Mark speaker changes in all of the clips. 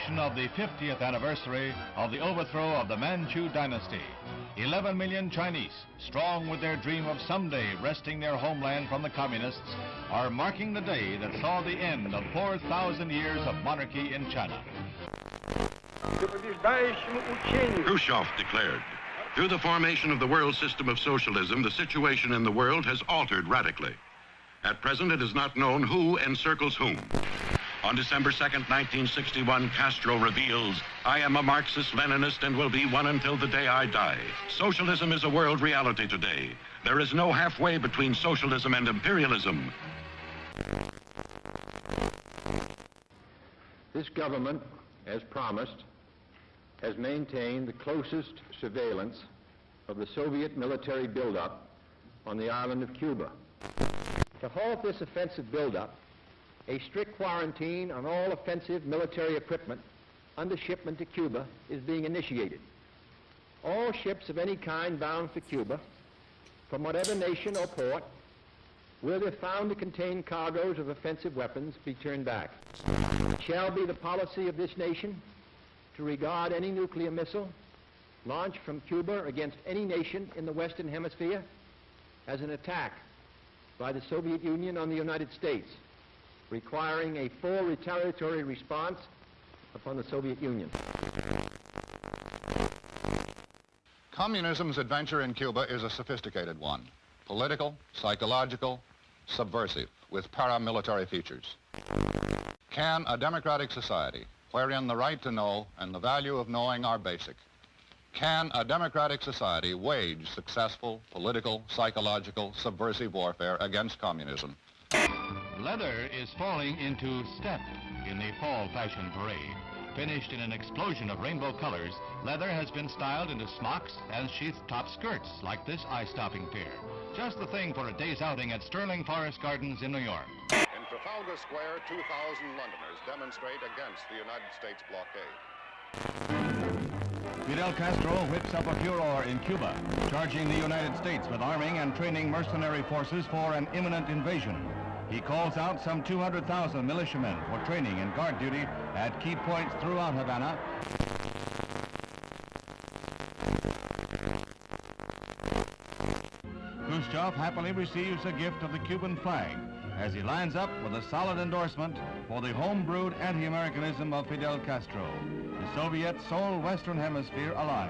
Speaker 1: celebration of the 50th anniversary of the overthrow of the Manchu dynasty. 11 million Chinese, strong with their dream of someday wresting their homeland from the communists, are marking the day that saw the end of 4,000 years of monarchy in China.
Speaker 2: Khrushchev declared, through the formation of the world system of socialism, the situation in the world has altered radically. At present, it is not known who encircles whom. On December 2nd, 1961, Castro reveals, I am a Marxist-Leninist and will be one until the day I die. Socialism is a world reality today. There is no halfway between socialism and imperialism.
Speaker 3: This government, as promised, has maintained the closest surveillance of the Soviet military buildup on the island of Cuba. To halt this offensive buildup, a strict quarantine on all offensive military equipment under shipment to Cuba is being initiated. All ships of any kind bound for Cuba, from whatever nation or port, where they're found to contain cargoes of offensive weapons, be turned back. It shall be the policy of this nation to regard any nuclear missile launched from Cuba against any nation in the Western Hemisphere as an attack by the Soviet Union on the United States, requiring a full retaliatory response upon the Soviet Union.
Speaker 4: Communism's adventure in Cuba is a sophisticated one. Political, psychological, subversive, with paramilitary features. Can a democratic society, wherein the right to know and the value of knowing are basic, can a democratic society wage successful political, psychological, subversive warfare against communism?
Speaker 1: Leather is falling into step in the fall fashion parade. Finished in an explosion of rainbow colors, leather has been styled into smocks and sheath-top skirts like this eye-stopping pair. Just the thing for a day's outing at Sterling Forest Gardens in New York.
Speaker 5: In Trafalgar Square, 2,000 Londoners demonstrate against the United States blockade.
Speaker 1: Fidel Castro whips up a furor in Cuba, charging the United States with arming and training mercenary forces for an imminent invasion. He calls out some 200,000 militiamen for training and guard duty at key points throughout Havana. Khrushchev happily receives a gift of the Cuban flag as he lines up with a solid endorsement for the home-brewed anti-Americanism of Fidel Castro, the Soviet sole Western Hemisphere ally.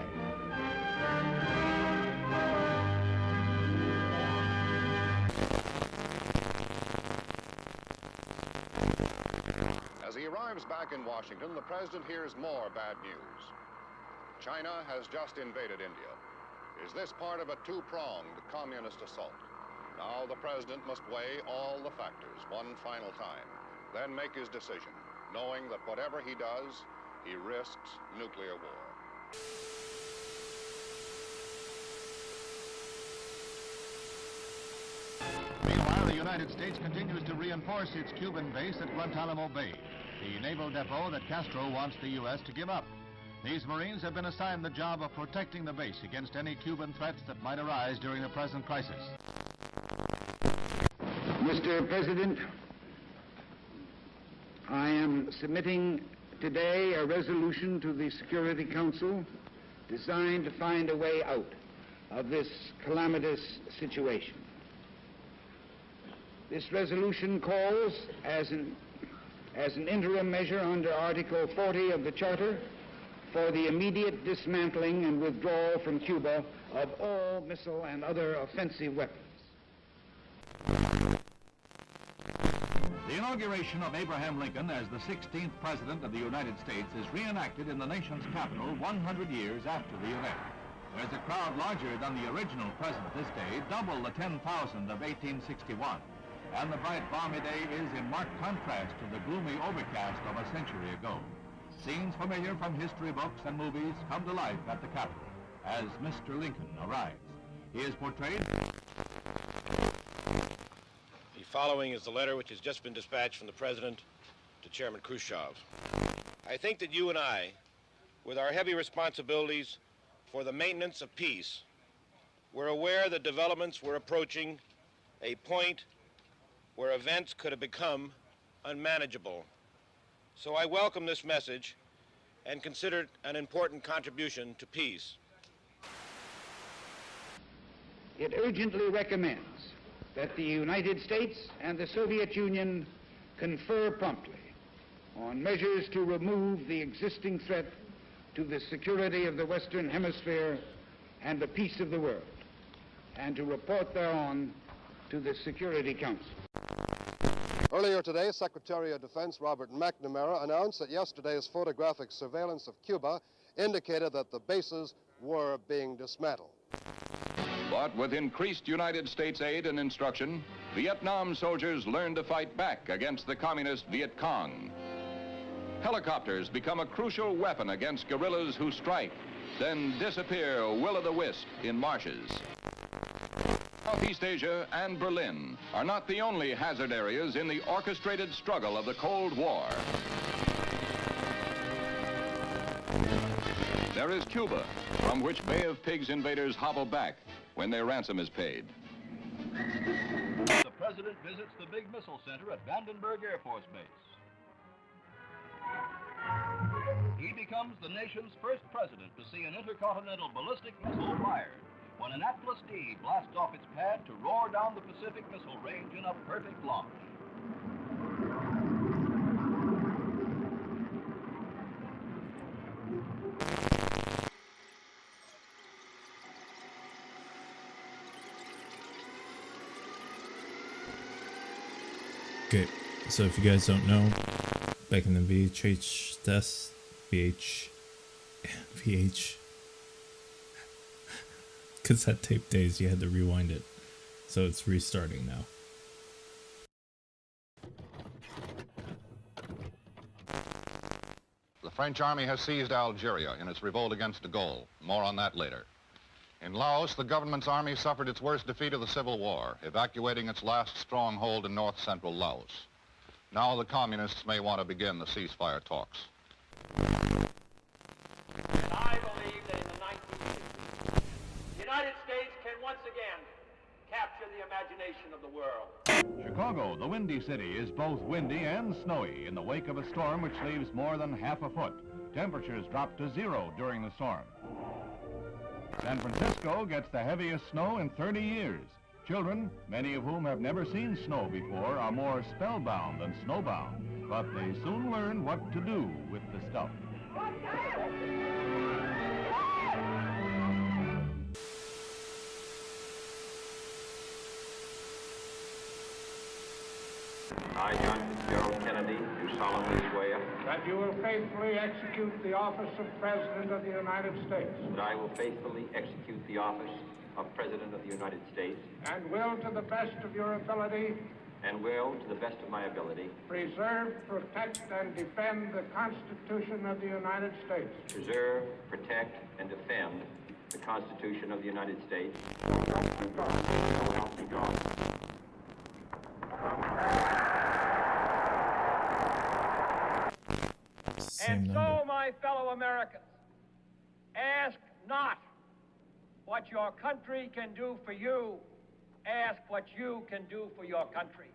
Speaker 5: As he arrives back in Washington, the president hears more bad news. China has just invaded India. Is this part of a two-pronged communist assault? Now the president must weigh all the factors one final time, then make his decision, knowing that whatever he does, he risks nuclear war.
Speaker 1: Meanwhile, the United States continues to reinforce its Cuban base at Guantanamo Bay, the naval depot that Castro wants the U.S. to give up. These Marines have been assigned the job of protecting the base against any Cuban threats that might arise during the present crisis.
Speaker 6: Mr. President, I am submitting today a resolution to the Security Council designed to find a way out of this calamitous situation. This resolution calls, as an interim measure under Article 40 of the Charter, for the immediate dismantling and withdrawal from Cuba of all missile and other offensive weapons.
Speaker 1: The inauguration of Abraham Lincoln as the 16th President of the United States is reenacted in the nation's capital 100 years after the event. There's a crowd larger than the original President this day, double the 10,000 of 1861. And the bright balmy day is in marked contrast to the gloomy overcast of a century ago. Scenes familiar from history books and movies come to life at the Capitol as Mr. Lincoln arrives. He is portrayed.
Speaker 7: The following is the letter which has just been dispatched from the President to Chairman Khrushchev. I think that you and I, with our heavy responsibilities for the maintenance of peace, were aware that developments were approaching a point where events could have become unmanageable. So I welcome this message and considered an important contribution to peace.
Speaker 6: It urgently recommends that the United States and the Soviet Union confer promptly on measures to remove the existing threat to the security of the Western Hemisphere and the peace of the world, and to report thereon to the Security Council.
Speaker 8: Earlier today, Secretary of Defense Robert McNamara announced that yesterday's photographic surveillance of Cuba indicated that the bases were being dismantled.
Speaker 9: But with increased United States aid and instruction, Vietnam soldiers learned to fight back against the communist Viet Cong. Helicopters become a crucial weapon against guerrillas who strike, then disappear will-o'-the-wisp in marshes. Southeast Asia and Berlin are not the only hazard areas in the orchestrated struggle of the Cold War. There is Cuba, from which Bay of Pigs invaders hobble back when their ransom is paid.
Speaker 1: The President visits the big missile center at Vandenberg Air Force Base. He becomes the nation's first president to see an intercontinental ballistic missile fired when an Atlas D blasts off its pad to roar down the Pacific Missile Range in a perfect launch.
Speaker 10: Okay, so if you guys don't know, back in the VH, cassette tape days, you had to rewind it. So it's restarting now.
Speaker 4: The French army has seized Algeria in its revolt against de Gaulle. More on that later. In Laos, the government's army suffered its worst defeat of the Civil War, evacuating its last stronghold in north-central Laos. Now the communists may want to begin the ceasefire talks.
Speaker 11: And I believe that in the 1960s, the United States can once again capture the imagination of the world.
Speaker 1: Chicago, the Windy City, is both windy and snowy in the wake of a storm which leaves more than half a foot. Temperatures drop to 0 during the storm. San Francisco gets the heaviest snow in 30 years. Children, many of whom have never seen snow before, are more spellbound than snowbound, but they soon learn what to do with the stuff.
Speaker 12: I, John Fitzgerald Kennedy, do solemnly swear
Speaker 13: that you will faithfully execute the office of President of the United States.
Speaker 12: that I will faithfully execute the office of President of the United States
Speaker 13: And will, to the best of your ability,
Speaker 12: and will, to the best of my ability,
Speaker 13: preserve, protect, and defend the Constitution of the United States.
Speaker 12: preserve, protect, and defend the Constitution of the United States.
Speaker 11: And so, my fellow Americans, ask not what your country can do for you, ask what you can do for your country.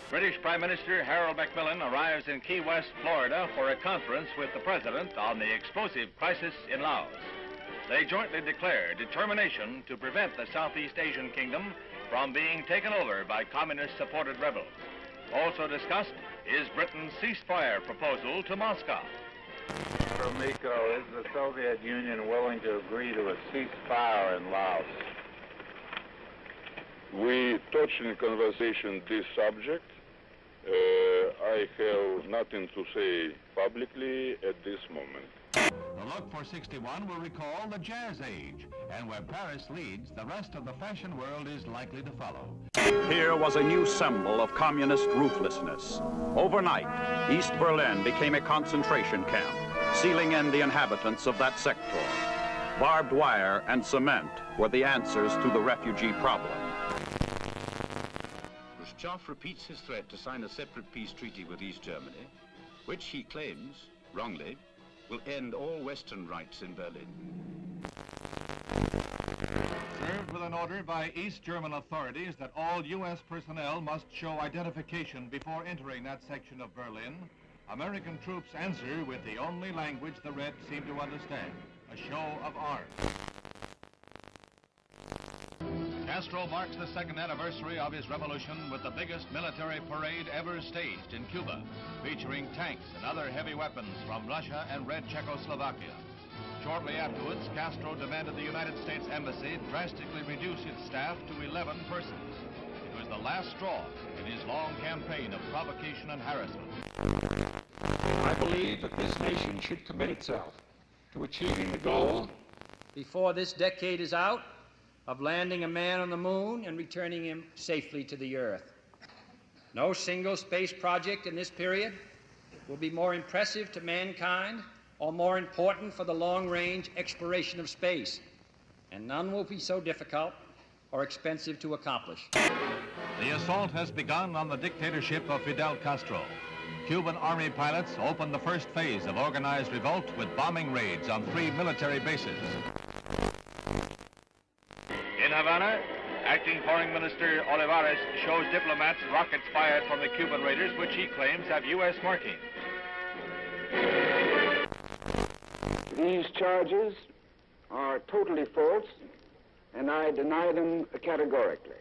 Speaker 14: British Prime Minister Harold Macmillan arrives in Key West, Florida for a conference with the President on the explosive crisis in Laos. They jointly declare determination to prevent the Southeast Asian kingdom from being taken over by communist-supported rebels. Also discussed is Britain's ceasefire proposal to Moscow.
Speaker 15: Gromyko, is the Soviet Union willing to agree to a ceasefire in Laos?
Speaker 16: We touched in conversation this subject. I have nothing to say publicly at this moment.
Speaker 1: The look for 61 will recall the Jazz Age, and where Paris leads, the rest of the fashion world is likely to follow.
Speaker 17: Here was a new symbol of communist ruthlessness. Overnight, East Berlin became a concentration camp, sealing in the inhabitants of that sector. Barbed wire and cement were the answers to the refugee problem.
Speaker 18: Khrushchev repeats his threat to sign a separate peace treaty with East Germany, which he claims, wrongly, will end all Western rights in Berlin.
Speaker 1: Served with an order by East German authorities that all U.S. personnel must show identification before entering that section of Berlin, American troops answer with the only language the Reds seem to understand, a show of arms. Castro marks the second anniversary of his revolution with the biggest military parade ever staged in Cuba, featuring tanks and other heavy weapons from Russia and Red Czechoslovakia. Shortly afterwards, Castro demanded the United States Embassy drastically reduce its staff to 11 persons. It was the last straw in his long campaign of provocation and harassment.
Speaker 19: I believe that this nation should commit itself to achieving the goal
Speaker 11: before this decade is out of landing a man on the moon and returning him safely to the Earth. No single space project in this period will be more impressive to mankind or more important for the long-range exploration of space, and none will be so difficult or expensive to accomplish.
Speaker 1: The assault has begun on the dictatorship of Fidel Castro. Cuban Army pilots opened the first phase of organized revolt with bombing raids on 3 military bases.
Speaker 14: In Havana, Acting Foreign Minister Olivares shows diplomats rockets fired from the Cuban raiders, which he claims have U.S. marking.
Speaker 6: These charges are totally false, and I deny them categorically.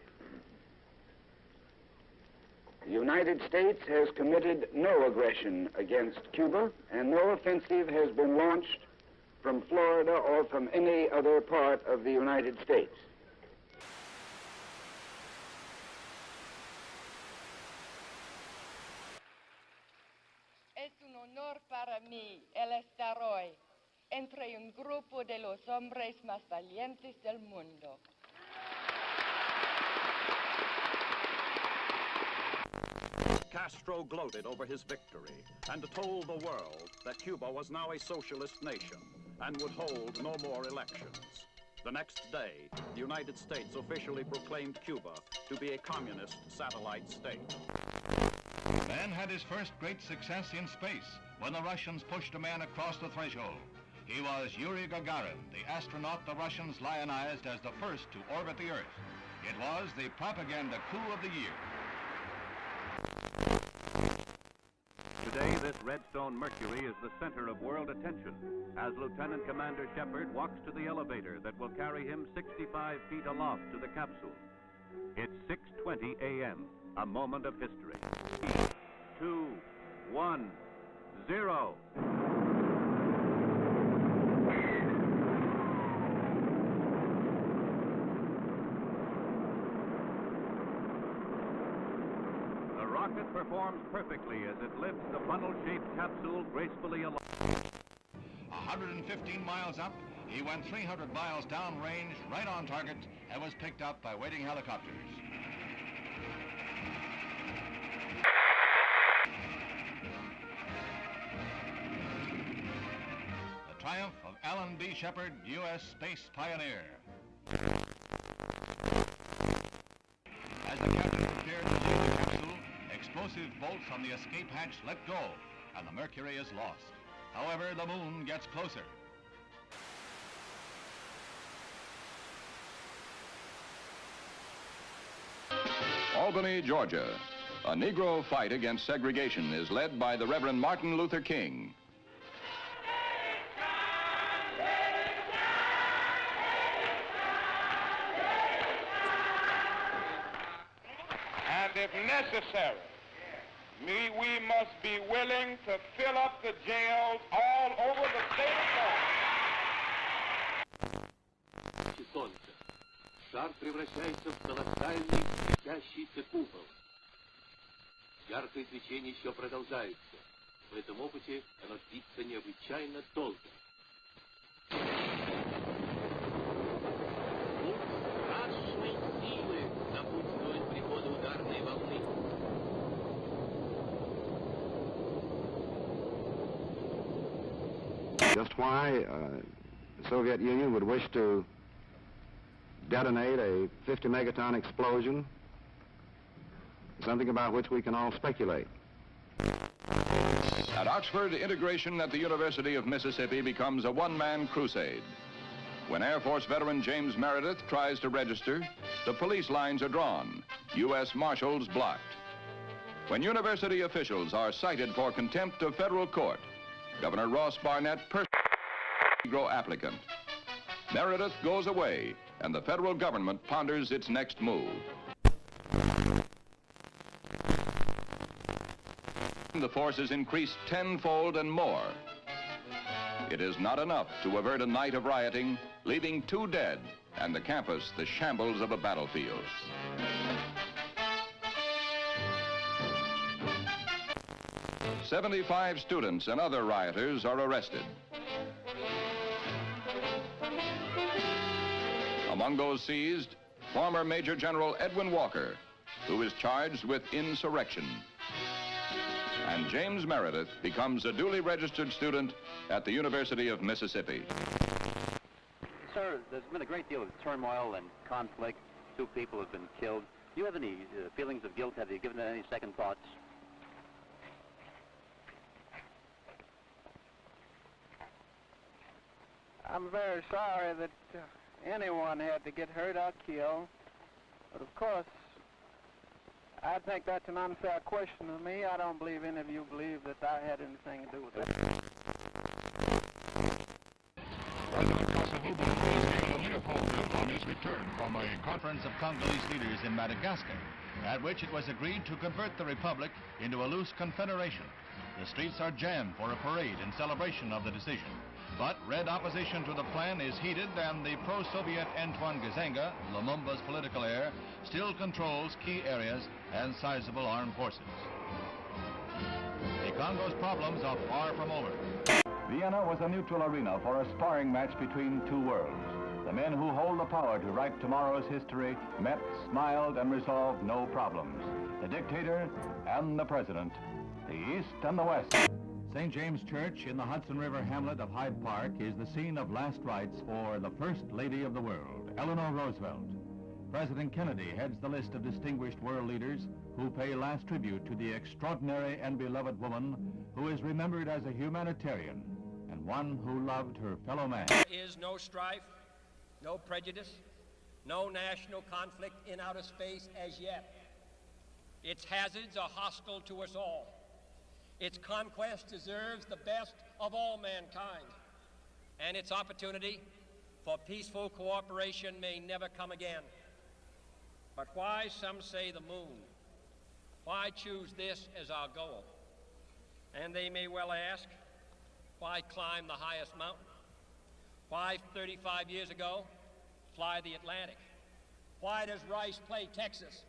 Speaker 6: The United States has committed no aggression against Cuba, and no offensive has been launched from Florida or from any other part of the United States.
Speaker 20: Es un honor para mí el estar hoy entre un grupo de los hombres más valientes del mundo.
Speaker 17: Castro gloated over his victory and told the world that Cuba was now a socialist nation and would hold no more elections. The next day, the United States officially proclaimed Cuba to be a communist satellite state.
Speaker 1: Man had his first great success in space when the Russians pushed a man across the threshold. He was Yuri Gagarin, the astronaut the Russians lionized as the first to orbit the Earth. It was the propaganda coup of the year.
Speaker 21: Today, this Redstone Mercury is the center of world attention as Lieutenant Commander Shepard walks to the elevator that will carry him 65 feet aloft to the capsule. It's 6:20 a.m., a moment of history. 3, 2, 1, 0. The rocket performs perfectly as it lifts the funnel-shaped capsule gracefully along.
Speaker 1: 115 miles up, he went 300 miles downrange, right on target, and was picked up by waiting helicopters. The triumph of Alan B. Shepard, U.S. space pioneer. As the captain prepared to leave the capsule, explosive bolts on the escape hatch let go, and the Mercury is lost. However, the moon gets closer.
Speaker 9: Albany, Georgia. A Negro fight against segregation is led by the Reverend Martin Luther King.
Speaker 13: And if necessary, we must be willing to fill up the jails all over the state of Florida.
Speaker 22: Солнце. Шар превращается в колоссальный светящийся купол. Яркое свечение еще продолжается. В этом опыте оно длится необычайно долго. Путь страшной силы напутствует прихода ударной волны.
Speaker 3: Just why the Soviet Union would wish to detonate a 50 megaton explosion, something about which we can all speculate.
Speaker 9: At Oxford, integration at the University of Mississippi becomes a one-man crusade. When Air Force veteran James Meredith tries to register, the police lines are drawn, U.S. Marshals blocked. When university officials are cited for contempt of federal court, Governor Ross Barnett personally Negro applicant. Meredith goes away, and the federal government ponders its next move. The forces increased tenfold and more. It is not enough to avert a night of rioting, leaving 2 dead and the campus the shambles of a battlefield. "75 students and other rioters are arrested. Among those seized, former Major General Edwin Walker, who is charged with insurrection. And James Meredith becomes a duly registered student at the University of Mississippi.
Speaker 21: Sir, there's been a great deal of turmoil and conflict. 2 people have been killed. Do you have any feelings of guilt? Have you given it any second thoughts?
Speaker 2: I'm very sorry that anyone had to get hurt or killed. But of course, I think that's an unfair question to me. I don't believe any of you believe that I had anything to do with that.
Speaker 1: President Kosovo is giving a Leopold on his return from a conference of Congolese leaders in Madagascar, at which it was agreed to convert the republic into a loose confederation. The streets are jammed for a parade in celebration of the decision. But red opposition to the plan is heated, and the pro-Soviet Antoine Gizenga, Lumumba's political heir, still controls key areas and sizable armed forces. The Congo's problems are far from over.
Speaker 5: Vienna was a neutral arena for a sparring match between 2 worlds. The men who hold the power to write tomorrow's history met, smiled, and resolved no problems. The dictator and the president, the East and the West.
Speaker 1: St. James Church in the Hudson River hamlet of Hyde Park is the scene of last rites for the First Lady of the World, Eleanor Roosevelt. President Kennedy heads the list of distinguished world leaders who pay last tribute to the extraordinary and beloved woman who is remembered as a humanitarian and one who loved her fellow man.
Speaker 11: There is no strife, no prejudice, no national conflict in outer space as yet. Its hazards are hostile to us all. Its conquest deserves the best of all mankind, and its opportunity for peaceful cooperation may never come again. But why, some say, the moon? Why choose this as our goal? And they may well ask, why climb the highest mountain? Why, 35 years ago, fly the Atlantic? Why does Rice play Texas?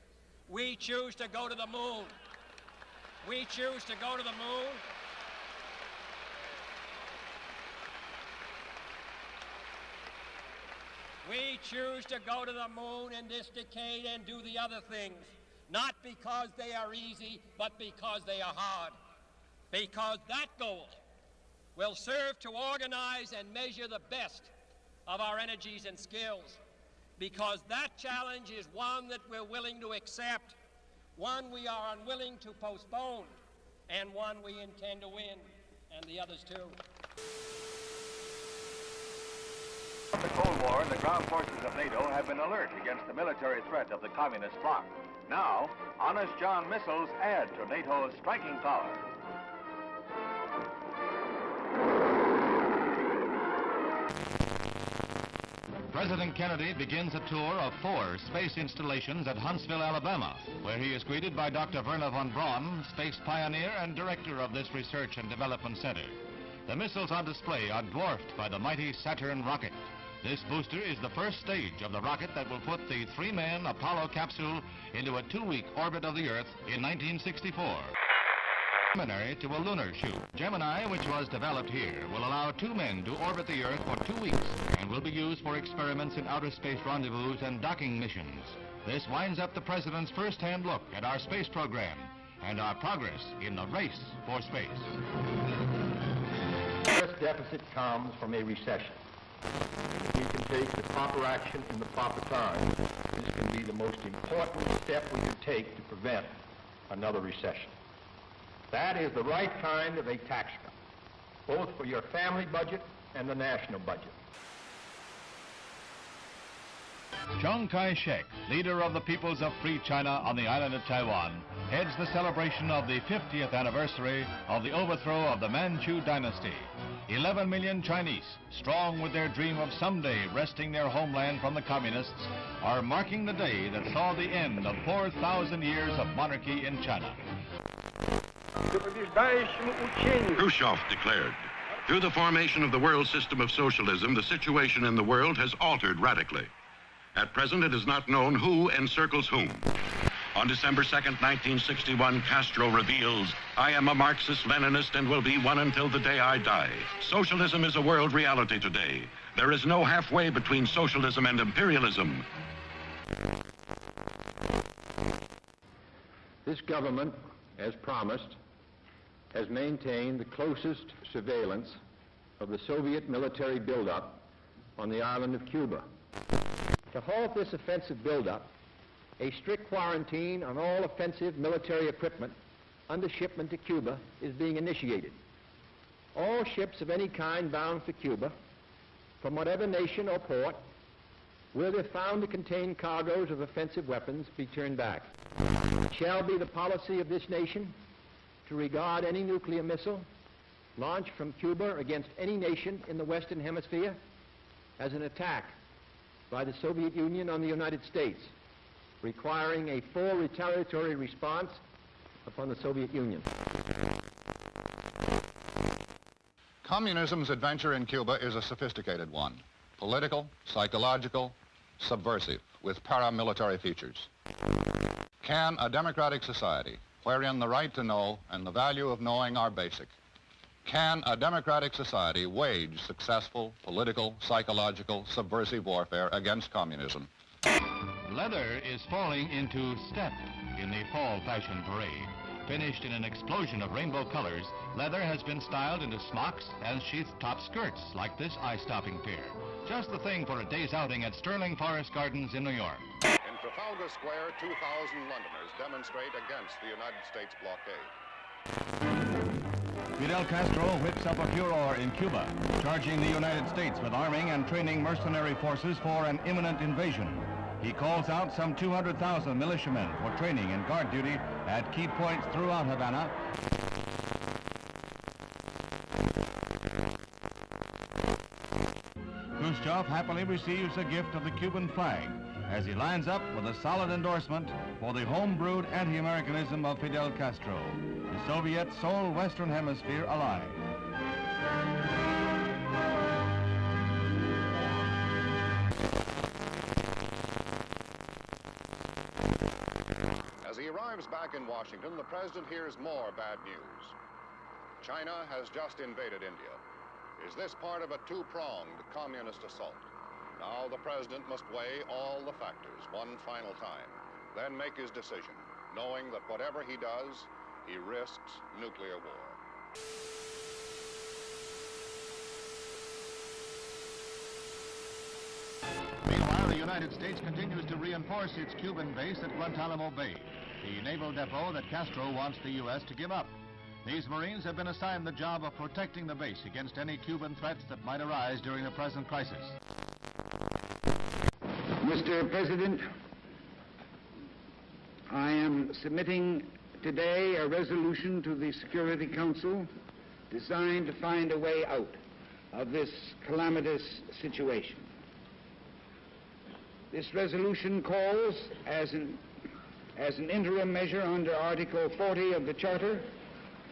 Speaker 11: We choose to go to the moon. We choose to go to the moon. We choose to go to the moon in this decade and do the other things, not because they are easy, but because they are hard. Because that goal will serve to organize and measure the best of our energies and skills. Because that challenge is one that we're willing to accept, one we are unwilling to postpone, and one we intend to win, and the others too.
Speaker 14: The Cold War, the ground forces of NATO have been alert against the military threat of the communist bloc. Now, Honest John missiles add to NATO's striking power.
Speaker 1: President Kennedy begins a tour of 4 space installations at Huntsville, Alabama, where he is greeted by Dr. Werner von Braun, space pioneer and director of this research and development center. The missiles on display are dwarfed by the mighty Saturn rocket. This booster is the first stage of the rocket that will put the 3-man Apollo capsule into a 2-week orbit of the Earth in 1964. Preliminary to a lunar shoot. Gemini, which was developed here, will allow 2 men to orbit the Earth for 2 weeks and will be used for experiments in outer space rendezvous and docking missions. This winds up the President's first-hand look at our space program and our progress in the race for space.
Speaker 3: First deficit comes from a recession. If we can take the proper action in the proper time, this can be the most important step we can take to prevent another recession. That is the right kind of a tax cut, both for your family budget and the national budget.
Speaker 1: Chiang Kai-shek, leader of the peoples of Free China on the island of Taiwan, heads the celebration of the 50th anniversary of the overthrow of the Manchu dynasty. 11 million Chinese, strong with their dream of someday wresting their homeland from the communists, are marking the day that saw the end of 4,000 years of monarchy in China.
Speaker 7: Khrushchev declared, through the formation of the world system of socialism, the situation in the world has altered radically. At present, it is not known who encircles whom. On December 2nd, 1961, Castro reveals, I am a Marxist-Leninist and will be one until the day I die. Socialism is a world reality today. There is no halfway between socialism and imperialism.
Speaker 3: This government, as promised, has maintained the closest surveillance of the Soviet military buildup on the island of Cuba. To halt this offensive buildup, a strict quarantine on all offensive military equipment under shipment to Cuba is being initiated. All ships of any kind bound for Cuba, from whatever nation or port, where they're found to contain cargoes of offensive weapons, be turned back. It shall be the policy of this nation to regard any nuclear missile launched from Cuba against any nation in the Western Hemisphere as an attack by the Soviet Union on the United States, requiring a full retaliatory response upon the Soviet Union.
Speaker 4: Communism's adventure in Cuba is a sophisticated one. Political, psychological, subversive, with paramilitary features. Can a democratic society, wherein the right to know and the value of knowing are basic, can a democratic society wage successful political, psychological, subversive warfare against communism?
Speaker 1: Leather is falling into step in the fall fashion parade. Finished in an explosion of rainbow colors, leather has been styled into smocks and sheath-top skirts like this eye-stopping pair. Just the thing for a day's outing at Sterling Forest Gardens in New York.
Speaker 4: In Trafalgar Square, 2,000 Londoners demonstrate against the United States blockade.
Speaker 5: Fidel Castro whips up a furor in Cuba, charging the United States with arming and training mercenary forces for an imminent invasion. He calls out some 200,000 militiamen for training and guard duty at key points throughout Havana. Khrushchev happily receives a gift of the Cuban flag as he lines up with a solid endorsement for the home-brewed anti-Americanism of Fidel Castro, the Soviet sole Western Hemisphere ally.
Speaker 4: As he arrives back in Washington, the president hears more bad news. China has just invaded India. Is this part of a two-pronged communist assault? Now the president must weigh all the factors one final time, then make his decision, knowing that whatever he does, he risks nuclear war.
Speaker 1: Meanwhile, the United States continues to reinforce its Cuban base at Guantanamo Bay, the naval depot that Castro wants the U.S. to give up. These Marines have been assigned the job of protecting the base against any Cuban threats that might arise during the present crisis.
Speaker 6: Mr. President, I am submitting today a resolution to the Security Council designed to find a way out of this calamitous situation. This resolution calls, as an interim measure under Article 40 of the Charter,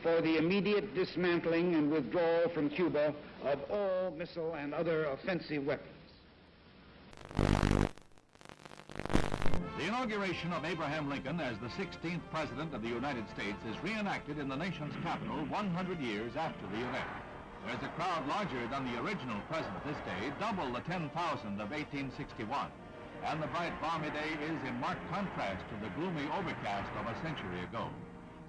Speaker 6: for the immediate dismantling and withdrawal from Cuba of all missile and other offensive weapons.
Speaker 1: The inauguration of Abraham Lincoln as the 16th President of the United States is reenacted in the nation's capital 100 years after the event. There's a crowd larger than the original president this day, double the 10,000 of 1861. And the bright balmy day is in marked contrast to the gloomy overcast of a century ago.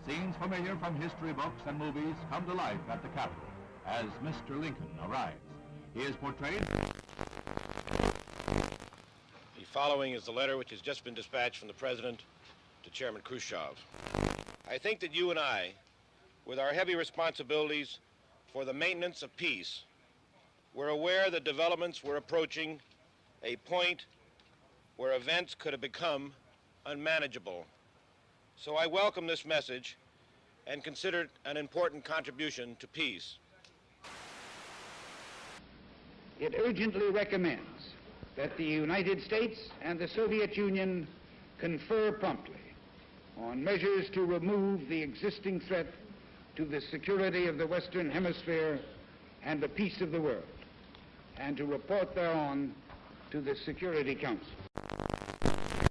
Speaker 1: Scenes familiar from history books and movies come to life at the Capitol as Mr. Lincoln arrives. He is portrayed...
Speaker 8: The following is the letter which has just been dispatched from the President to Chairman Khrushchev. I think that you and I, with our heavy responsibilities for the maintenance of peace, were aware that developments were approaching a point where events could have become unmanageable. So I welcome this message and consider it an important contribution to peace.
Speaker 6: It urgently recommends that the United States and the Soviet Union confer promptly on measures to remove the existing threat to the security of the Western Hemisphere and the peace of the world, and to report thereon to the Security Council.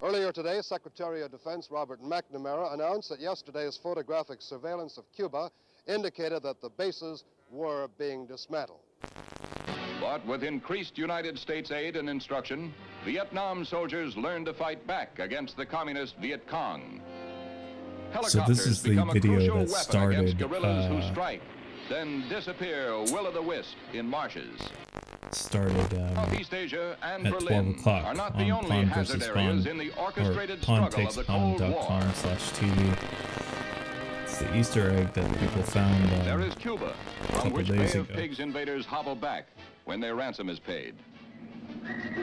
Speaker 10: Earlier today, Secretary of Defense Robert McNamara announced that yesterday's photographic surveillance of Cuba indicated that the bases were being dismantled.
Speaker 9: But with increased United States aid and instruction, Vietnam soldiers learned to fight back against the communist Viet Cong.
Speaker 12: So this is the video that started
Speaker 9: then disappear will-o'-the-wisp in marshes.
Speaker 12: Started
Speaker 9: Southeast Asia and
Speaker 12: at
Speaker 9: Berlin
Speaker 12: 12 o'clock
Speaker 9: are not
Speaker 12: on
Speaker 9: the only
Speaker 12: Pawn
Speaker 9: hazard
Speaker 12: vs.
Speaker 9: areas
Speaker 12: Pawn,
Speaker 9: in the
Speaker 12: or
Speaker 9: orchestrated struggle of the Cold War.
Speaker 12: pawntakespawn.com/TV. It's the Easter egg that people found
Speaker 9: There is Cuba,
Speaker 12: a
Speaker 9: from
Speaker 12: couple
Speaker 9: which
Speaker 12: days
Speaker 9: Bay of
Speaker 12: ago.
Speaker 9: Pigs invaders hobble back when their ransom is paid.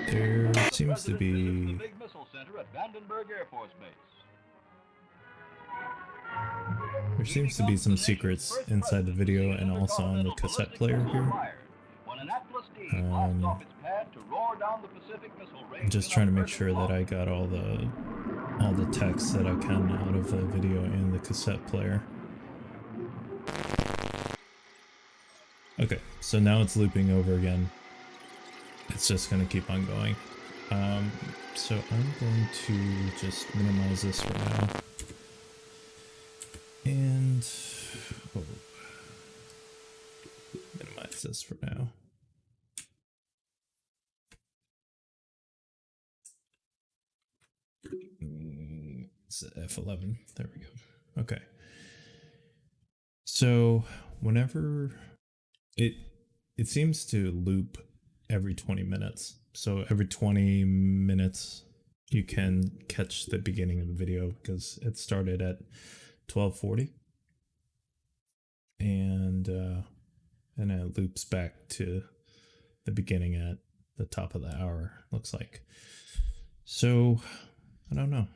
Speaker 12: There seems to be
Speaker 1: Big missile center at Vandenberg Air Force Base.
Speaker 12: some secrets inside the video and also on the cassette player here. I'm just trying to make sure that I got all the text that I can out of the video and the cassette player. Okay, so now it's looping over again. It's just gonna keep on going. So I'm going to just minimize this for now. And minimize this for now. It's F11. There we go. Okay. So whenever it seems to loop every 20 minutes. So every 20 minutes you can catch the beginning of the video because it started at 12:40 and it loops back to the beginning at the top of the hour, looks like. So I don't know.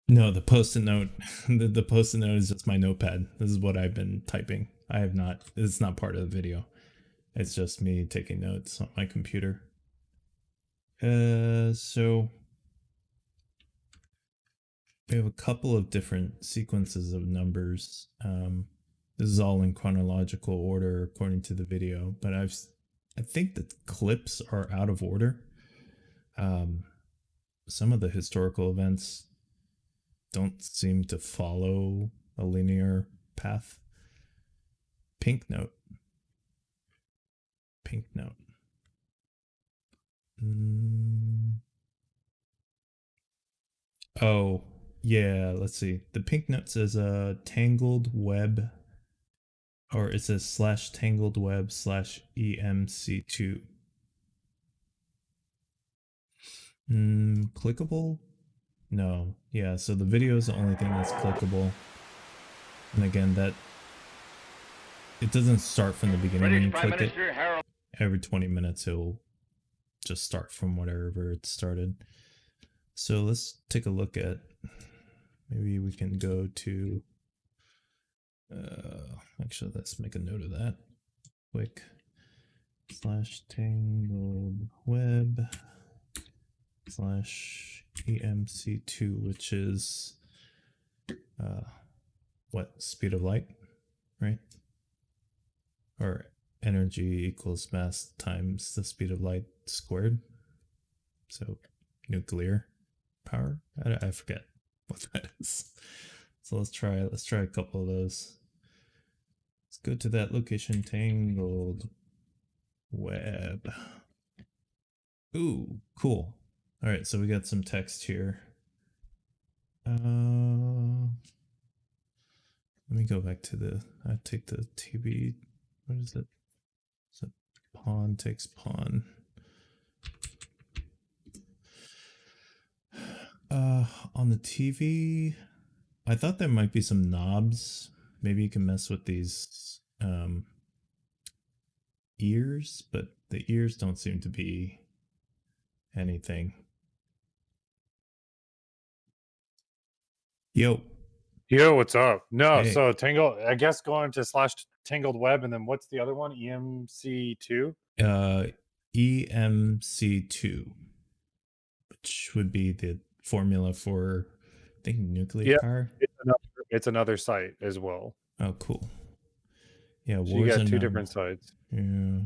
Speaker 12: No, the post-it note, the post-it note is just my notepad. This is what I've been typing. It's not part of the video. It's just me taking notes on my computer. So we have a couple of different sequences of numbers. This is all in chronological order according to the video, but I think the clips are out of order. Some of the historical events don't seem to follow a linear path. Pink note. Oh, yeah, let's see. The pink note says tangled web, or it says /tangled web /EMC2. Clickable? No. Yeah, so the video is the only thing that's clickable. And again, it doesn't start from the beginning when you click it. Every 20 minutes it'll just start from wherever it started. So let's take a look at, maybe we can go to, actually let's make a note of that quick. /tangled web /EMC2, which is what, speed of light, right? Or energy equals mass times the speed of light squared. So nuclear power. I forget what that is. So let's try a couple of those. Let's go to that location, tangled web. Ooh, cool. All right, so we got some text here. Let me go back to I take the TV. What is it? Is it pawn takes pawn? On the TV, I thought there might be some knobs. Maybe you can mess with these ears, but the ears don't seem to be anything. Yo,
Speaker 15: what's up? No,
Speaker 12: hey.
Speaker 15: so Tangled, I guess going to /Tangled Web, and then what's the other one? EMC2?
Speaker 12: EMC2, which would be the formula for, I think, nuclear power.
Speaker 15: It's another site as well.
Speaker 12: Oh, cool. Yeah,
Speaker 15: so you got two different sites.
Speaker 12: Yeah.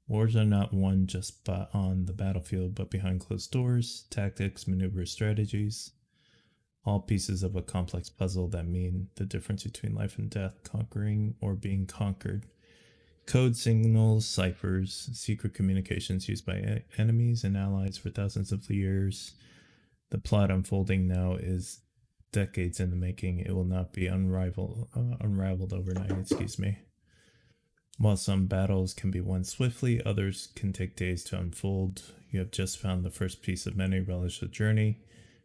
Speaker 12: Wars are not won just on the battlefield, but behind closed doors, tactics, maneuvers, strategies. All pieces of a complex puzzle that mean the difference between life and death, conquering or being conquered. Code signals, ciphers, secret communications used by enemies and allies for thousands of years. The plot unfolding now is decades in the making. It will not be unraveled overnight, excuse me. While some battles can be won swiftly, others can take days to unfold. You have just found the first piece of many. Relish the journey.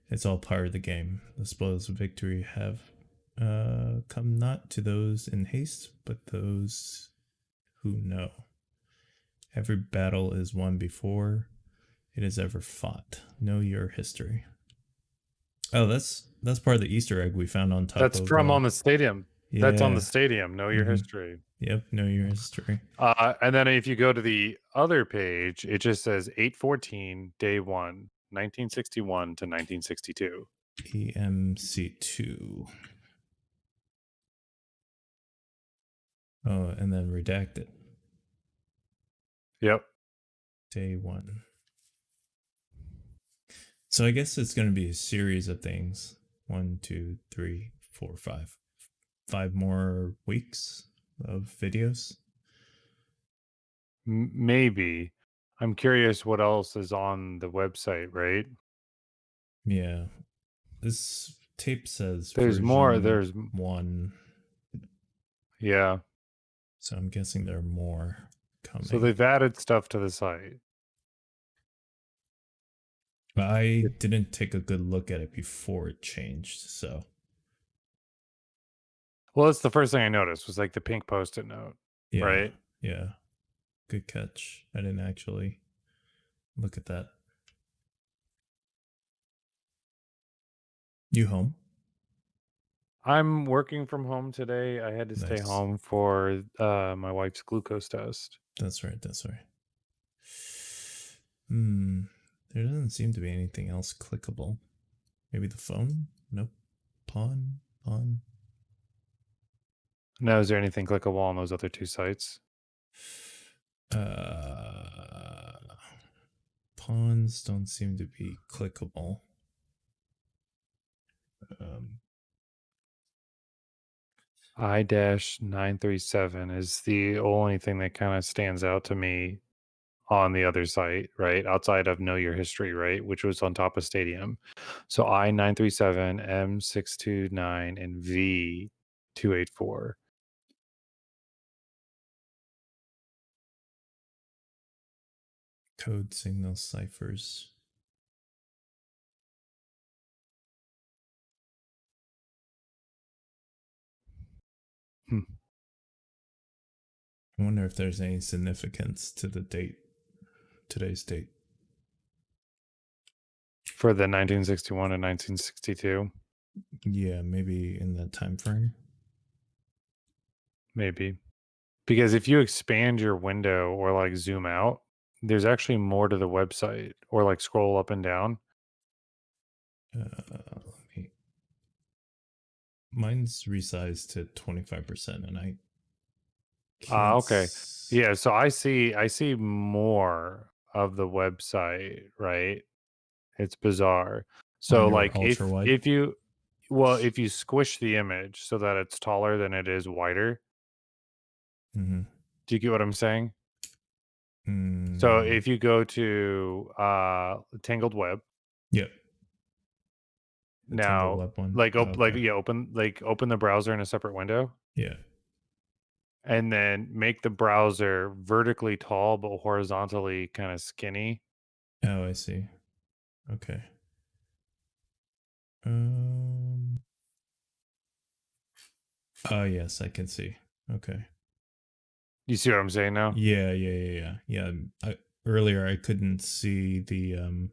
Speaker 12: It's all part of the game. The spoils of victory have come not to those in haste, but those who know. Every battle is won before it is ever fought. Know your history. Oh, that's part of the Easter egg we found on top.
Speaker 15: That's from on the stadium.
Speaker 12: Yeah.
Speaker 15: That's on the stadium. Know your history.
Speaker 12: Yep, know your history.
Speaker 15: And then if you go to the other page, it just says 8/14, day 1, 1961 to 1962.
Speaker 12: EMC2. Oh, and then redacted.
Speaker 15: Yep.
Speaker 12: Day 1. So I guess it's going to be a series of things. 1, 2, 3, 4, 5. 5 more weeks of videos.
Speaker 15: Maybe. I'm curious what else is on the website, right?
Speaker 12: Yeah. This tape says
Speaker 15: there's more. There's
Speaker 12: 1.
Speaker 15: Yeah.
Speaker 12: So I'm guessing there are more coming.
Speaker 15: So they've added stuff to the site.
Speaker 12: I didn't take a good look at it before it changed, so.
Speaker 15: Well, that's the first thing I noticed was like the pink Post-it note, right?
Speaker 12: Yeah. Good catch. I didn't actually look at that. You home?
Speaker 15: I'm working from home today. I had to stay home for my wife's glucose test.
Speaker 12: That's right. There doesn't seem to be anything else clickable. Maybe the phone? Nope. Pawn.
Speaker 15: Now, is there anything clickable on those other two sites?
Speaker 12: Pawns don't seem to be clickable.
Speaker 15: I-937 is the only thing that kind of stands out to me on the other site, right? Outside of Know Your History, right? Which was on top of Stadium. So I-937, M629, and V284.
Speaker 12: Code signal ciphers. I wonder if there's any significance to the date, today's date.
Speaker 15: For the 1961 and 1962?
Speaker 12: Yeah, maybe in that time frame.
Speaker 15: Maybe. Because if you expand your window or like zoom out, there's actually more to the website, or like scroll up and down.
Speaker 12: Mine's resized to 25%, and I.
Speaker 15: Okay. Yeah. So I see more of the website, right? It's bizarre. So like if you squish the image so that it's taller than it is wider.
Speaker 12: Mm-hmm.
Speaker 15: Do you get what I'm saying? So if you go to Tangled Web.
Speaker 12: Yep.
Speaker 15: Now,
Speaker 12: Web one.
Speaker 15: open the browser in a separate window.
Speaker 12: Yeah.
Speaker 15: And then make the browser vertically tall but horizontally kind of skinny.
Speaker 12: Oh, I see. Okay. Oh, yes, I can see. Okay.
Speaker 15: You see what I'm saying now?
Speaker 12: Yeah. Earlier I couldn't see the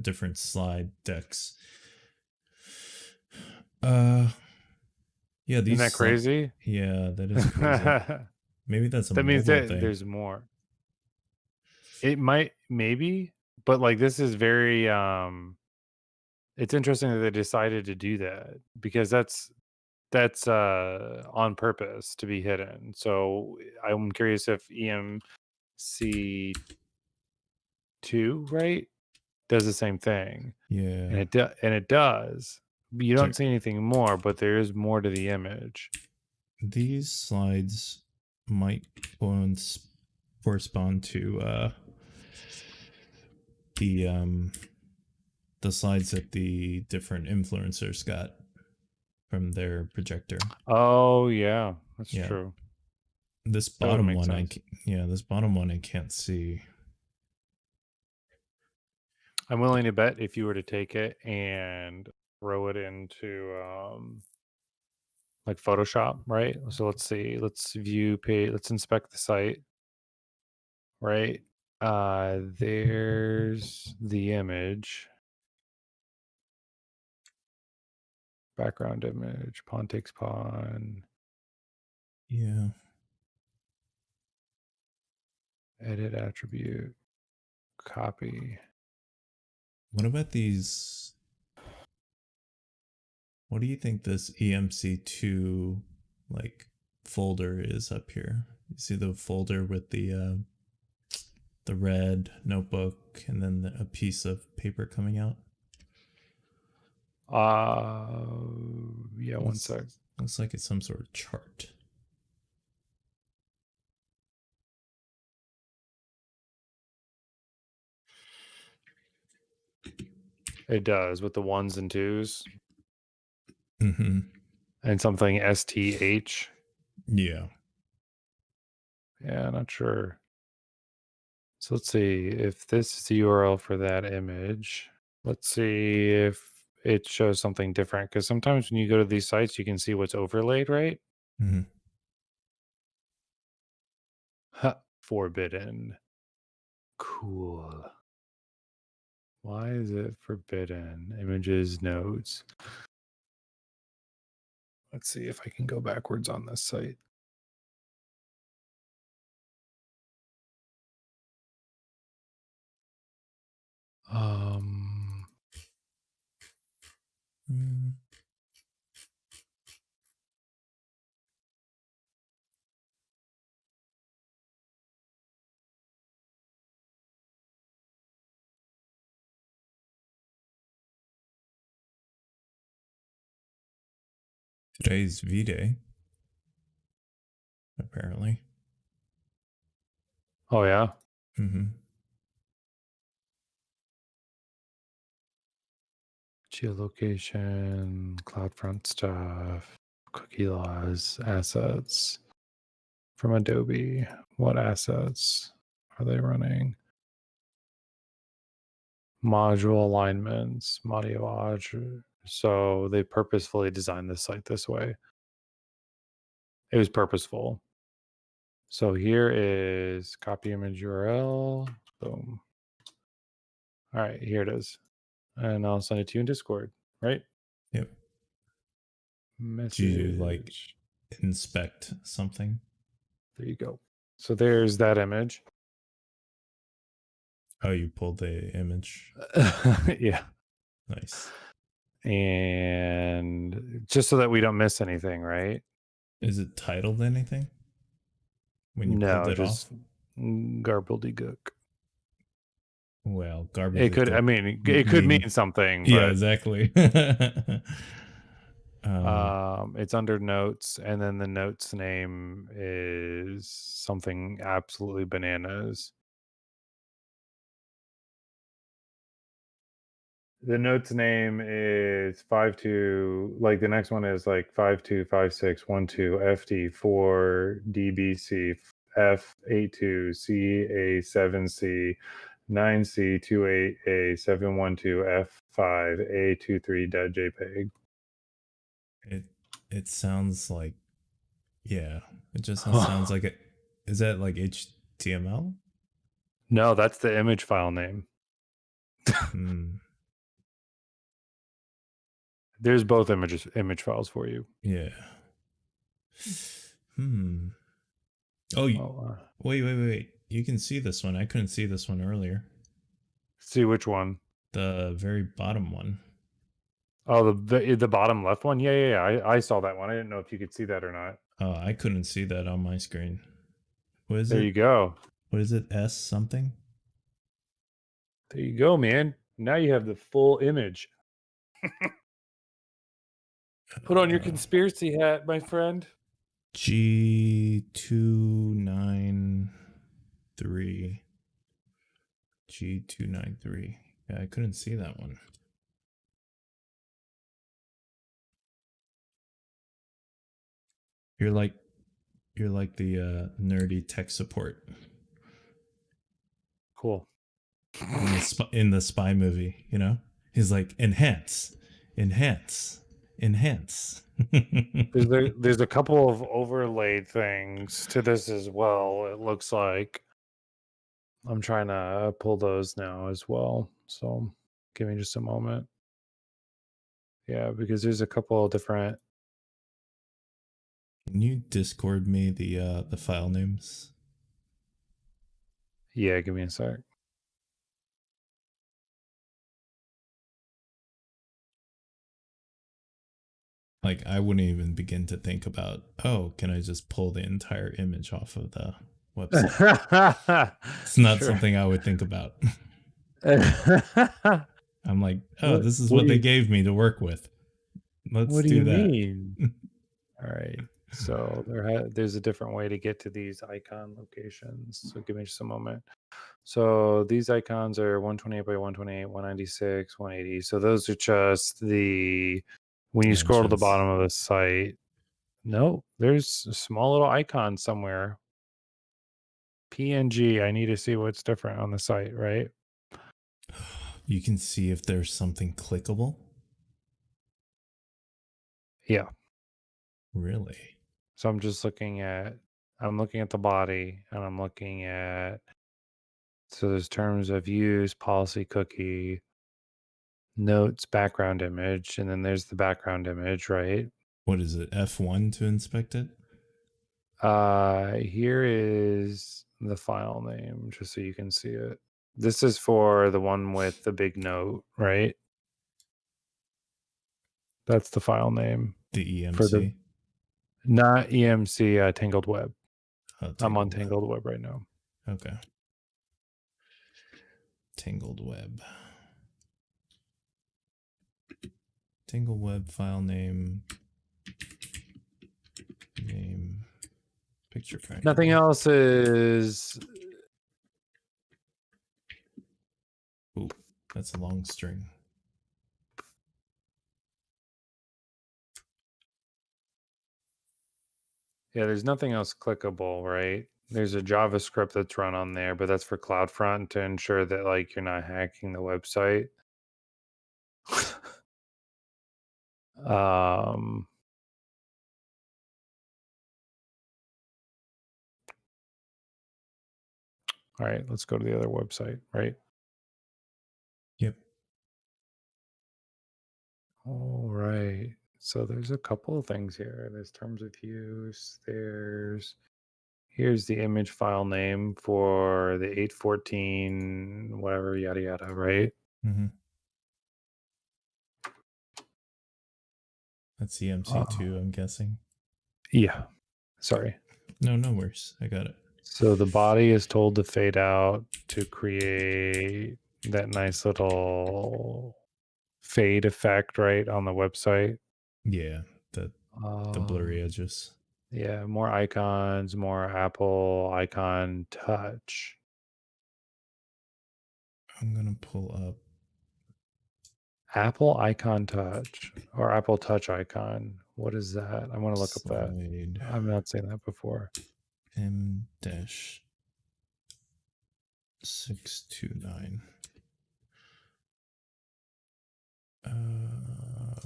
Speaker 12: different slide decks. Yeah, these.
Speaker 15: Isn't that crazy?
Speaker 12: Yeah, that is crazy. Maybe that's a
Speaker 15: that means
Speaker 12: mobile
Speaker 15: that
Speaker 12: thing.
Speaker 15: there's more. It might, maybe, but like this is very. It's interesting that they decided to do that because that's on purpose to be hidden. So I'm curious if EMC2, right, does the same thing.
Speaker 12: Yeah.
Speaker 15: And it does. You don't see anything more, but there is more to the image.
Speaker 12: These slides might correspond to the slides that the different influencers got from their projector.
Speaker 15: Oh yeah, that's true.
Speaker 12: This bottom one, this bottom one I can't see.
Speaker 15: I'm willing to bet if you were to take it and throw it into like Photoshop, right? So let's see, let's view page, let's inspect the site, right? There's the image. Background image, pawn takes pawn.
Speaker 12: Yeah.
Speaker 15: Edit attribute. Copy.
Speaker 12: What about these? What do you think this EMC2 like folder is up here? You see the folder with the red notebook and then a piece of paper coming out?
Speaker 15: Yeah, one sec.
Speaker 12: Looks like it's some sort of chart.
Speaker 15: It does, with the ones and twos.
Speaker 12: Mm-hmm.
Speaker 15: And something STH.
Speaker 12: Yeah.
Speaker 15: Yeah, not sure. So let's see if this is the URL for that image. Let's see if it shows something different, because sometimes when you go to these sites, you can see what's overlaid, right?
Speaker 12: Mm-hmm.
Speaker 15: Forbidden. Cool. Why is it forbidden? Images, nodes. Let's see if I can go backwards on this site.
Speaker 12: Today's V-Day, apparently.
Speaker 15: Oh yeah.
Speaker 12: Mm-hmm.
Speaker 15: Geolocation, CloudFront stuff, cookie laws, assets from Adobe. What assets are they running? Module alignments, module. So they purposefully designed this site this way. It was purposeful. So here is copy image URL. Boom. All right, here it is. And I'll send it to you in Discord, right?
Speaker 12: Yep.
Speaker 15: Message.
Speaker 12: Do you like inspect something?
Speaker 15: There you go. So there's that image.
Speaker 12: Oh, you pulled the image?
Speaker 15: Yeah.
Speaker 12: Nice.
Speaker 15: And just so that we don't miss anything, right?
Speaker 12: Is it titled anything? When you
Speaker 15: no,
Speaker 12: pulled it
Speaker 15: just
Speaker 12: off?
Speaker 15: Gobbledygook.
Speaker 12: Well, garbage.
Speaker 15: It could. I mean, it could mean something. But,
Speaker 12: yeah, exactly.
Speaker 15: It's under notes, and then the notes name is something absolutely bananas. The notes name is 52. Like the next one is like 525612 FD4 DBC F82 CA7C 9C28A 712 F5 A23.jpg.
Speaker 12: It sounds like, yeah, it just sounds like it. Is that like HTML?
Speaker 15: No, that's the image file name. There's both image files for you.
Speaker 12: Yeah. Oh, wait. You can see this one. I couldn't see this one earlier.
Speaker 15: See which one?
Speaker 12: The very bottom one.
Speaker 15: Oh, the bottom left one? Yeah. I saw that one. I didn't know if you could see that or not.
Speaker 12: Oh, I couldn't see that on my screen. What is it?
Speaker 15: There you go.
Speaker 12: What is it? S something?
Speaker 15: There you go, man. Now you have the full image. Put on your conspiracy hat, my friend.
Speaker 12: G293. G293. Yeah, I couldn't see that one. You're like the nerdy tech support.
Speaker 15: Cool.
Speaker 12: In the spy movie, you know? He's like, enhance.
Speaker 15: There's a couple of overlaid things to this as well, it looks like. I'm trying to pull those now as well. So give me just a moment. Yeah, because there's a couple of different.
Speaker 12: Can you Discord me the file names?
Speaker 15: Yeah, give me a sec.
Speaker 12: Like, I wouldn't even begin to think about, oh, can I just pull the entire image off of the website? It's not something I would think about. I'm like, oh, this is what they gave me to work with. Let's do that.
Speaker 15: Mean? All right. So there's a different way to get to these icon locations. So give me just a moment. So these icons are 128 by 128, 196, 180. So those are just when you scroll to the bottom of the site. No, there's a small little icon somewhere. PNG. I need to see what's different on the site, right?
Speaker 12: You can see if there's something clickable.
Speaker 15: Yeah.
Speaker 12: Really?
Speaker 15: So I'm looking at the body, and I'm looking at, so there's terms of use, policy cookie, notes, background image, and then there's the background image, right?
Speaker 12: What is it? F1 to inspect it?
Speaker 15: Here is the file name, just so you can see it. This is for the one with the big note, right? That's the file name.
Speaker 12: The EMC?
Speaker 15: Not EMC, Tangled Web. I'm on
Speaker 12: Web.
Speaker 15: Tangled Web right now.
Speaker 12: Okay. Tangled Web. Tangled Web file name. Picture factory.
Speaker 15: Nothing else is.
Speaker 12: Ooh, that's a long string.
Speaker 15: Yeah, there's nothing else clickable, right? There's a JavaScript that's run on there, but that's for CloudFront to ensure that like you're not hacking the website. All right, let's go to the other website, right?
Speaker 12: Yep.
Speaker 15: All right. So there's a couple of things here. There's terms of use. Here's the image file name for the 814, whatever, yada, yada, right?
Speaker 12: Mm-hmm. That's EMC2, I'm guessing.
Speaker 15: Yeah. Sorry.
Speaker 12: No worries. I got it.
Speaker 15: So the body is told to fade out to create that nice little fade effect, right, on the website.
Speaker 12: Yeah, the blurry edges.
Speaker 15: Yeah, more icons, more Apple icon touch.
Speaker 12: I'm gonna pull up
Speaker 15: Apple icon touch or Apple touch icon. What is that? I want to look up that. I've not seen that before.
Speaker 12: M-629.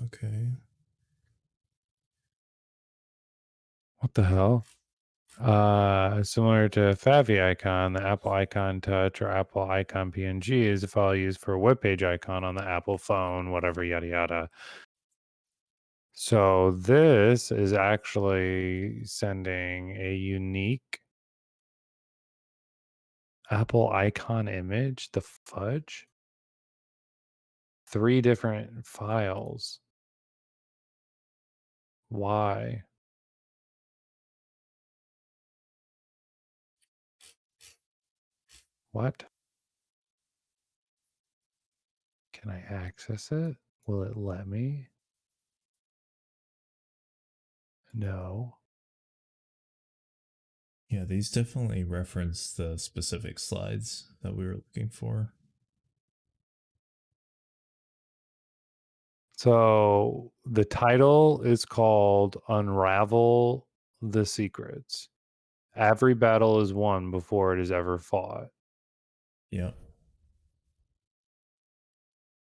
Speaker 12: Okay.
Speaker 15: What the hell? Similar to Favy icon, the Apple Icon Touch or Apple Icon PNG is a file used for a web page icon on the Apple phone, whatever, yada yada. So this is actually sending a unique Apple icon image. The fudge? 3 different files. Why? What? Can I access it? Will it let me? No.
Speaker 12: Yeah, these definitely reference the specific slides that we were looking for.
Speaker 15: So the title is called Unravel the Secrets. Every battle is won before it is ever fought.
Speaker 12: Yeah.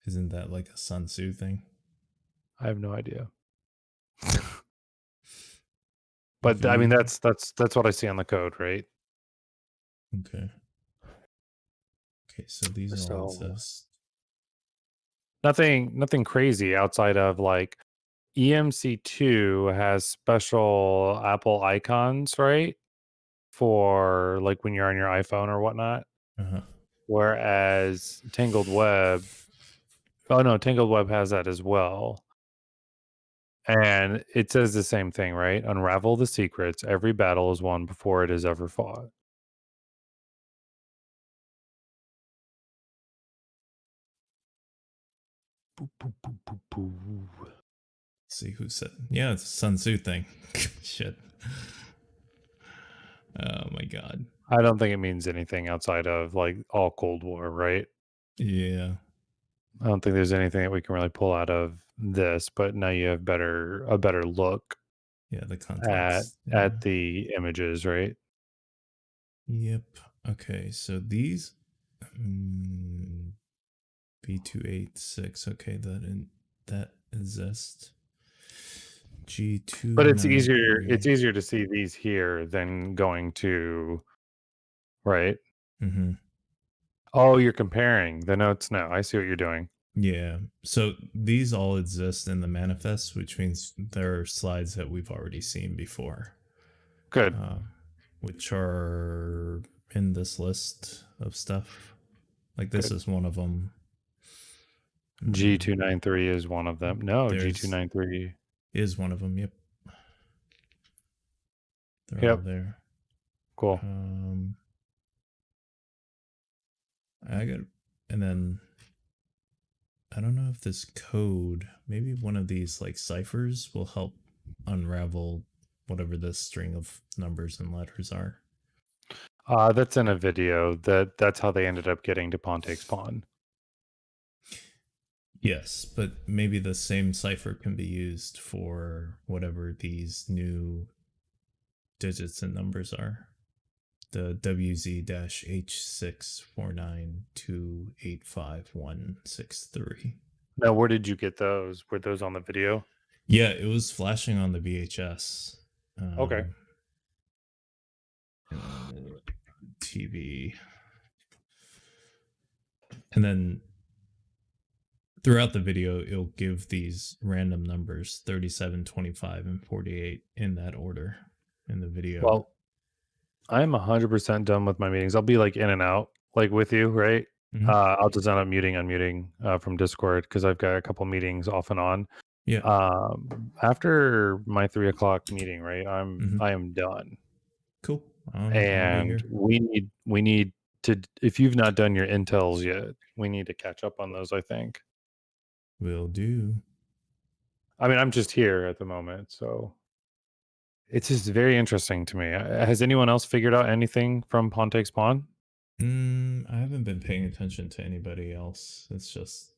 Speaker 12: Isn't that like a Sun Tzu thing?
Speaker 15: I have no idea. But I mean that's what I see on the code, right?
Speaker 12: Okay. Okay, so these all exist.
Speaker 15: Nothing crazy outside of like EMC2 has special Apple icons, right? For like when you're on your iPhone or whatnot.
Speaker 12: Uh-huh.
Speaker 15: Whereas Tangled Web has that as well. And it says the same thing, right? Unravel the secrets. Every battle is won before it is ever fought.
Speaker 12: See who said. Yeah, it's a Sun Tzu thing. Shit. Oh my god.
Speaker 15: I don't think it means anything outside of like all Cold War, right?
Speaker 12: Yeah.
Speaker 15: I don't think there's anything that we can really pull out of this, but now you have a better look.
Speaker 12: Yeah, the context.
Speaker 15: At the images, right?
Speaker 12: Yep. Okay, so these B286. Okay, that exists. G2.
Speaker 15: But it's easier to see these here than going to, right?
Speaker 12: Mm-hmm.
Speaker 15: Oh, you're comparing the notes now. I see what you're doing.
Speaker 12: Yeah. So these all exist in the manifest, which means there are slides that we've already seen before.
Speaker 15: Good.
Speaker 12: Which are in this list of stuff. Like this is one of them.
Speaker 15: G293 is one of them. No, G293
Speaker 12: is one of them. Yep. They're all there.
Speaker 15: Cool.
Speaker 12: And then I don't know if this code, maybe one of these like ciphers will help unravel whatever this string of numbers and letters are.
Speaker 15: That's in a video. That's how they ended up getting to Pontake's Pawn.
Speaker 12: Yes, but maybe the same cipher can be used for whatever these new digits and numbers are. The WZ-H649285163.
Speaker 15: Now, where did you get those? Were those on the video?
Speaker 12: Yeah, it was flashing on the VHS.
Speaker 15: Okay.
Speaker 12: TV. And then throughout the video, it'll give these random numbers, 37, 25, and 48 in that order in the video.
Speaker 15: Well, I'm 100% done with my meetings. I'll be like in and out, like with you, right?
Speaker 12: Mm-hmm.
Speaker 15: I'll just end up unmuting from Discord because I've got a couple meetings off and on.
Speaker 12: Yeah.
Speaker 15: After my 3 o'clock meeting, right? I am done.
Speaker 12: Cool.
Speaker 15: And we need to, if you've not done your intels yet, we need to catch up on those, I think.
Speaker 12: Will do.
Speaker 15: I mean, I'm just here at the moment, so it's just very interesting to me. Has anyone else figured out anything from Pontake's Pawn?
Speaker 12: I haven't been paying attention to anybody else. It's just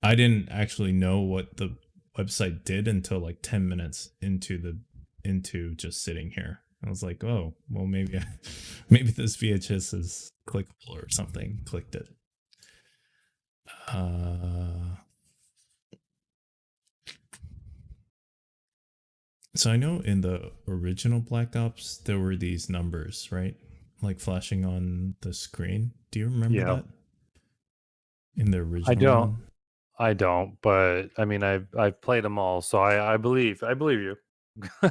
Speaker 12: I didn't actually know what the website did until like 10 minutes into just sitting here. I was like, oh, well, maybe this VHS is clickable or something. Clicked it. So I know in the original Black Ops there were these numbers, right? Like flashing on the screen. Do you remember that? In the original
Speaker 15: I don't, but I mean I've played them all, so I believe you.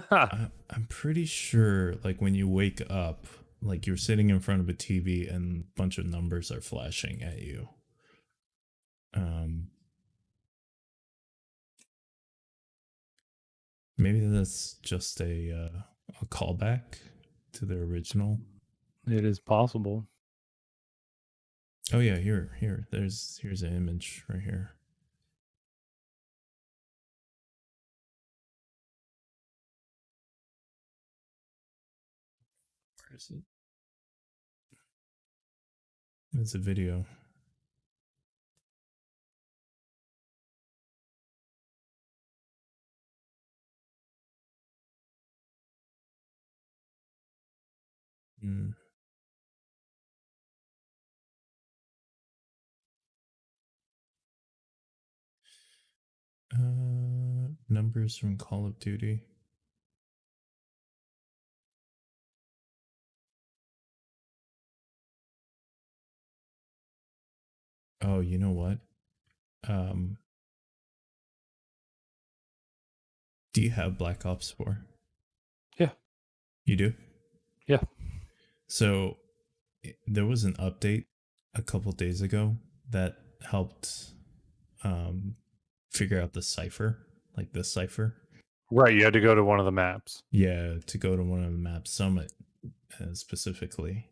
Speaker 12: I'm pretty sure like when you wake up, like you're sitting in front of a TV and a bunch of numbers are flashing at you. Maybe that's just a callback to the original.
Speaker 15: It is possible.
Speaker 12: Oh yeah, here's an image right here. Where is it? It's a video. Numbers from Call of Duty. Oh, you know what? Do you have Black Ops 4?
Speaker 15: Yeah.
Speaker 12: You do?
Speaker 15: Yeah.
Speaker 12: So there was an update a couple days ago that helped figure out the cipher, like the cipher.
Speaker 15: Right, you had to go to one of the maps.
Speaker 12: Yeah, to go to one of the maps, Summit specifically.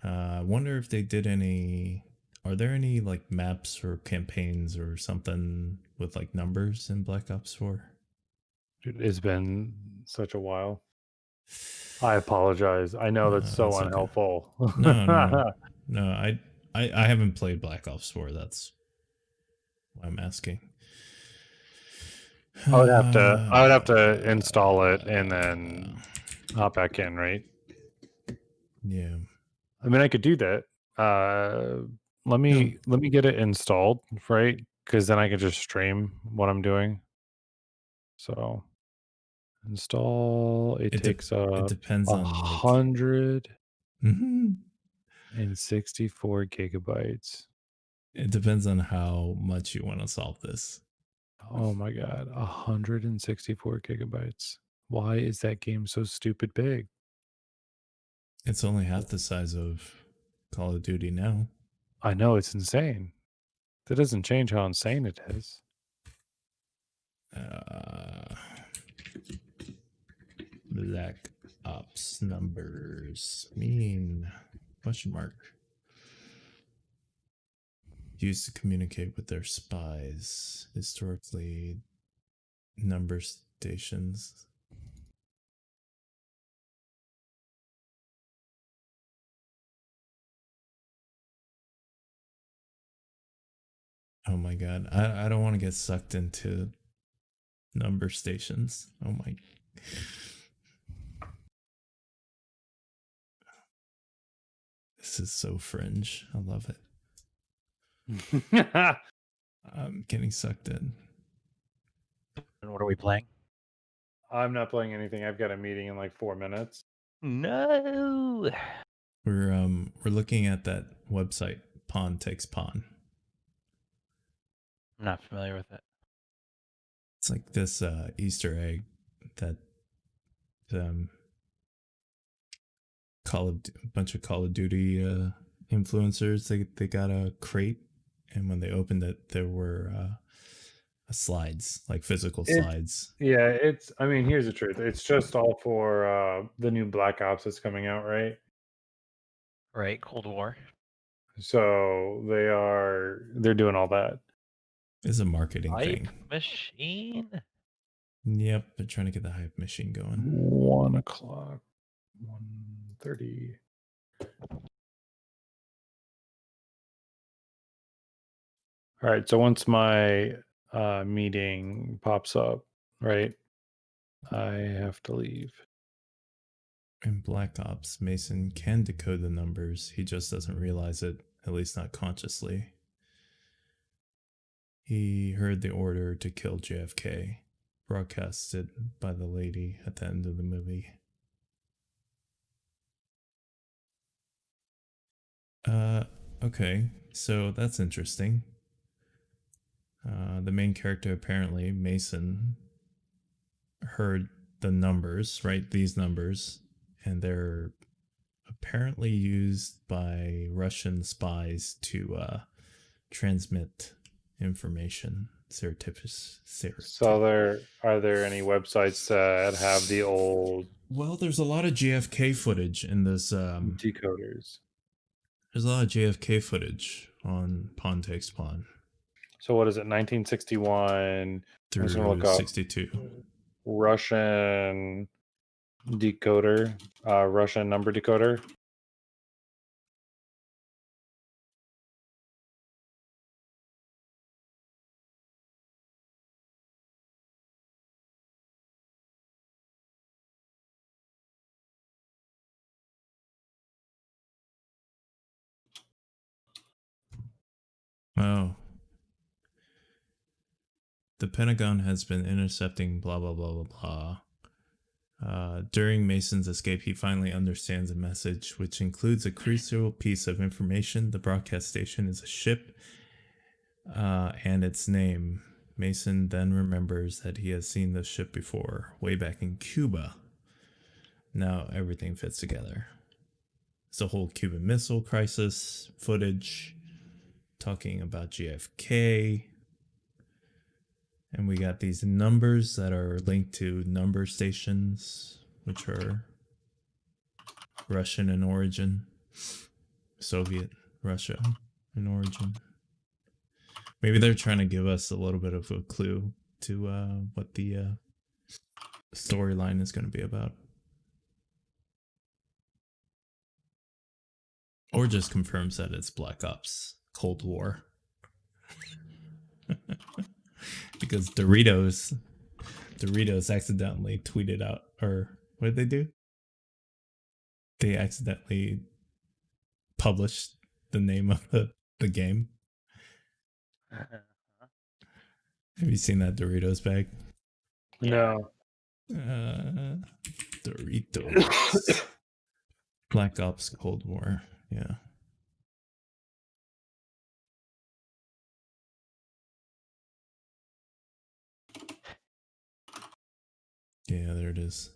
Speaker 12: I wonder if they did any. Are there any like maps or campaigns or something with like numbers in Black Ops 4?
Speaker 15: It's been such a while. I apologize. I know that's so unhelpful.
Speaker 12: Okay. No. I haven't played Black Ops 4. That's why I'm asking.
Speaker 15: I would have to install it and then hop back in, right?
Speaker 12: Yeah.
Speaker 15: I mean, I could do that. Let me get it installed, right? Because then I can just stream what I'm doing. So install. It takes
Speaker 12: it depends on
Speaker 15: 164 gigabytes.
Speaker 12: It depends on how much you want to solve this.
Speaker 15: Oh my god, 164 gigabytes. Why is that game so stupid big?
Speaker 12: It's only half the size of Call of Duty now.
Speaker 15: I know, it's insane. That doesn't change how insane it is.
Speaker 12: Black Ops numbers mean question mark. Used to communicate with their spies. Historically, number stations. Oh my god. I don't want to get sucked into number stations. Oh my. This is so fringe. I love it. I'm getting sucked in.
Speaker 16: And what are we playing?
Speaker 15: I'm not playing anything. I've got a meeting in like 4 minutes.
Speaker 16: No.
Speaker 12: We're looking at that website, Pawn Takes Pawn.
Speaker 16: I'm not familiar with it.
Speaker 12: It's like this Easter egg that a bunch of Call of Duty influencers, they got a crate, and when they opened it, there were slides, like physical slides.
Speaker 15: Yeah, I mean, here's the truth. It's just all for the new Black Ops that's coming out, right?
Speaker 16: Right, Cold War.
Speaker 15: So they're doing all that.
Speaker 12: It's a marketing
Speaker 16: hype
Speaker 12: thing.
Speaker 16: Machine?
Speaker 12: Yep, they're trying to get the hype machine going.
Speaker 15: 1 o'clock. 1:30. All right, so once my meeting pops up, right, I have to leave.
Speaker 12: In Black Ops, Mason can decode the numbers. He just doesn't realize it, at least not consciously. He heard the order to kill JFK. broadcasted by the lady at the end of the movie. Okay, so that's interesting. The main character, apparently, Mason, heard the numbers, right? These numbers, and they're apparently used by Russian spies to transmit information. Surreptitious.
Speaker 15: So are there any websites that have the old?
Speaker 12: Well, there's a lot of JFK footage in this.
Speaker 15: Decoders.
Speaker 12: There's a lot of JFK footage on Pawn Takes Pawn.
Speaker 15: So what is it? 1961
Speaker 12: through 62.
Speaker 15: Russian decoder, Russian number decoder.
Speaker 12: Oh. The Pentagon has been intercepting blah, blah, blah, blah, blah. During Mason's escape, he finally understands a message, which includes a crucial piece of information. The broadcast station is a ship and its name. Mason then remembers that he has seen the ship before, way back in Cuba. Now everything fits together. It's the whole Cuban Missile Crisis footage, talking about JFK. And we got these numbers that are linked to number stations, which are Russian in origin, Soviet Russia in origin. Maybe they're trying to give us a little bit of a clue to what the storyline is going to be about. Or just confirms that it's Black Ops Cold War. Because Doritos accidentally tweeted out, or what did they do? They accidentally published the name of the game. Have you seen that Doritos bag?
Speaker 15: No.
Speaker 12: Doritos. Black Ops Cold War. Yeah. Yeah, there it is.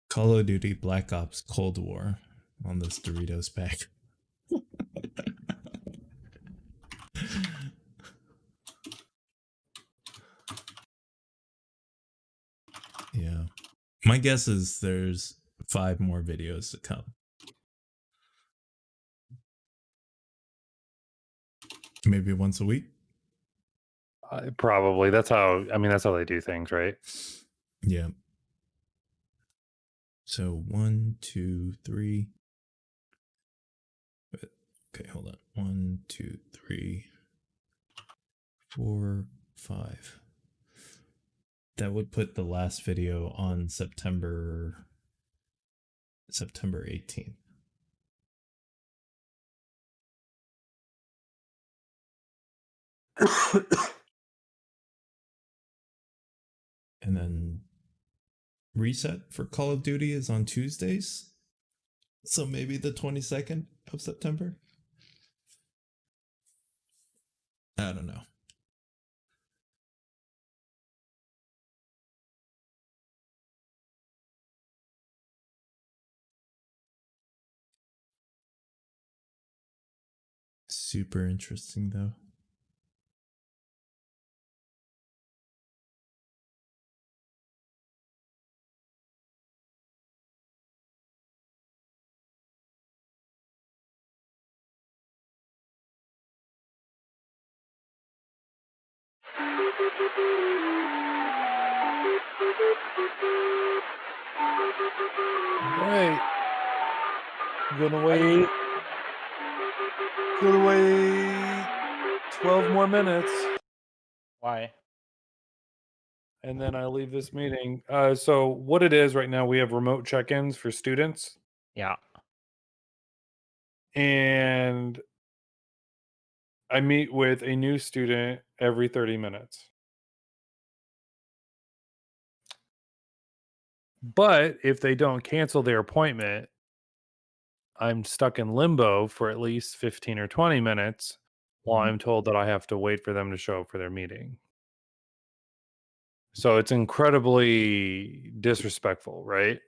Speaker 12: Call of Duty Black Ops Cold War on this Doritos bag. Yeah. My guess is there's 5 more videos to come. Maybe once a week?
Speaker 15: Probably. That's how they do things, right?
Speaker 12: Yeah. So 1, 2, 3. Okay, hold on. 1, 2, 3, 4, 5. That would put the last video on September 18th. And then reset for Call of Duty is on Tuesdays. So maybe the 22nd of September. I don't know. Super interesting though.
Speaker 15: Right. Gonna wait 12 more minutes.
Speaker 16: Why?
Speaker 15: And then I leave this meeting. So what it is right now, we have remote check-ins for students.
Speaker 16: Yeah.
Speaker 15: And I meet with a new student every 30 minutes. But if they don't cancel their appointment, I'm stuck in limbo for at least 15 or 20 minutes while I'm told that I have to wait for them to show up for their meeting. So it's incredibly disrespectful, right?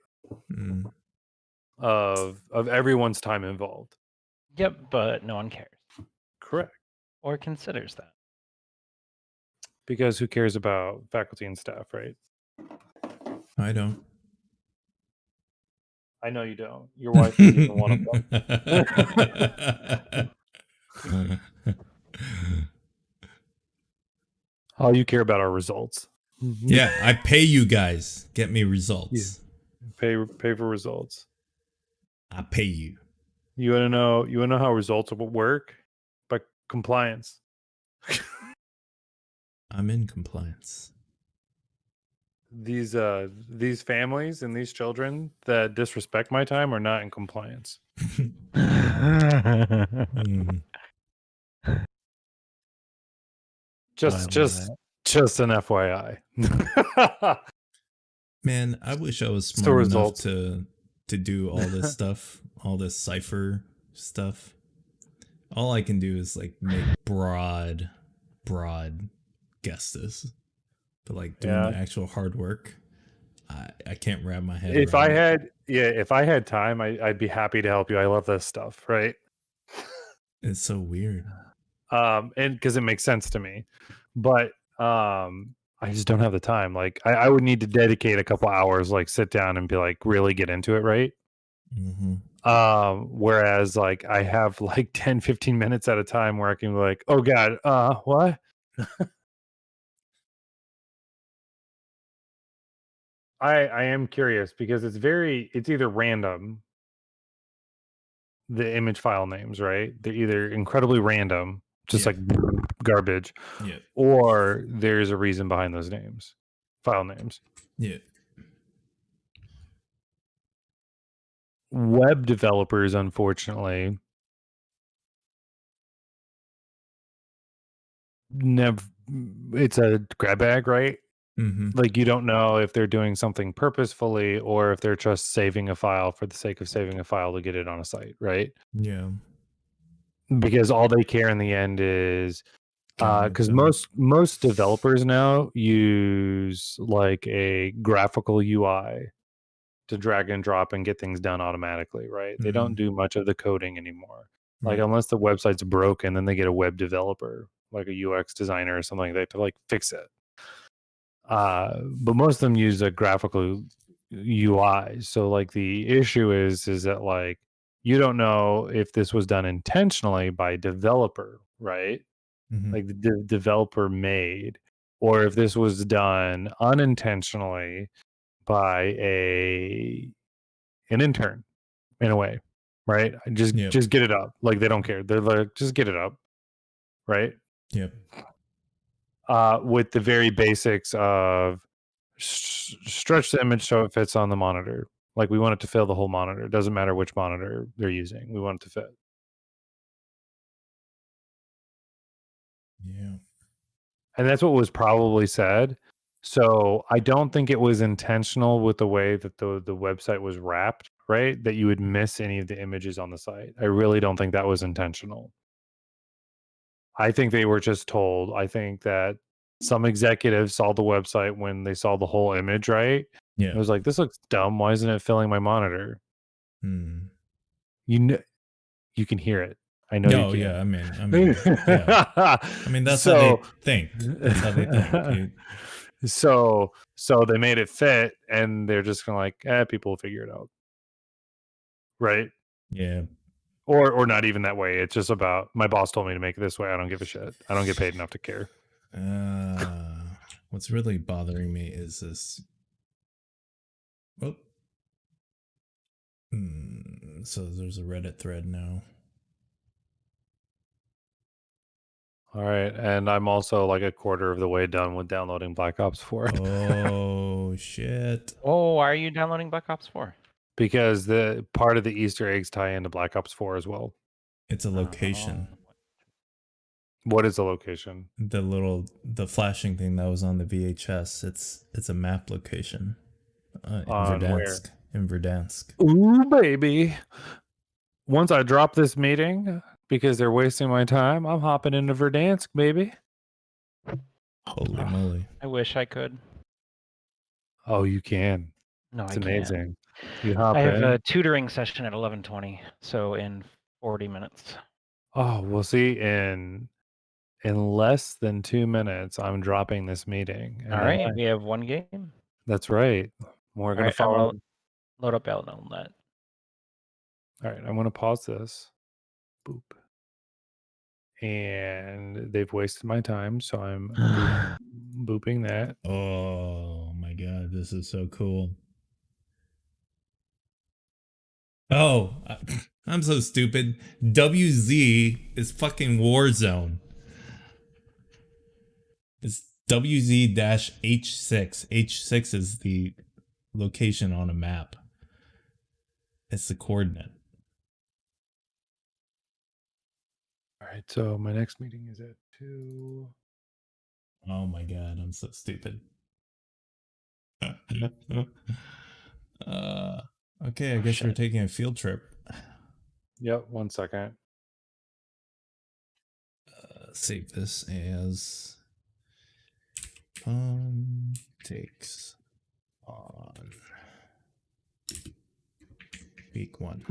Speaker 12: Mm.
Speaker 15: Of everyone's time involved.
Speaker 16: Yep, but no one cares.
Speaker 15: Correct.
Speaker 16: Or considers that.
Speaker 15: Because who cares about faculty and staff, right?
Speaker 12: I don't.
Speaker 15: I know you don't. Your wife is even one of them. All you care about are results.
Speaker 12: Yeah, I pay you guys. Get me results.
Speaker 15: Yeah. Pay for results.
Speaker 12: I pay you.
Speaker 15: You wanna know how results will work? By compliance.
Speaker 12: I'm in compliance.
Speaker 15: These families and these children that disrespect my time are not in compliance. Just an FYI.
Speaker 12: Man, I wish I was smart enough to do all this stuff, all this cipher stuff. All I can do is like make broad guesses. But like doing the actual hard work, I can't wrap my head around it.
Speaker 15: If I had time, I'd be happy to help you. I love this stuff, right?
Speaker 12: It's so weird.
Speaker 15: And because it makes sense to me. But I just don't have the time. Like I would need to dedicate a couple hours, like sit down and be like really get into it, right?
Speaker 12: Mm-hmm.
Speaker 15: Whereas like I have like 10-15 minutes at a time where I can be like, oh god, what? I am curious because it's either random, the image file names, right? They're either incredibly random, just like garbage, or there's a reason behind those names, file names.
Speaker 12: Yeah.
Speaker 15: Web developers, unfortunately, it's a grab bag, right?
Speaker 12: Mm-hmm.
Speaker 15: Like you don't know if they're doing something purposefully or if they're just saving a file for the sake of saving a file to get it on a site, right?
Speaker 12: Yeah.
Speaker 15: Because all they care in the end is because most developers now use like a graphical UI to drag and drop and get things done automatically, right? They don't do much of the coding anymore. Like unless the website's broken, then they get a web developer, like a UX designer or something like that, to like fix it. But most of them use a graphical UI. So like the issue is that like you don't know if this was done intentionally by a developer, right? Like the developer made, or if this was done unintentionally by an intern in a way, right? Just get it up. Like they don't care. They're like, just get it up, right?
Speaker 12: Yep.
Speaker 15: With the very basics of stretch the image so it fits on the monitor. Like we want it to fill the whole monitor. It doesn't matter which monitor they're using. We want it to fit.
Speaker 12: Yeah.
Speaker 15: And that's what was probably said. So I don't think it was intentional with the way that the website was wrapped, right? That you would miss any of the images on the site. I really don't think that was intentional. I think they were just told. I think that some executives saw the website when they saw the whole image, right?
Speaker 12: Yeah.
Speaker 15: It was like, this looks dumb. Why isn't it filling my monitor?
Speaker 12: Hmm.
Speaker 15: You know, you can hear it. I know.
Speaker 12: No,
Speaker 15: you can.
Speaker 12: yeah. I mean, yeah. I mean, that's how they think. That's how they think.
Speaker 15: So they made it fit, and they're just gonna like, people will figure it out, right?
Speaker 12: Yeah.
Speaker 15: Or not even that way. It's just about my boss told me to make it this way. I don't give a shit. I don't get paid enough to care.
Speaker 12: What's really bothering me is this. Oh. So there's a Reddit thread now.
Speaker 15: All right, and I'm also like a quarter of the way done with downloading Black Ops 4.
Speaker 12: Oh shit!
Speaker 16: Oh, why are you downloading Black Ops 4?
Speaker 15: Because the part of the Easter eggs tie into Black Ops 4 as well.
Speaker 12: It's a location.
Speaker 15: What is the location?
Speaker 12: The flashing thing that was on the VHS. It's a map location.
Speaker 15: On where?
Speaker 12: In Verdansk.
Speaker 15: Ooh, baby. Once I drop this meeting because they're wasting my time, I'm hopping into Verdansk, baby.
Speaker 12: Holy moly.
Speaker 16: I wish I could.
Speaker 15: Oh, you can.
Speaker 16: No,
Speaker 15: it's
Speaker 16: I can't.
Speaker 15: amazing. You hop
Speaker 16: I have
Speaker 15: in.
Speaker 16: a tutoring session at 11:20, so in 40 minutes.
Speaker 15: Oh, we'll see. In less than 2 minutes, I'm dropping this meeting. And
Speaker 16: All right, we have one game.
Speaker 15: That's right. We're
Speaker 16: All
Speaker 15: going
Speaker 16: right,
Speaker 15: to follow.
Speaker 16: load up Outnet.
Speaker 15: All right, I'm going to pause this. Boop. And they've wasted my time, so I'm booping that.
Speaker 12: Oh my god, this is so cool. Oh, I'm so stupid. WZ is fucking Warzone. It's WZ-H6. H6 is the location on a map. It's the coordinate.
Speaker 15: All right, so my next meeting is at 2.
Speaker 12: Oh my god, I'm so stupid. Okay, I guess we're taking a field trip.
Speaker 15: Yep, 1 second.
Speaker 12: Save this as takes on week 1.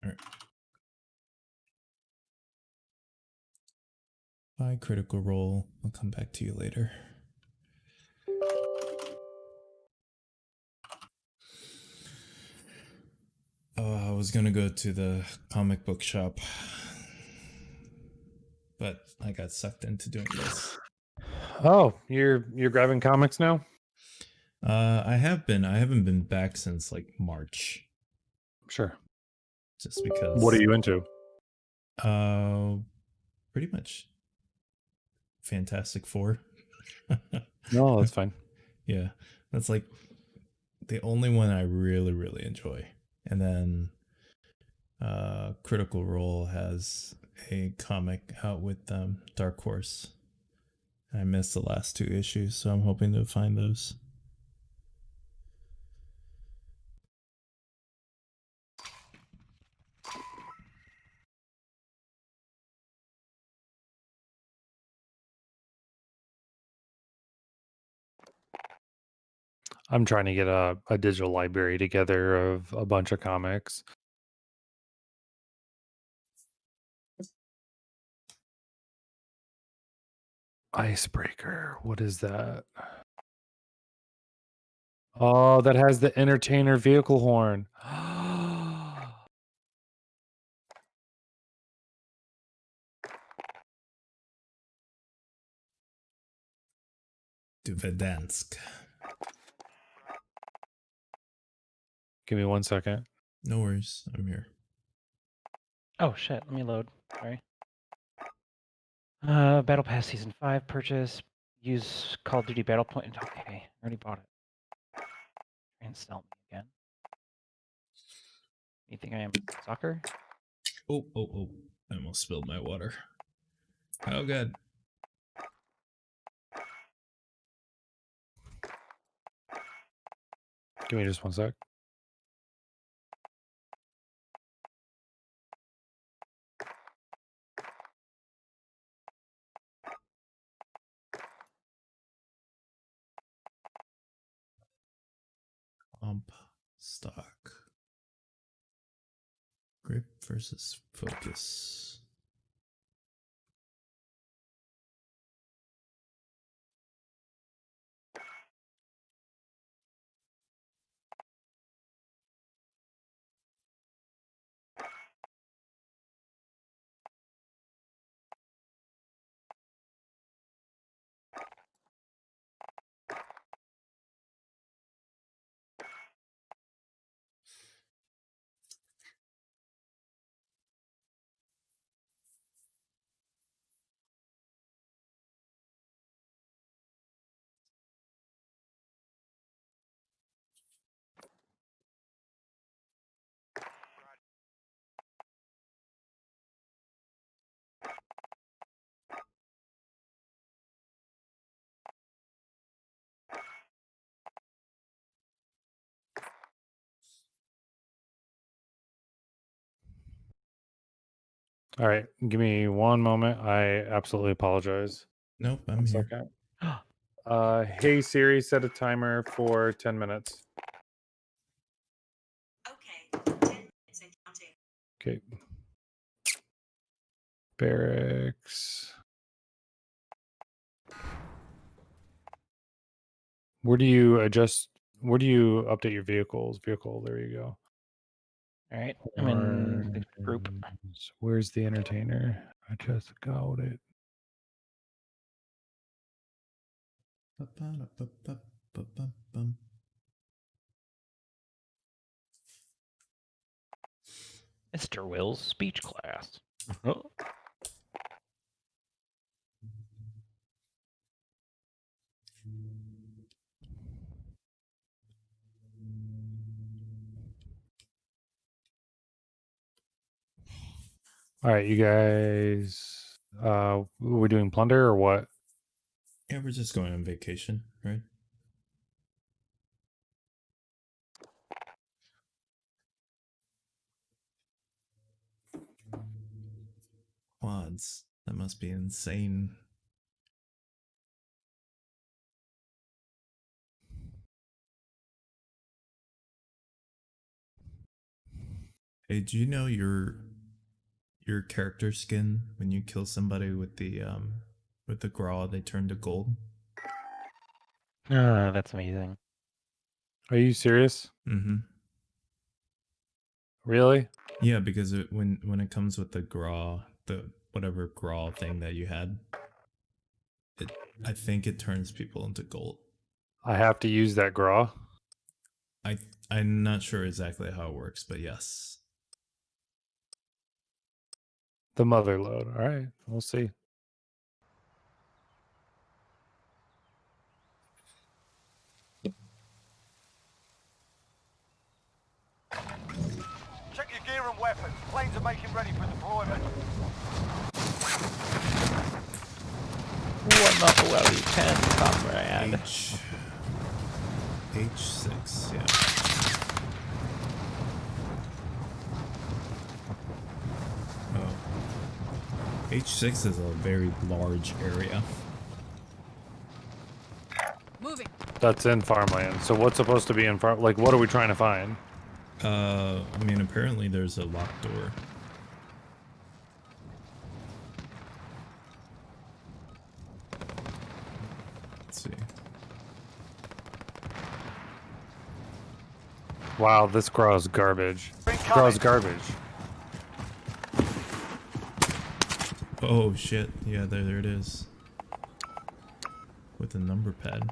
Speaker 12: All right. Bye, Critical Role. I'll come back to you later. I was gonna go to the comic book shop, but I got sucked into doing this.
Speaker 15: Oh, you're grabbing comics now?
Speaker 12: I have been. I haven't been back since like March.
Speaker 15: Sure.
Speaker 12: Just because.
Speaker 15: What are you into?
Speaker 12: Pretty much Fantastic Four.
Speaker 15: No, that's fine.
Speaker 12: Yeah, that's like the only one I really, really enjoy. And then Critical Role has a comic out with Dark Horse. I missed the last 2 issues, so I'm hoping to find those.
Speaker 15: I'm trying to get a digital library together of a bunch of comics. Icebreaker. What is that? Oh, that has the entertainer vehicle horn.
Speaker 12: To Verdansk.
Speaker 15: Give me 1 second.
Speaker 12: No worries. I'm here.
Speaker 16: Oh shit, let me load. Sorry. Battle Pass Season 5 purchase. Use Call of Duty Battle Point. Okay, already bought it. Install me again. You think I am soccer?
Speaker 12: Oh. I almost spilled my water. Oh, God.
Speaker 15: Give me just 1 sec.
Speaker 12: Stock. Grip versus focus.
Speaker 15: All right, give me one moment. I absolutely apologize.
Speaker 12: Nope, I'm here.
Speaker 15: Second. Hey Siri, set a timer for 10 minutes.
Speaker 18: Okay, 10 minutes and counting.
Speaker 15: Okay. Barracks. Where do you adjust? Where do you update your vehicles? Vehicle, there you go.
Speaker 16: All right, I'm in the group.
Speaker 15: Where's the entertainer? I just got it.
Speaker 16: Mr. Will's speech class.
Speaker 15: All right, you guys. We're doing plunder or what?
Speaker 12: Yeah, we're just going on vacation, right? Quads. That must be insane. Hey, do you know your character skin when you kill somebody with the graw, they turn to gold?
Speaker 16: That's amazing.
Speaker 15: Are you serious?
Speaker 12: Mm-hmm.
Speaker 15: Really?
Speaker 12: Yeah, because when it comes with the graw, the whatever graw thing that you had, I think it turns people into gold.
Speaker 15: I have to use that graw.
Speaker 12: I'm not sure exactly how it works, but yes.
Speaker 15: The mother load. All right, we'll see.
Speaker 19: Check your gear and weapons. Planes are making ready for deployment.
Speaker 16: What not well you can, comrade.
Speaker 12: H6, yeah. Oh. H6 is a very large area.
Speaker 18: Moving.
Speaker 15: That's in farmland. So what's supposed to be in farm? Like, what are we trying to find?
Speaker 12: I mean, apparently there's a locked door. Let's see.
Speaker 15: Wow, this grow's garbage. Grow's garbage.
Speaker 12: Oh shit! Yeah, there it is. With a number pad.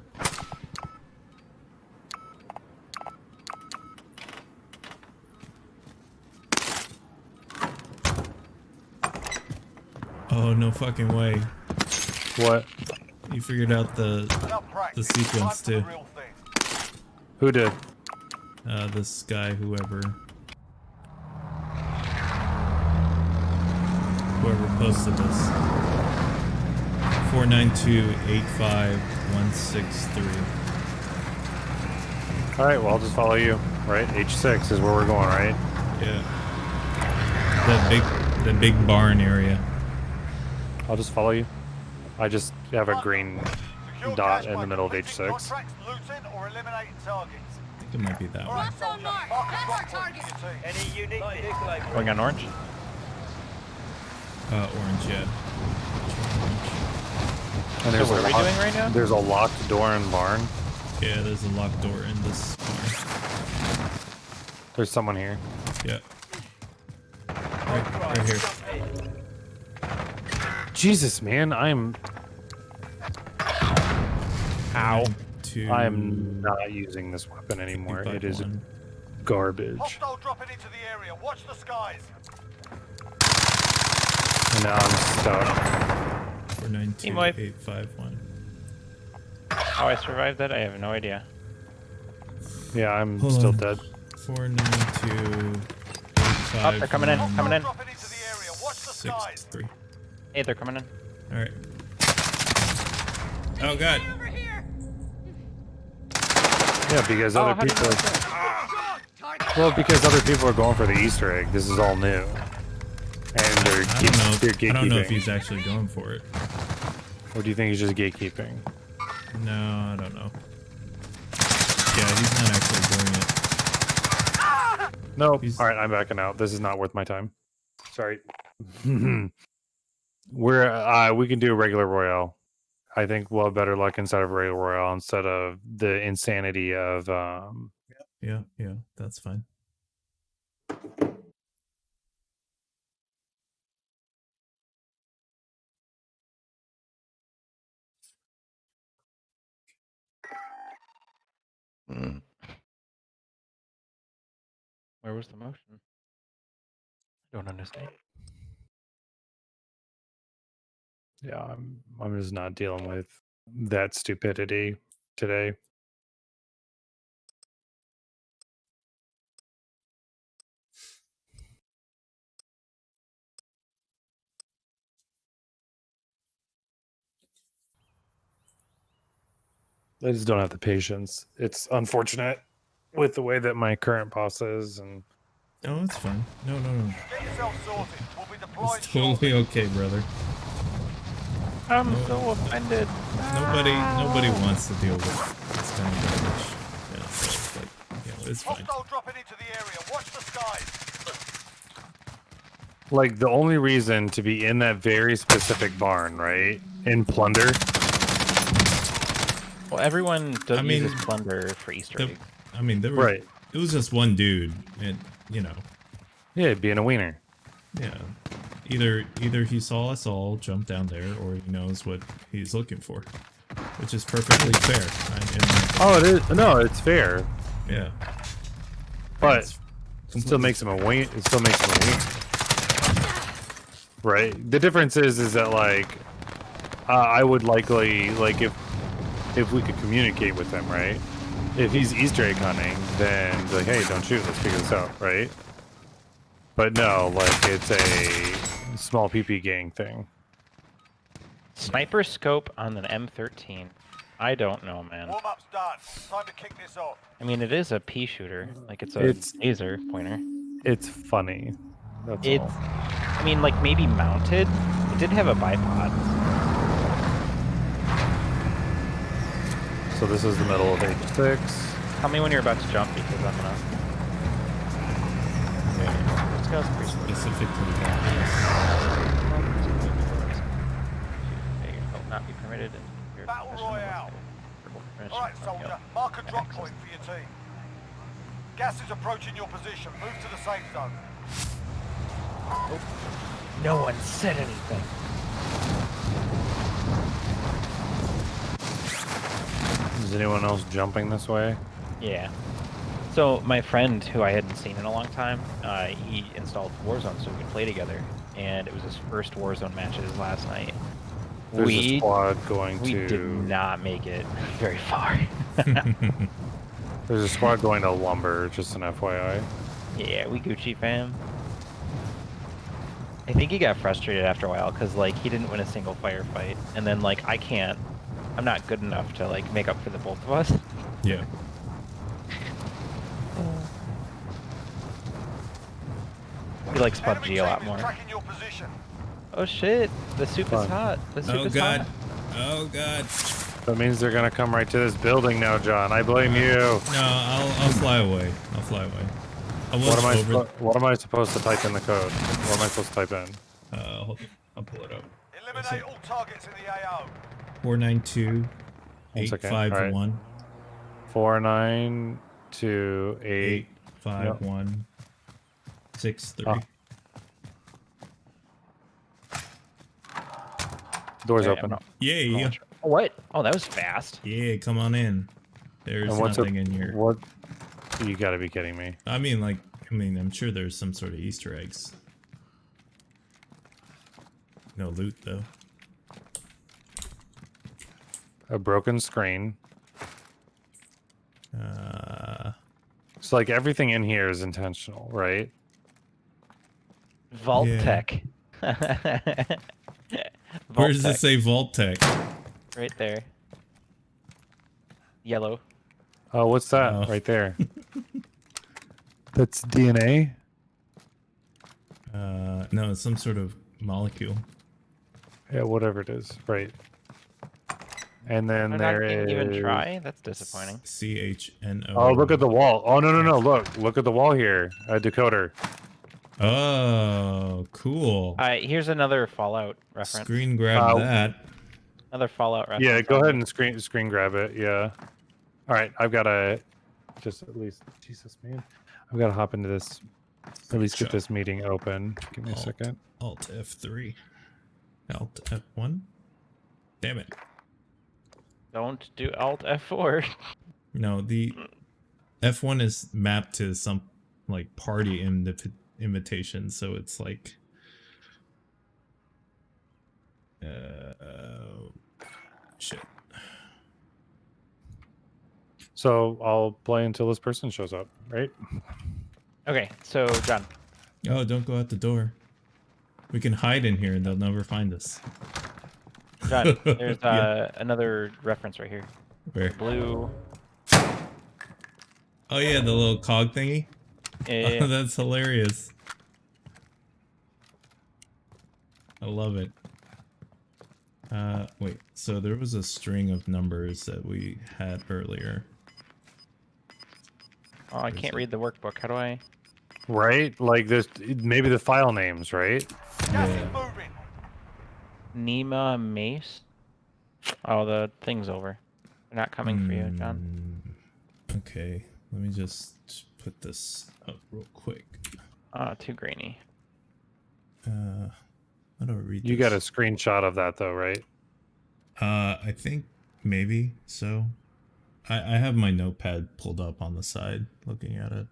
Speaker 12: Oh, no fucking way.
Speaker 15: What?
Speaker 12: You figured out the sequence too.
Speaker 15: Who did?
Speaker 12: This guy, whoever posted this. 492-85163.
Speaker 15: All right, well, I'll just follow you. Right, H6 is where we're going, right?
Speaker 12: Yeah. That big barn area.
Speaker 15: I'll just follow you. I just have a green dot in the middle of H6.
Speaker 12: I think it might be that one.
Speaker 19: Any unique
Speaker 16: Going on orange?
Speaker 12: Orange, yeah.
Speaker 15: And there's
Speaker 16: So what are we doing right now?
Speaker 15: There's a locked door in barn.
Speaker 12: Yeah, there's a locked door in this barn.
Speaker 15: There's someone here.
Speaker 12: Yeah. Right here.
Speaker 15: Jesus, man, I'm... Ow. I am not using this weapon anymore. It is garbage.
Speaker 19: Hostile dropping into the area. Watch the skies.
Speaker 15: And now I'm stuck.
Speaker 12: 492-851.
Speaker 16: How I survived that, I have no idea.
Speaker 15: Yeah, I'm
Speaker 12: Hold
Speaker 15: still
Speaker 12: on.
Speaker 15: dead.
Speaker 12: 492-851.
Speaker 16: Oh, they're coming in, coming in.
Speaker 12: 63.
Speaker 16: Hey, they're coming in.
Speaker 12: All right. Oh god.
Speaker 15: Yeah, because other people. Well, because other people are going for the Easter egg. This is all new, And they're
Speaker 12: I don't know.
Speaker 15: they're gatekeeping.
Speaker 12: I don't know if he's actually going for it.
Speaker 15: Or do you think he's just gatekeeping?
Speaker 12: No, I don't know. Yeah, he's not actually doing it.
Speaker 15: Nope. All right, I'm backing out. This is not worth my time. Sorry. We can do a regular royale. I think we'll have better luck inside of regular royale instead of the insanity of
Speaker 12: Yeah, that's fine.
Speaker 16: Where was the motion? I don't understand.
Speaker 15: Yeah, I'm just not dealing with that stupidity today. I just don't have the patience. It's unfortunate with the way that my current boss is, and
Speaker 12: No, it's fine. No.
Speaker 19: Get yourself sorted. We'll be deployed
Speaker 12: It's totally okay, brother.
Speaker 16: I'm so offended.
Speaker 12: Nobody wants to deal with this kind of garbage. Yeah, so, like, it's fine.
Speaker 19: Hostile dropping into the area. Watch the skies.
Speaker 15: like the only reason to be in that very specific barn, right? In plunder.
Speaker 16: Well, everyone uses plunder for Easter eggs.
Speaker 12: I mean, there was, it was just one dude, and you know.
Speaker 15: Yeah, being a wiener.
Speaker 12: Yeah. Either he saw us all jump down there, or he knows what he's looking for, which is perfectly fair.
Speaker 15: Oh, it is. No, it's fair.
Speaker 12: Yeah.
Speaker 15: But it still makes him a wiener. It still makes him a wiener. Right. The difference is that like, I would likely like if we could communicate with him, right? If he's Easter egg hunting, then be like, hey, don't shoot. Let's figure this out, right? But no, like it's a small PP gang thing.
Speaker 16: Sniper scope on an M13. I don't know, man.
Speaker 19: Warm-up's done. Time to kick this off.
Speaker 16: I mean, it is a pea shooter. Like it's a laser pointer.
Speaker 15: It's funny. That's all.
Speaker 16: I mean, like maybe mounted. It did have a bipod.
Speaker 15: So this is the middle of H6.
Speaker 16: Tell me when you're about to jump because I'm gonna. This guy's pretty
Speaker 12: specifically.
Speaker 16: Will not be permitted in your
Speaker 19: Battle Royale. Alright, soldier. Mark a drop point for your team. Gas is approaching your position. Move to the safe zone.
Speaker 16: Oh. No one said anything.
Speaker 15: Is anyone else jumping this way?
Speaker 16: Yeah. So my friend, who I hadn't seen in a long time, he installed Warzone so we could play together, and it was his first Warzone matches last night.
Speaker 15: There's a squad going
Speaker 16: we did not make it very far.
Speaker 15: There's a squad going to lumber, just an FYI.
Speaker 16: Yeah, we Gucci fam. I think he got frustrated after a while because like he didn't win a single firefight, and then like I'm not good enough to like make up for the both of us.
Speaker 12: Yeah.
Speaker 16: He likes PUBG a lot more. Oh shit! The soup is hot. The soup is hot.
Speaker 12: Oh god.
Speaker 15: That means they're gonna come right to this building now, John. I blame you.
Speaker 12: No, I'll fly away. I'll fly away.
Speaker 15: What am I supposed to type in the code? What am I supposed to type in?
Speaker 12: Hold on. I'll pull it up.
Speaker 19: Eliminate all targets in the AO.
Speaker 12: 492 851.
Speaker 15: 492
Speaker 12: 851 63.
Speaker 15: Doors open.
Speaker 12: Yay.
Speaker 16: What? Oh, that was fast.
Speaker 12: Yeah, come on in. There's nothing in here.
Speaker 15: What? You gotta be kidding me.
Speaker 12: I mean, I'm sure there's some sort of Easter eggs. No loot, though.
Speaker 15: A broken screen. So, like, everything in here is intentional, right?
Speaker 16: Vault Tech.
Speaker 12: Where does it say Vault Tech?
Speaker 16: Right there. Yellow.
Speaker 15: Oh, what's that right there? That's DNA?
Speaker 12: No, No, it's some sort of molecule.
Speaker 15: Yeah, whatever it is. Right. And then
Speaker 16: They're
Speaker 15: there
Speaker 16: not
Speaker 15: is...
Speaker 16: gonna even try? That's disappointing.
Speaker 12: CHNO.
Speaker 15: Oh, look at the wall. Oh, no. Look at the wall here. A decoder.
Speaker 12: Oh, cool.
Speaker 16: Here's another Fallout reference.
Speaker 12: Screen grab that.
Speaker 16: Another Fallout reference.
Speaker 15: Yeah, go ahead and screen grab it. Yeah. All right, I've got to just at least... Jesus, man. I've got to hop into this. At least get this meeting open. Give me a second.
Speaker 12: Alt F3. Alt F1. Damn it.
Speaker 16: Don't do Alt F4.
Speaker 12: No, the F1 is mapped to some like party invitation, so it's like shit.
Speaker 15: So I'll play until this person shows up, right?
Speaker 16: Okay, so John.
Speaker 12: Oh, don't go out the door. We can hide in here and they'll never find us.
Speaker 16: John, there's another reference right here.
Speaker 12: Where?
Speaker 16: Blue.
Speaker 12: Oh yeah, the little cog thingy.
Speaker 16: Yeah.
Speaker 12: Oh, that's hilarious. I love it. Wait. So there was a string of numbers that we had earlier.
Speaker 16: Oh, I can't read the workbook. How do I?
Speaker 15: Right? Like this, maybe the file names, right?
Speaker 12: Yeah.
Speaker 16: Nema Mace. Oh, the thing's over. They're not coming for you, John.
Speaker 12: Okay, let me just put this up real quick.
Speaker 16: Too grainy.
Speaker 12: How do I read
Speaker 15: You
Speaker 12: this?
Speaker 15: got a screenshot of that though, right?
Speaker 12: I think maybe so. I have my notepad pulled up on the side looking at it.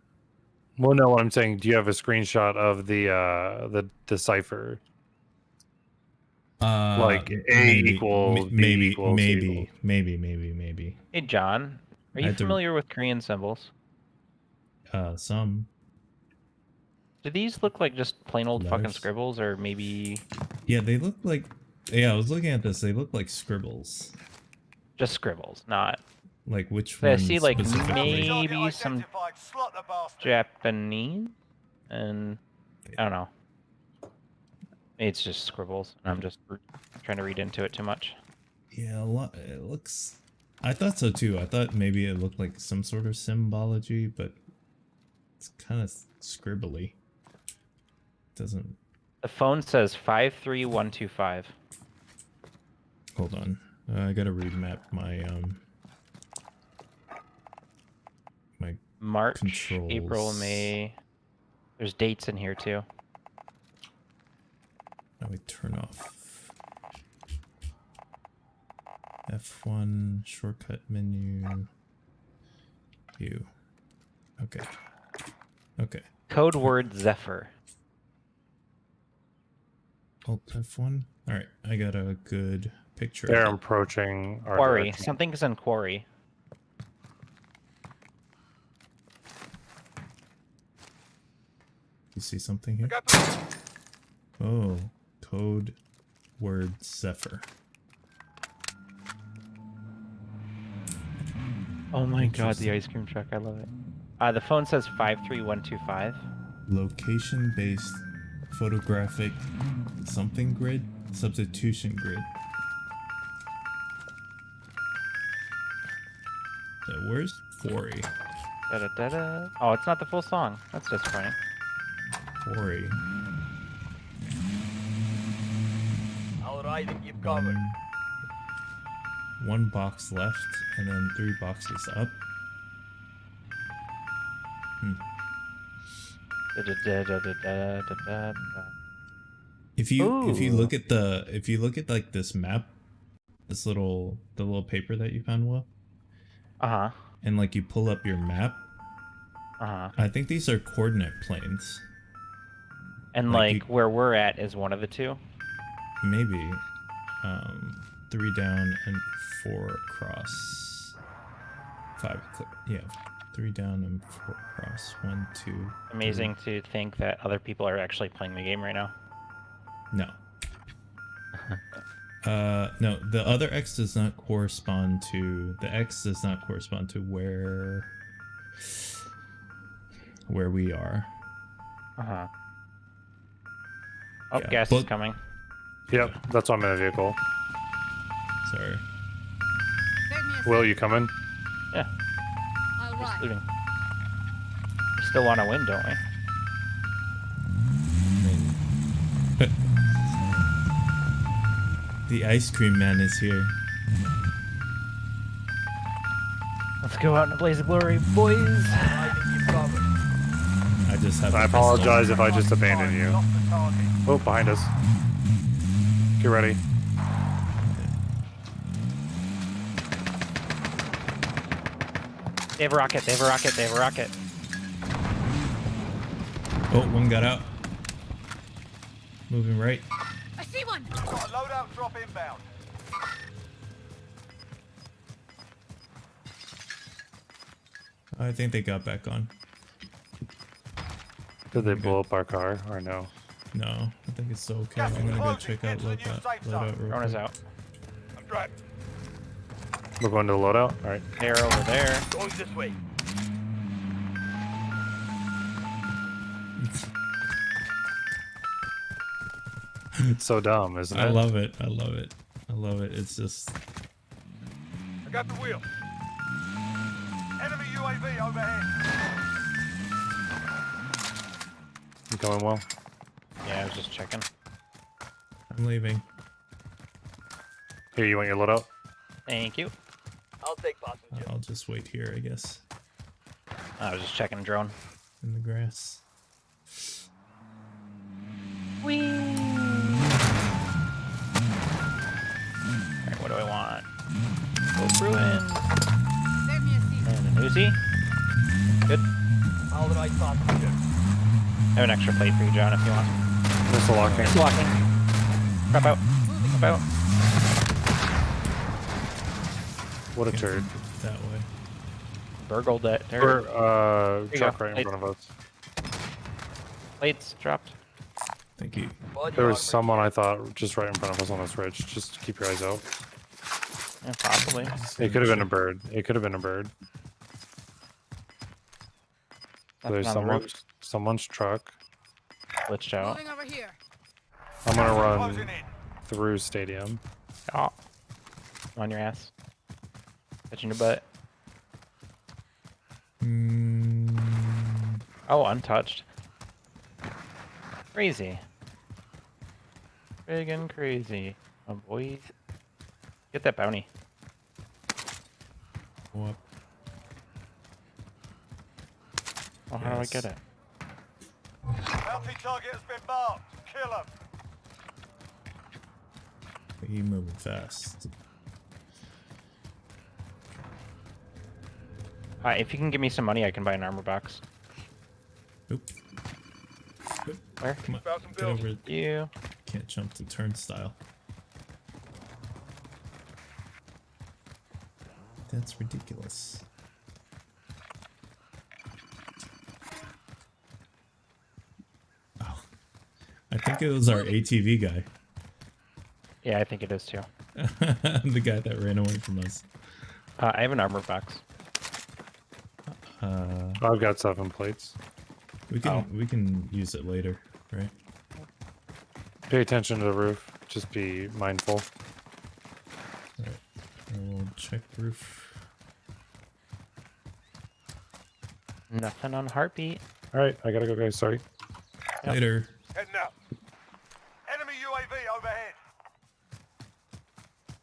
Speaker 15: Well, no, what I'm saying, do you have a screenshot of the cipher? Like
Speaker 12: maybe.
Speaker 15: maybe.
Speaker 16: Hey, John, are you familiar with Korean symbols?
Speaker 12: Some.
Speaker 16: Do these look like just plain old fucking
Speaker 12: Letters?
Speaker 16: scribbles, or maybe?
Speaker 12: Yeah, they look like. Yeah, I was looking at this. They look like scribbles.
Speaker 16: Just scribbles, not.
Speaker 12: Like which
Speaker 16: I
Speaker 12: one?
Speaker 16: see, like
Speaker 12: specifically?
Speaker 16: maybe some Japanese, and I don't know. It's just scribbles. I'm just trying to read into it too much.
Speaker 12: Yeah, a lot. It looks. I thought so too. I thought maybe it looked like some sort of symbology, but it's kind of scribbly. Doesn't.
Speaker 16: The phone says 53125.
Speaker 12: Hold on. I gotta remap my my
Speaker 16: March,
Speaker 12: controls.
Speaker 16: April, May. There's dates in here too.
Speaker 12: Now we turn off F1 shortcut menu. U. Okay. Okay.
Speaker 16: Code word Zephyr.
Speaker 12: Alt F1. All right, I got a good picture.
Speaker 15: They're
Speaker 12: of it.
Speaker 15: approaching our
Speaker 16: Quarry.
Speaker 15: direction.
Speaker 16: Something's in Quarry.
Speaker 12: You see something here? Oh, code word Zephyr.
Speaker 16: Oh my god, the ice cream truck. I love it. The phone says 53125.
Speaker 12: Location-based photographic something grid? Substitution grid. Where's Quarry?
Speaker 16: Da -da -da -da. Oh, it's not the full song. That's disappointing.
Speaker 12: Quarry.
Speaker 19: Alright, you've got it.
Speaker 12: One box left, and then 3 boxes up.
Speaker 16: Da -da -da -da -da -da -da -da.
Speaker 12: If you look at like this map, the little paper that you found, Will. And like you pull up your map. I think these are coordinate planes.
Speaker 16: And like where we're at is one of the two.
Speaker 12: Maybe. 3 down and 4 across. 5. Yeah. 3 down and 4 across. 1, 2.
Speaker 16: Amazing to think that other people are actually playing the game right now.
Speaker 12: No. No, the other X does not correspond to... The X does not correspond to where we are.
Speaker 16: Oh,
Speaker 12: Yeah,
Speaker 16: gas is coming.
Speaker 15: Yep, that's why I'm in the vehicle.
Speaker 12: Sorry.
Speaker 15: Will, you coming?
Speaker 16: Yeah.
Speaker 18: All
Speaker 16: Just
Speaker 18: right.
Speaker 16: leaving. We still want to win, don't we?
Speaker 12: The ice cream man is here.
Speaker 16: Let's go out in a blaze of glory, boys.
Speaker 12: I just have.
Speaker 15: I apologize if I just abandoned you. Oh, behind us. Get ready.
Speaker 16: They have a rocket. They have a rocket. They have a rocket.
Speaker 12: Oh, one got out. Moving right.
Speaker 18: I see one.
Speaker 19: Got a loadout drop inbound.
Speaker 12: I think they got back on.
Speaker 15: Did they blow up our car or no?
Speaker 12: No, I think it's still okay. I'm gonna go check out loadout real
Speaker 16: Drone is
Speaker 12: quick.
Speaker 16: out.
Speaker 19: I'm right.
Speaker 15: We're going to the loadout? Alright.
Speaker 16: They're over there.
Speaker 19: Going this way.
Speaker 15: It's so dumb, isn't it?
Speaker 12: I love it. I love it. I love it. It's just.
Speaker 19: I got the wheel. Enemy UAV overhead.
Speaker 15: You going well?
Speaker 16: Yeah, I was just checking.
Speaker 12: I'm leaving.
Speaker 15: Here, you want your loadout?
Speaker 16: Thank you.
Speaker 19: I'll take passenger.
Speaker 12: I'll just wait here, I guess.
Speaker 16: I was just checking drone.
Speaker 12: In the grass.
Speaker 16: Whee! Alright, what do I want? Go Bruin.
Speaker 18: Save me a seat.
Speaker 16: And an Uzi. Good.
Speaker 19: All the right passenger.
Speaker 16: I have an extra plate for you, John, if you want.
Speaker 15: There's the locking.
Speaker 16: It's locking. Drop out. Drop out.
Speaker 15: What a turd.
Speaker 12: That way.
Speaker 16: Burgled that. There.
Speaker 15: Or,
Speaker 16: you
Speaker 15: truck
Speaker 16: go.
Speaker 15: right in front of us.
Speaker 16: Plates dropped.
Speaker 12: Thank you.
Speaker 15: There was someone I thought just right in front of us on this ridge. Just keep your eyes out.
Speaker 16: Yeah, possibly.
Speaker 15: It could have been a bird. It could have been a bird. There's
Speaker 16: Nothing on the
Speaker 15: someone's truck.
Speaker 16: Glitched out.
Speaker 18: Moving over here.
Speaker 15: I'm gonna run through stadium.
Speaker 16: Oh. On your ass. Catching your butt. Oh, untouched. Crazy. Big and crazy. Oh, boy. Get that bounty.
Speaker 12: What?
Speaker 16: Oh, how do I get it?
Speaker 19: Bounty target has been marked. Kill him.
Speaker 12: He moving fast.
Speaker 16: If you can give me some money, I can buy an armor box.
Speaker 12: Oop. Oop.
Speaker 16: Where?
Speaker 12: Come on. Get over it.
Speaker 16: You.
Speaker 12: Can't jump the turnstile. That's ridiculous. Oh. I think it was our ATV guy.
Speaker 16: Yeah, I think it is too.
Speaker 12: The guy that ran away from us.
Speaker 16: I have an armor box.
Speaker 15: I've got 7 plates.
Speaker 12: We can use it later, right?
Speaker 15: Pay attention to the roof. Just be mindful.
Speaker 12: Alright. We'll check roof.
Speaker 16: Nothing on heartbeat.
Speaker 15: Alright, I gotta go, guys. Sorry.
Speaker 12: Later.
Speaker 19: Heading up. Enemy UAV overhead.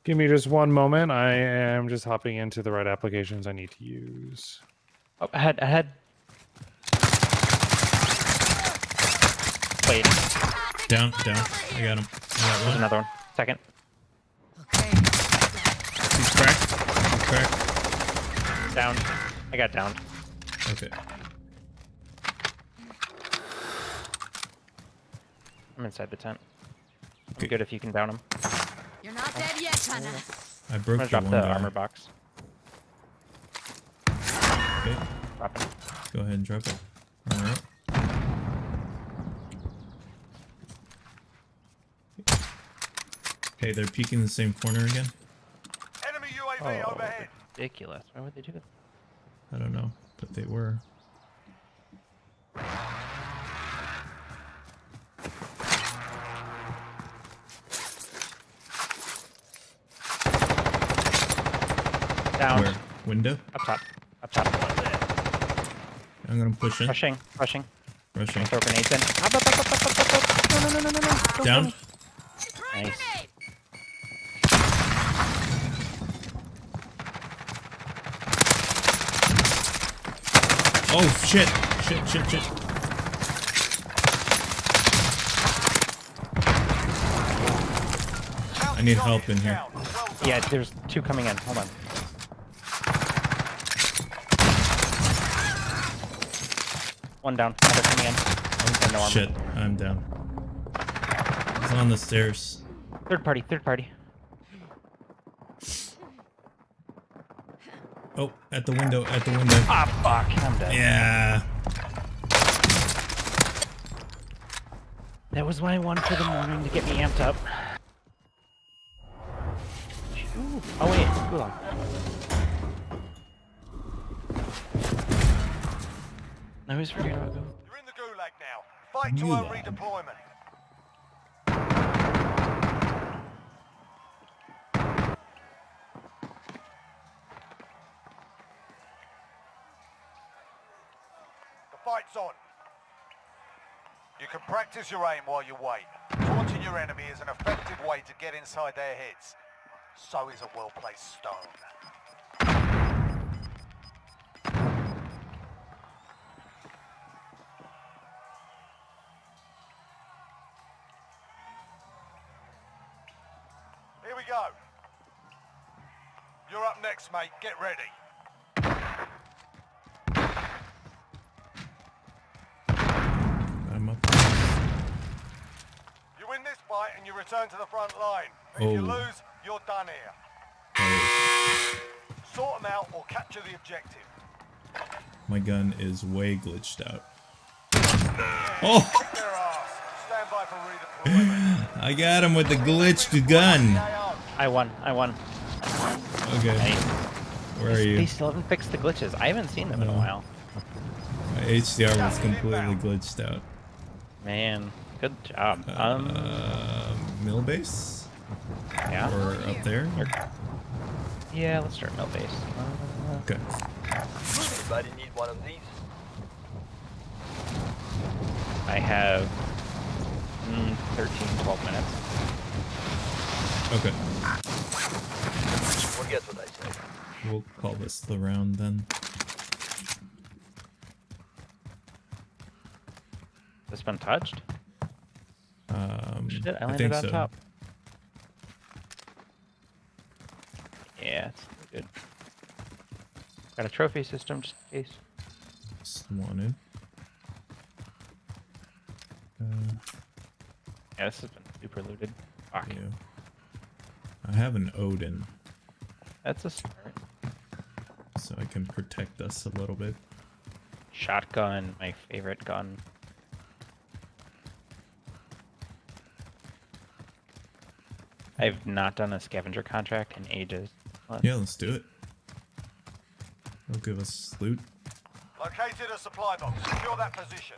Speaker 15: Give me just one moment. I am just hopping into the right applications I need to use.
Speaker 16: Oh, ahead, ahead. Wait.
Speaker 12: Down. I got him.
Speaker 16: There's another one. Second.
Speaker 12: He's cracked.
Speaker 16: Down. I got downed.
Speaker 12: Okay.
Speaker 16: I'm inside the tent. I'm good if you can down him.
Speaker 18: You're not dead yet, Hannah.
Speaker 12: I
Speaker 16: I'm
Speaker 12: broke
Speaker 16: gonna drop
Speaker 12: one
Speaker 16: the
Speaker 12: guy.
Speaker 16: armor box.
Speaker 12: Okay.
Speaker 16: Drop it.
Speaker 12: Go ahead and drop it. Alright. Okay, they're peeking the same corner again.
Speaker 19: Enemy UAV overhead.
Speaker 16: Ridiculous. Why would they do that?
Speaker 12: I don't know, but they were.
Speaker 16: Down.
Speaker 12: Where? Window?
Speaker 16: Up top. Up top.
Speaker 12: I'm gonna push in.
Speaker 16: Rushing. Rushing.
Speaker 12: Rushing.
Speaker 16: Throw grenades in. Up, up, up, up, up, up, up. No, no, no, no, no, no. Don't
Speaker 12: Down.
Speaker 16: kill me. Nice.
Speaker 12: Oh, shit. Shit, shit, shit. I need help in here.
Speaker 16: Yeah, there's 2 coming in. Hold on. One down. Another coming in. And no armor.
Speaker 12: Shit, I'm down. He's on the stairs.
Speaker 16: Third party. Third party.
Speaker 12: Oh, at the window, at the window.
Speaker 16: Ah, fuck. I'm dead.
Speaker 12: Yeah.
Speaker 16: That was my one for the morning to get me amped up. Ooh. Oh, wait. Gulag. No, who's for Doggo?
Speaker 19: You're in the gulag now. Fight to earn redeployment. The fight's on. You can practice your aim while you wait. Taunting your enemy is an effective way to get inside their heads. So is a well-placed stone. Here we go. You're up next, mate. Get ready.
Speaker 12: I'm up.
Speaker 19: You win this fight and you return to the front line. If you
Speaker 12: Oh.
Speaker 19: lose, you're done here. Sort them out or capture the objective.
Speaker 12: My gun is way glitched out. Oh!
Speaker 19: Kick their ass. Stand by for redeployment.
Speaker 12: I got him with the glitched gun.
Speaker 16: I won. I won.
Speaker 12: Okay.
Speaker 16: Nice.
Speaker 12: Where are you?
Speaker 16: They still haven't fixed the glitches. I haven't seen them in a while.
Speaker 12: My HDR was completely glitched out.
Speaker 16: Man, good job.
Speaker 12: Mill base?
Speaker 16: Yeah.
Speaker 12: Or up there?
Speaker 16: Yeah, let's start mill base.
Speaker 12: Okay.
Speaker 17: Anybody need one of these?
Speaker 16: I have 13, 12 minutes.
Speaker 12: Okay.
Speaker 17: Forget what I said.
Speaker 12: We'll call this the round then.
Speaker 16: This been touched? Shit, I landed
Speaker 12: think
Speaker 16: on
Speaker 12: so.
Speaker 16: top. Yeah, it's good. Got a trophy system just in case.
Speaker 12: Just wanted.
Speaker 16: Yeah, this has been super looted. Fuck.
Speaker 12: Yeah. I have an Odin,
Speaker 16: That's a start.
Speaker 12: so I can protect us a little bit.
Speaker 16: Shotgun, my favorite gun. I've not done a scavenger contract in ages.
Speaker 12: Yeah, let's do it. They'll give us loot.
Speaker 19: Located a supply box. Secure that position.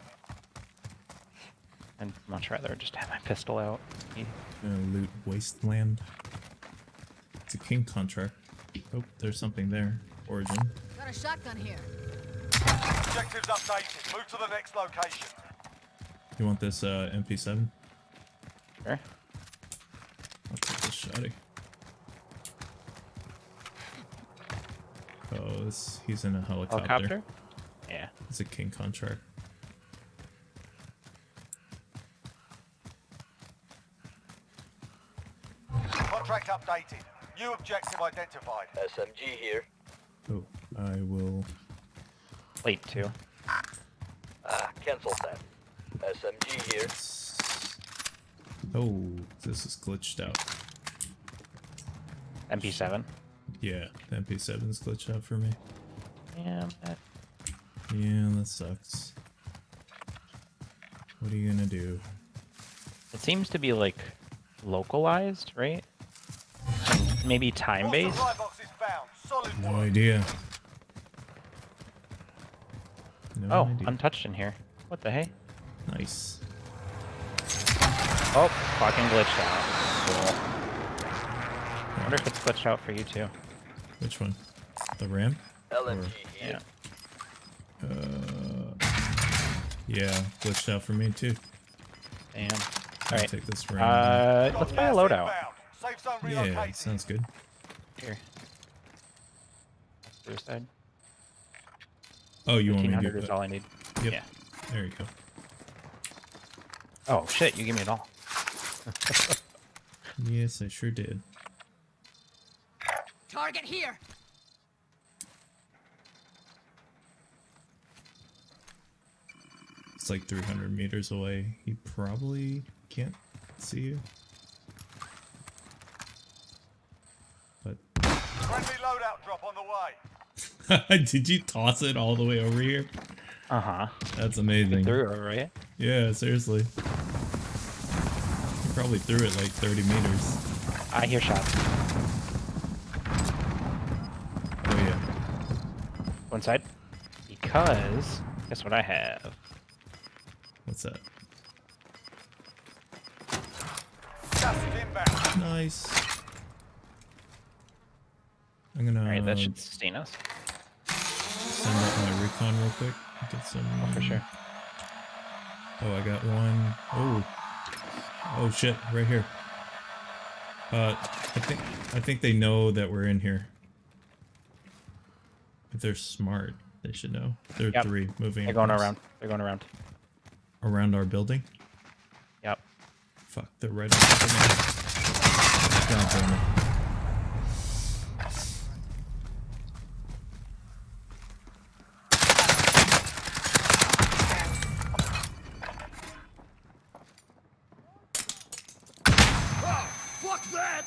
Speaker 16: I'd much rather just have my pistol out.
Speaker 12: Loot Wasteland. It's a king contract. Oh, there's something there. Origin.
Speaker 18: Got a shotgun here.
Speaker 19: Objectives updated. Move to the next location.
Speaker 12: You want this MP7?
Speaker 16: Sure.
Speaker 12: I'll take this shotty. Oh, he's in a helicopter.
Speaker 16: Helicopter? Yeah.
Speaker 12: It's a king contract.
Speaker 19: Contract updated. New objective identified.
Speaker 17: SMG here.
Speaker 12: Oh, I will.
Speaker 16: Plate 2.
Speaker 17: Cancel that. SMG here.
Speaker 12: Oh, this is glitched out.
Speaker 16: MP7?
Speaker 12: Yeah, the MP7 is glitched out for me.
Speaker 16: Yeah,
Speaker 12: Yeah, that sucks. What are you gonna do?
Speaker 16: it seems to be like localized, right? And maybe time based.
Speaker 19: Supply box is found. Solid
Speaker 12: No
Speaker 19: work.
Speaker 12: idea. No
Speaker 16: Oh,
Speaker 12: idea.
Speaker 16: untouched in here. What the hey?
Speaker 12: Nice.
Speaker 16: Oh, fucking glitched out. Cool. I wonder if it's glitched out for you too.
Speaker 12: Which one? The ramp?
Speaker 17: LMG here.
Speaker 12: Yeah, glitched out for me too.
Speaker 16: Damn.
Speaker 12: I'll
Speaker 16: Alright.
Speaker 12: take this ramp.
Speaker 16: Let's buy a loadout.
Speaker 12: Yeah, sounds good.
Speaker 16: Here. Other side.
Speaker 12: Oh, you want me to
Speaker 16: 1500
Speaker 12: get
Speaker 16: is all I need.
Speaker 12: Yep.
Speaker 16: Yeah.
Speaker 12: There you go.
Speaker 16: Oh shit, you give me it all.
Speaker 12: Yes, I sure did.
Speaker 18: Target here.
Speaker 12: It's like 300 meters away. He probably can't see you. But
Speaker 19: Friendly loadout drop on the way.
Speaker 12: did you toss it all the way over here?
Speaker 16: Uh-huh.
Speaker 12: That's amazing.
Speaker 16: Through it, right?
Speaker 12: Yeah, seriously. You probably threw it like 30 meters.
Speaker 16: I hear shots.
Speaker 12: Oh yeah.
Speaker 16: One side. Because guess what I have?
Speaker 12: What's that?
Speaker 19: Just inbound.
Speaker 12: Nice. I'm gonna.
Speaker 16: Alright, that should sustain us.
Speaker 12: Send out my recon real quick. Get some.
Speaker 16: Oh, for sure.
Speaker 12: Oh, I got one. Oh. Oh shit! Right here. I think they know that we're in here. If they're smart, they should know. There are 3 moving.
Speaker 16: They're going
Speaker 12: across.
Speaker 16: around. They're going around.
Speaker 12: Around our building?
Speaker 16: Yep.
Speaker 12: Fuck, they're right on top of me. God damn it.
Speaker 19: Fuck that!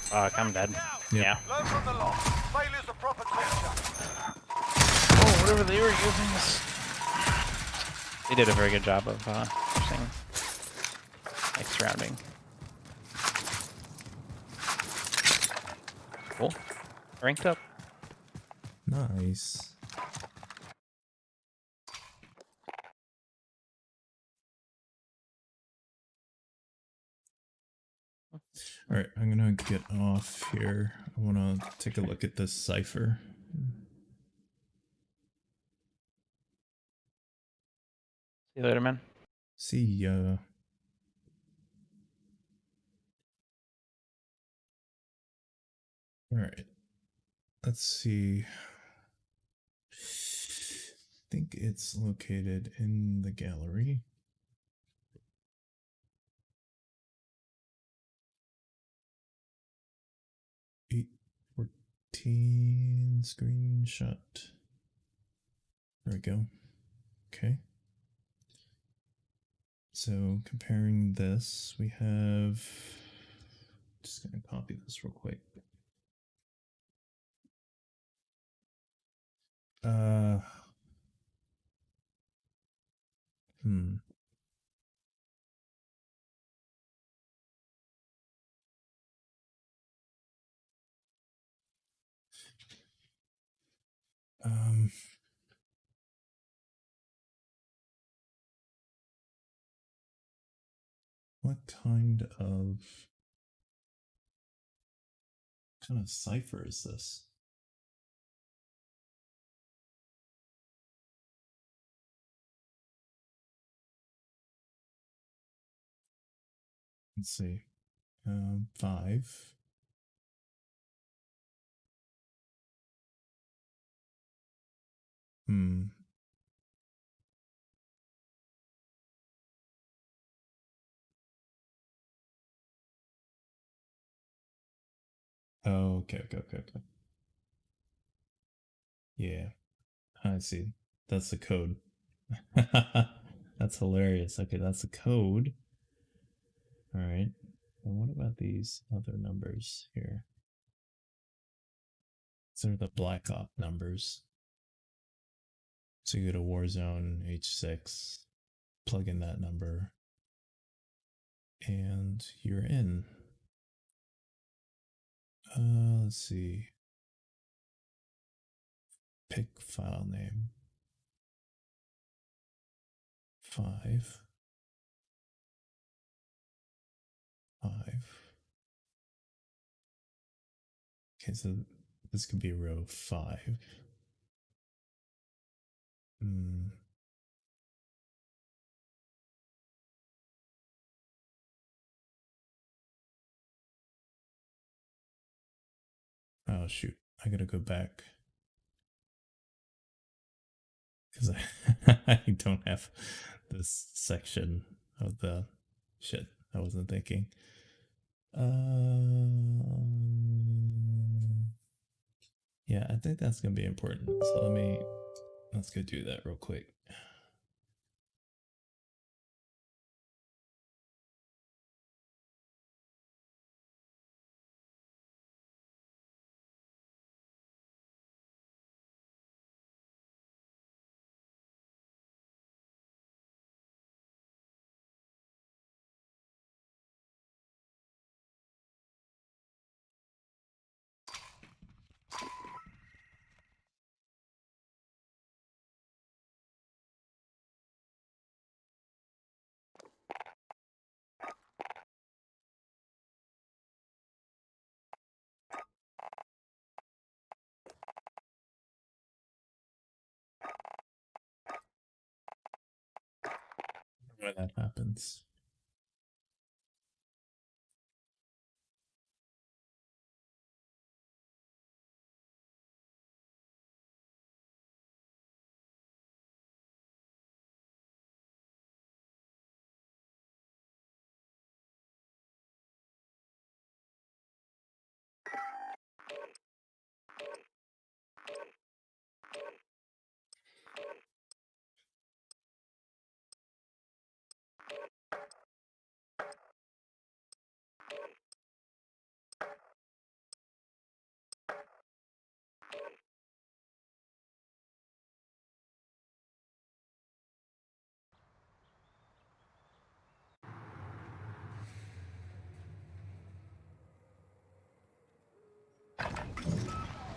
Speaker 16: Fuck, I'm dead. Yeah.
Speaker 19: Learn from the loss. Failure's a proper teacher.
Speaker 16: Oh, whatever they were using is... They did a very good job of pushing, like, surrounding. Cool. Ranked up.
Speaker 12: Nice. Alright, I'm gonna get off here. I wanna take a look at this cipher.
Speaker 16: See you later, man.
Speaker 12: See ya. Alright. Let's see. I think it's located in the gallery. Eight 14 screenshot. There we go. Okay. So comparing this, we have, just gonna copy this real quick. What kind of cipher is this? Let's see. 5. Oh, okay. Yeah, I see. That's the code. That's hilarious. Okay, that's the code. All right. And what about these other numbers here? These are the Black Op numbers. So you go to Warzone H6, plug in that number, and you're in. Let's see. Pick file name. 5. 5. Okay, so this could be row 5. Oh shoot, I gotta go back. Because I don't have this section of the shit. I wasn't thinking. Yeah, I think that's gonna be important. So let's go do that real quick. When that happens.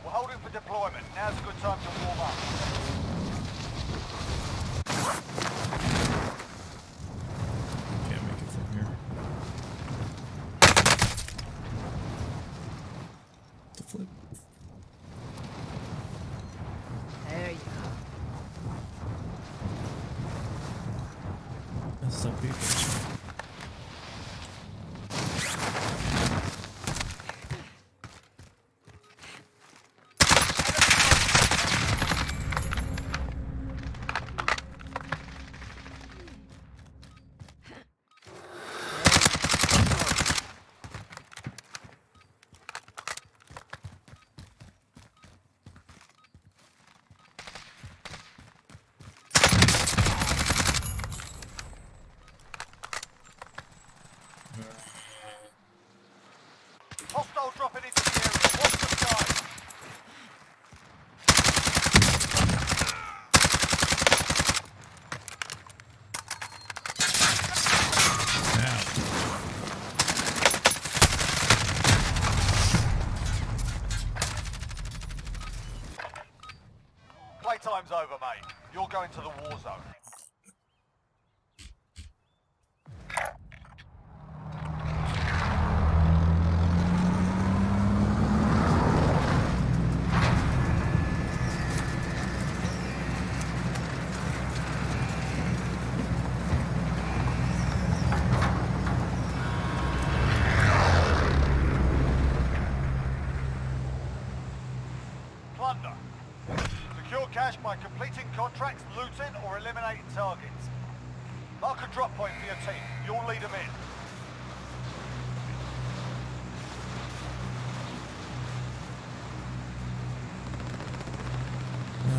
Speaker 19: We're holding for deployment. Now's a good time to warm up.
Speaker 12: Can't make it from here. The flip.
Speaker 18: There you go.
Speaker 12: That's so people.
Speaker 19: Hostile dropping into the area. Watch the sky. Playtime's over, mate. You're going to the war zone. Plunder. Secure cash by completing contracts, looting, or eliminating targets. Mark a drop point for your team. You'll lead them in.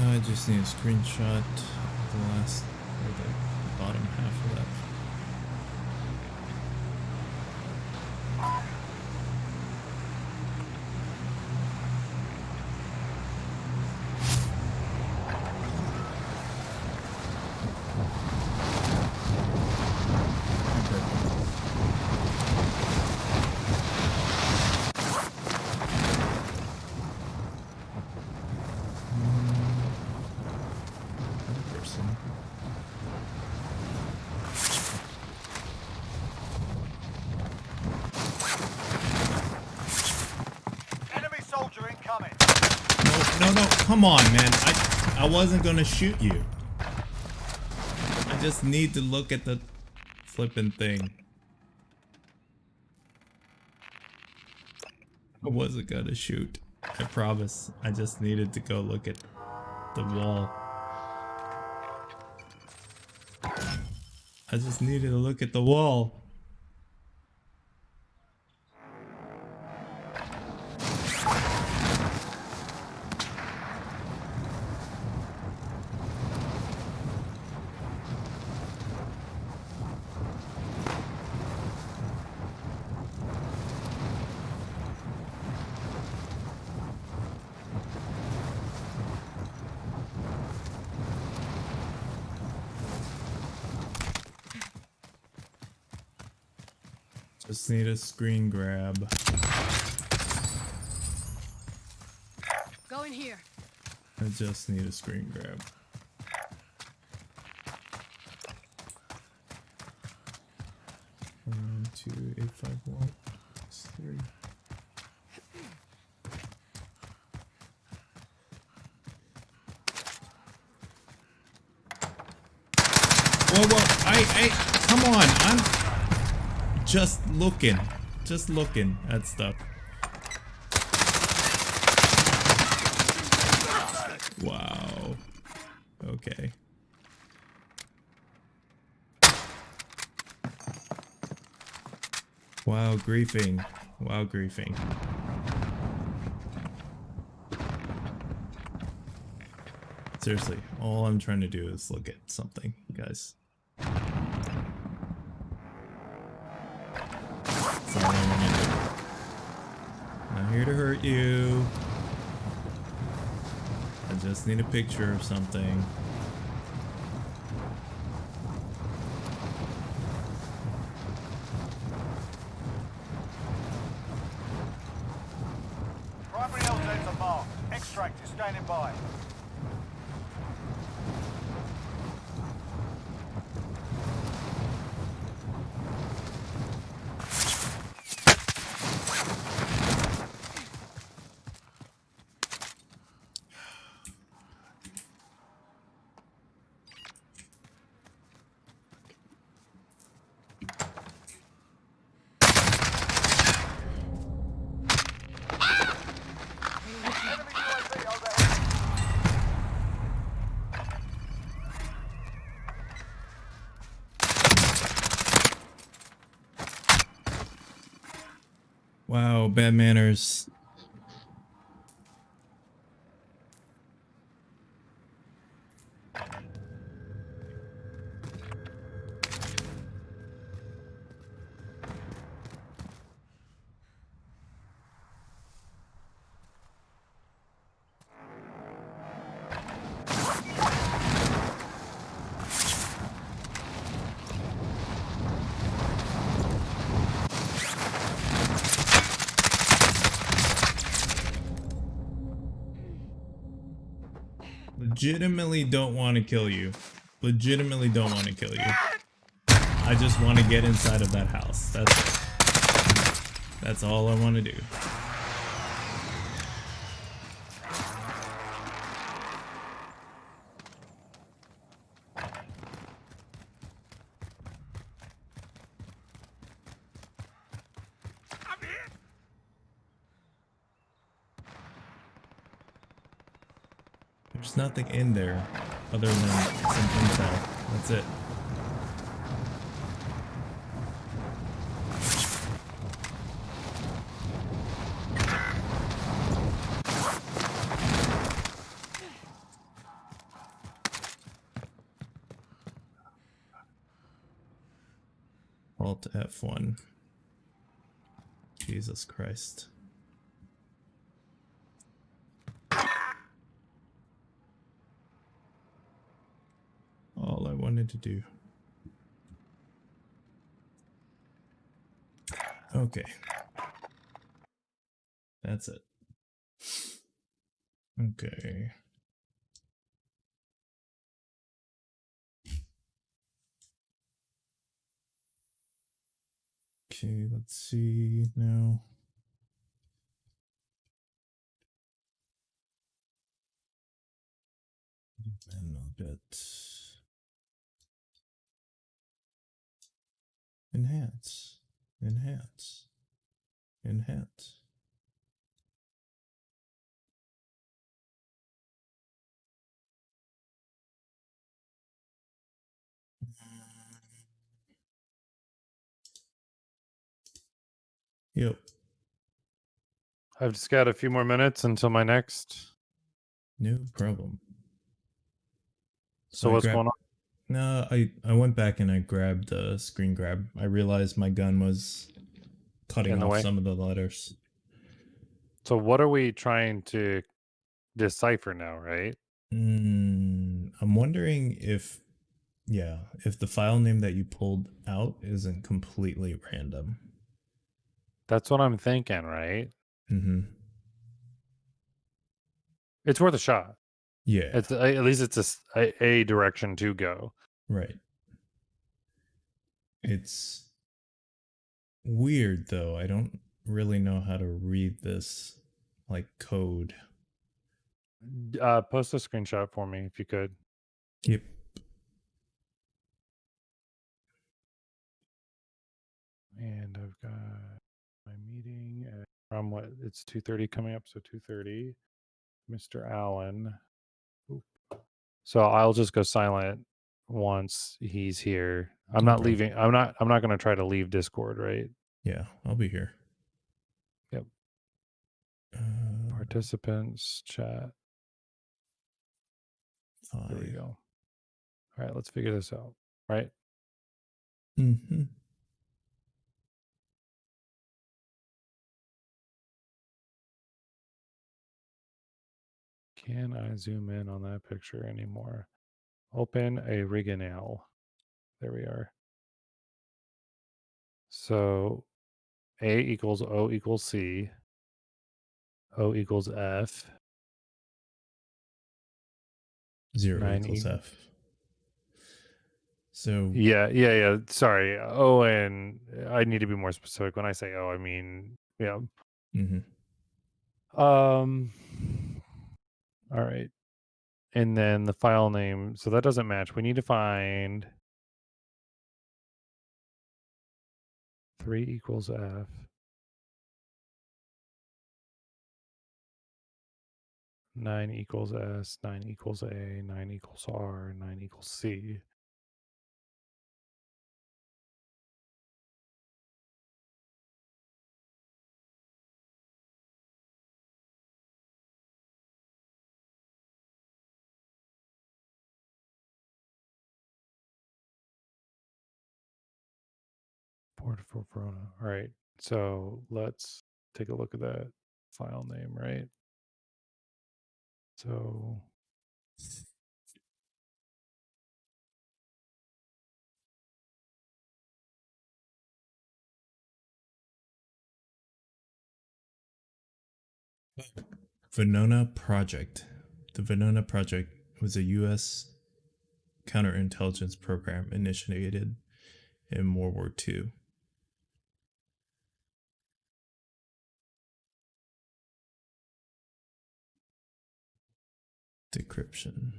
Speaker 12: I just need a screenshot of the last, or the bottom half of that. no, come on, man. I wasn't gonna shoot you. I just need to look at the flippin' thing. I wasn't gonna shoot. I promise. I just needed to go look at the wall. I just needed to look at the wall. Just need a screen grab.
Speaker 18: Go in here.
Speaker 12: I just need a screen grab. One, 2, 8, 5, 1, 3. Whoa, come on, I'm just looking at stuff. Wow. Okay. Wow, griefing. Wow, griefing. Seriously, all I'm trying to do is look at something, guys. That's all I want to do. Not here to hurt you. I just need a picture of something.
Speaker 19: Primary LZs are marked. Extract is standing by.
Speaker 12: Wow, bad manners. Legitimately don't want to kill you. Legitimately don't want to kill you. I just want to get inside of that house. That's it. That's all I want to do. There's nothing in there other than some intel. That's it. Alt F1. Jesus Christ. All I wanted to do. Okay. That's it. Okay. Okay, let's see now. And I'll get enhance, enhance, enhance. Yep.
Speaker 15: I've just got a few more minutes until my next.
Speaker 12: No problem.
Speaker 15: So what's going on?
Speaker 12: No, I went back and I grabbed the screen grab. I realized my gun was cutting
Speaker 15: In the
Speaker 12: off
Speaker 15: way?
Speaker 12: some of the letters.
Speaker 15: So what are we trying to decipher now, right?
Speaker 12: I'm wondering if the file name that you pulled out isn't completely random.
Speaker 15: That's what I'm thinking, right?
Speaker 12: Mm-hmm.
Speaker 15: It's worth a shot.
Speaker 12: Yeah.
Speaker 15: It's at least it's a direction to go.
Speaker 12: Right. It's weird though. I don't really know how to read this like code.
Speaker 15: Post a screenshot for me if you could.
Speaker 12: Yep.
Speaker 15: And I've got my meeting from what it's 2:30 coming up, so 2:30. Mr. Allen. Oop. So I'll just go silent once he's here. I'm
Speaker 12: No
Speaker 15: not
Speaker 12: problem.
Speaker 15: leaving. I'm not going to try to leave Discord, right?
Speaker 12: Yeah, I'll be here.
Speaker 15: Yep. Participants chat.
Speaker 12: 5.
Speaker 15: There we go. All right, let's figure this out. Right?
Speaker 12: Mm-hmm.
Speaker 15: Can I zoom in on that picture anymore? Open a Rigonale. There we are. So A equals O equals C. O equals F.
Speaker 12: 0 equals F. So
Speaker 15: yeah. Sorry. O, and I need to be more specific. When I say O, I mean yeah.
Speaker 12: Mm-hmm.
Speaker 15: All right. And then the file name. So that doesn't match. We need to find 3 equals F. 9 equals S. 9 equals A. 9 equals R. 9 equals C. Port for Verona. All right. So let's take a look at that file name, right? So
Speaker 12: Venona Project. The Venona Project was a U.S. counterintelligence program initiated in World War II. Decryption.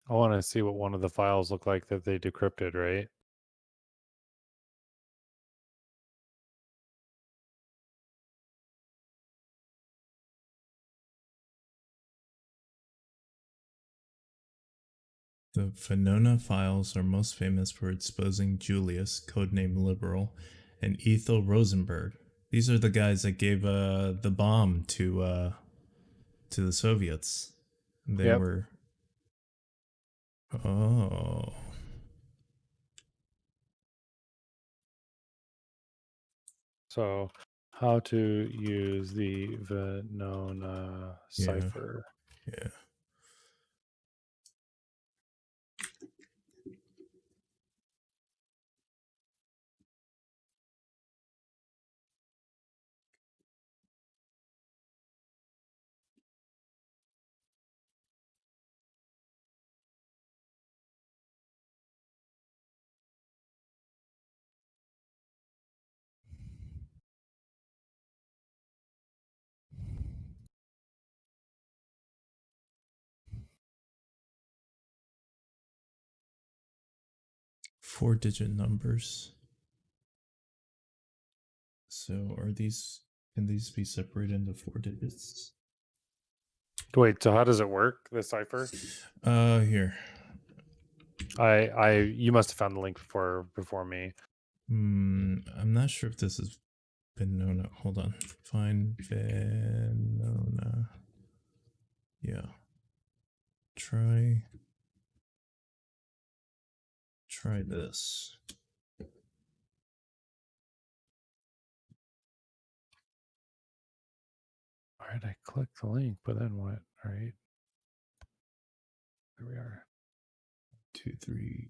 Speaker 15: I want to see what one of the files look like that they decrypted, right?
Speaker 12: The Venona files are most famous for exposing Julius, codename Liberal, and Ethel Rosenberg. These are the guys that gave the bomb to the Soviets. They were. Oh.
Speaker 15: So, how to use the Venona cipher?
Speaker 12: Yeah. 4-digit numbers. So can these be separated into 4 digits?
Speaker 15: Wait, so how does it work, the cipher?
Speaker 12: Here.
Speaker 15: You must have found the link before me.
Speaker 12: I'm not sure if this has been known. Hold on. Find Venona. Yeah. Try this.
Speaker 15: All right, I clicked the link, but then what? All right. There we are.
Speaker 12: 2, 3.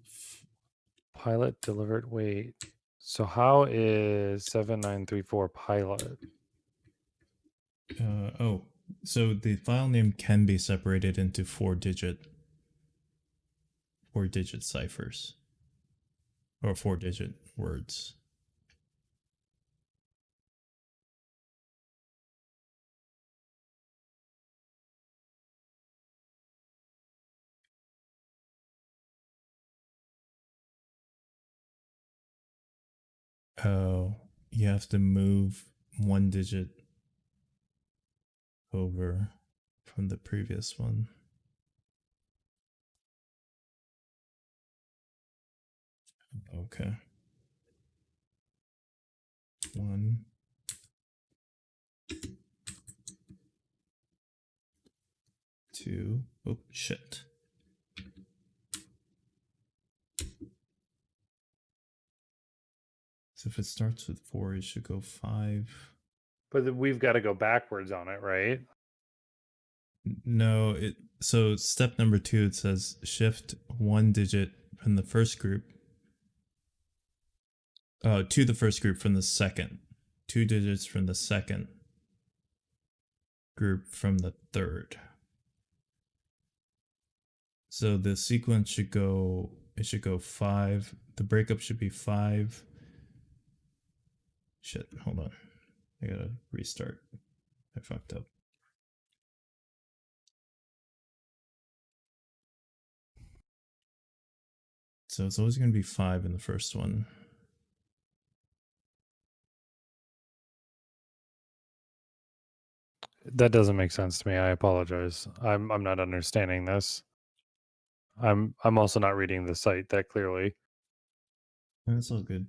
Speaker 15: Pilot delivered. Wait. So how is 7934 pilot?
Speaker 12: So the file name can be separated into 4-digit ciphers or 4-digit words. Oh, you have to move 1 digit over from the previous one. Okay. 1, 2. Oh, shit. So if it starts with 4, it should go 5.
Speaker 15: But we've got to go backwards on it, right?
Speaker 12: No, so step number 2, it says shift 1 digit from the first group to the first group from the second. 2 digits from the second group from the third. So the sequence should go 5. The breakup should be 5. Shit, hold on. I gotta restart. I fucked up. So it's always going to be 5 in the first one.
Speaker 15: That doesn't make sense to me. I apologize. I'm not understanding this. I'm also not reading the site that clearly.
Speaker 12: That's all good.